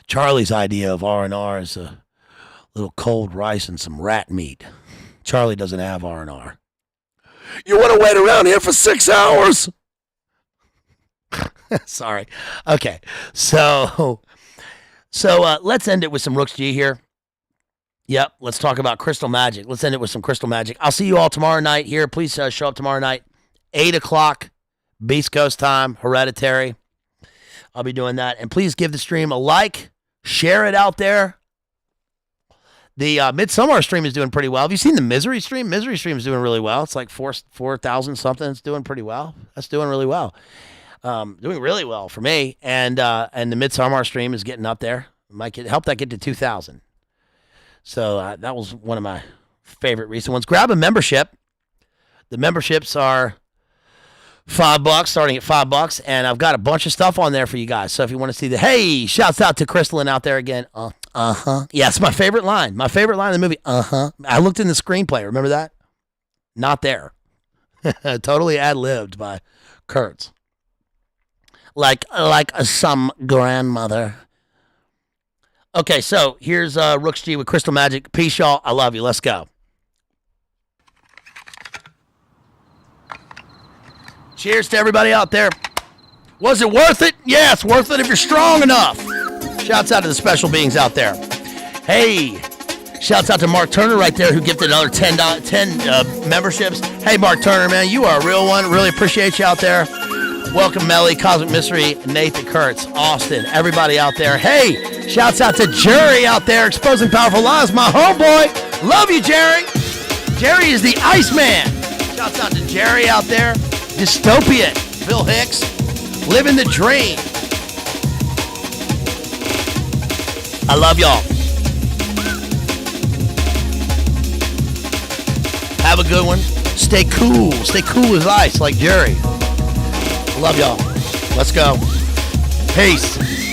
Charlie's idea of R&R is a little cold rice and some rat meat. Charlie doesn't have R&R. You want to wait around here for 6 hours? Sorry. Okay. So let's end it with some Rooks G here. Yep, let's talk about Crystal Magic. Let's end it with some Crystal Magic. I'll see you all tomorrow night here. Please show up tomorrow night, 8 o'clock, Beast Coast time, Hereditary. I'll be doing that. And please give the stream a like. Share it out there. The Midsommar stream is doing pretty well. Have you seen the Misery stream? Misery stream is doing really well. It's like 4,000 something. It's doing pretty well. That's doing really well. Doing really well for me, and the Midsommar stream is getting up there. Might help that get to 2,000. So that was one of my favorite recent ones. Grab a membership. The memberships are $5, starting at $5, and I've got a bunch of stuff on there for you guys. So if you want to see hey, shouts out to Crystalline out there again. Yeah, it's my favorite line. My favorite line in the movie. I looked in the screenplay. Remember that? Not there. Totally ad-libbed by Kurtz. Like some grandmother. Okay, so here's Rooks G with Crystal Magic. Peace, y'all. I love you. Let's go. Cheers to everybody out there. Was it worth it? Yeah, it's worth it if you're strong enough. Shouts out to the special beings out there. Hey, shouts out to Mark Turner right there who gifted another 10 memberships. Hey, Mark Turner, man, you are a real one. Really appreciate you out there. Welcome, Melly, Cosmic Mystery, Nathan Kurtz, Austin, everybody out there. Hey, shouts out to Jerry out there, exposing powerful lies, my homeboy. Love you, Jerry. Jerry is the Iceman. Shouts out to Jerry out there. Dystopian, Bill Hicks, living the dream. I love y'all. Have a good one. Stay cool. Stay cool as ice like Jerry. Love y'all. Let's go. Peace.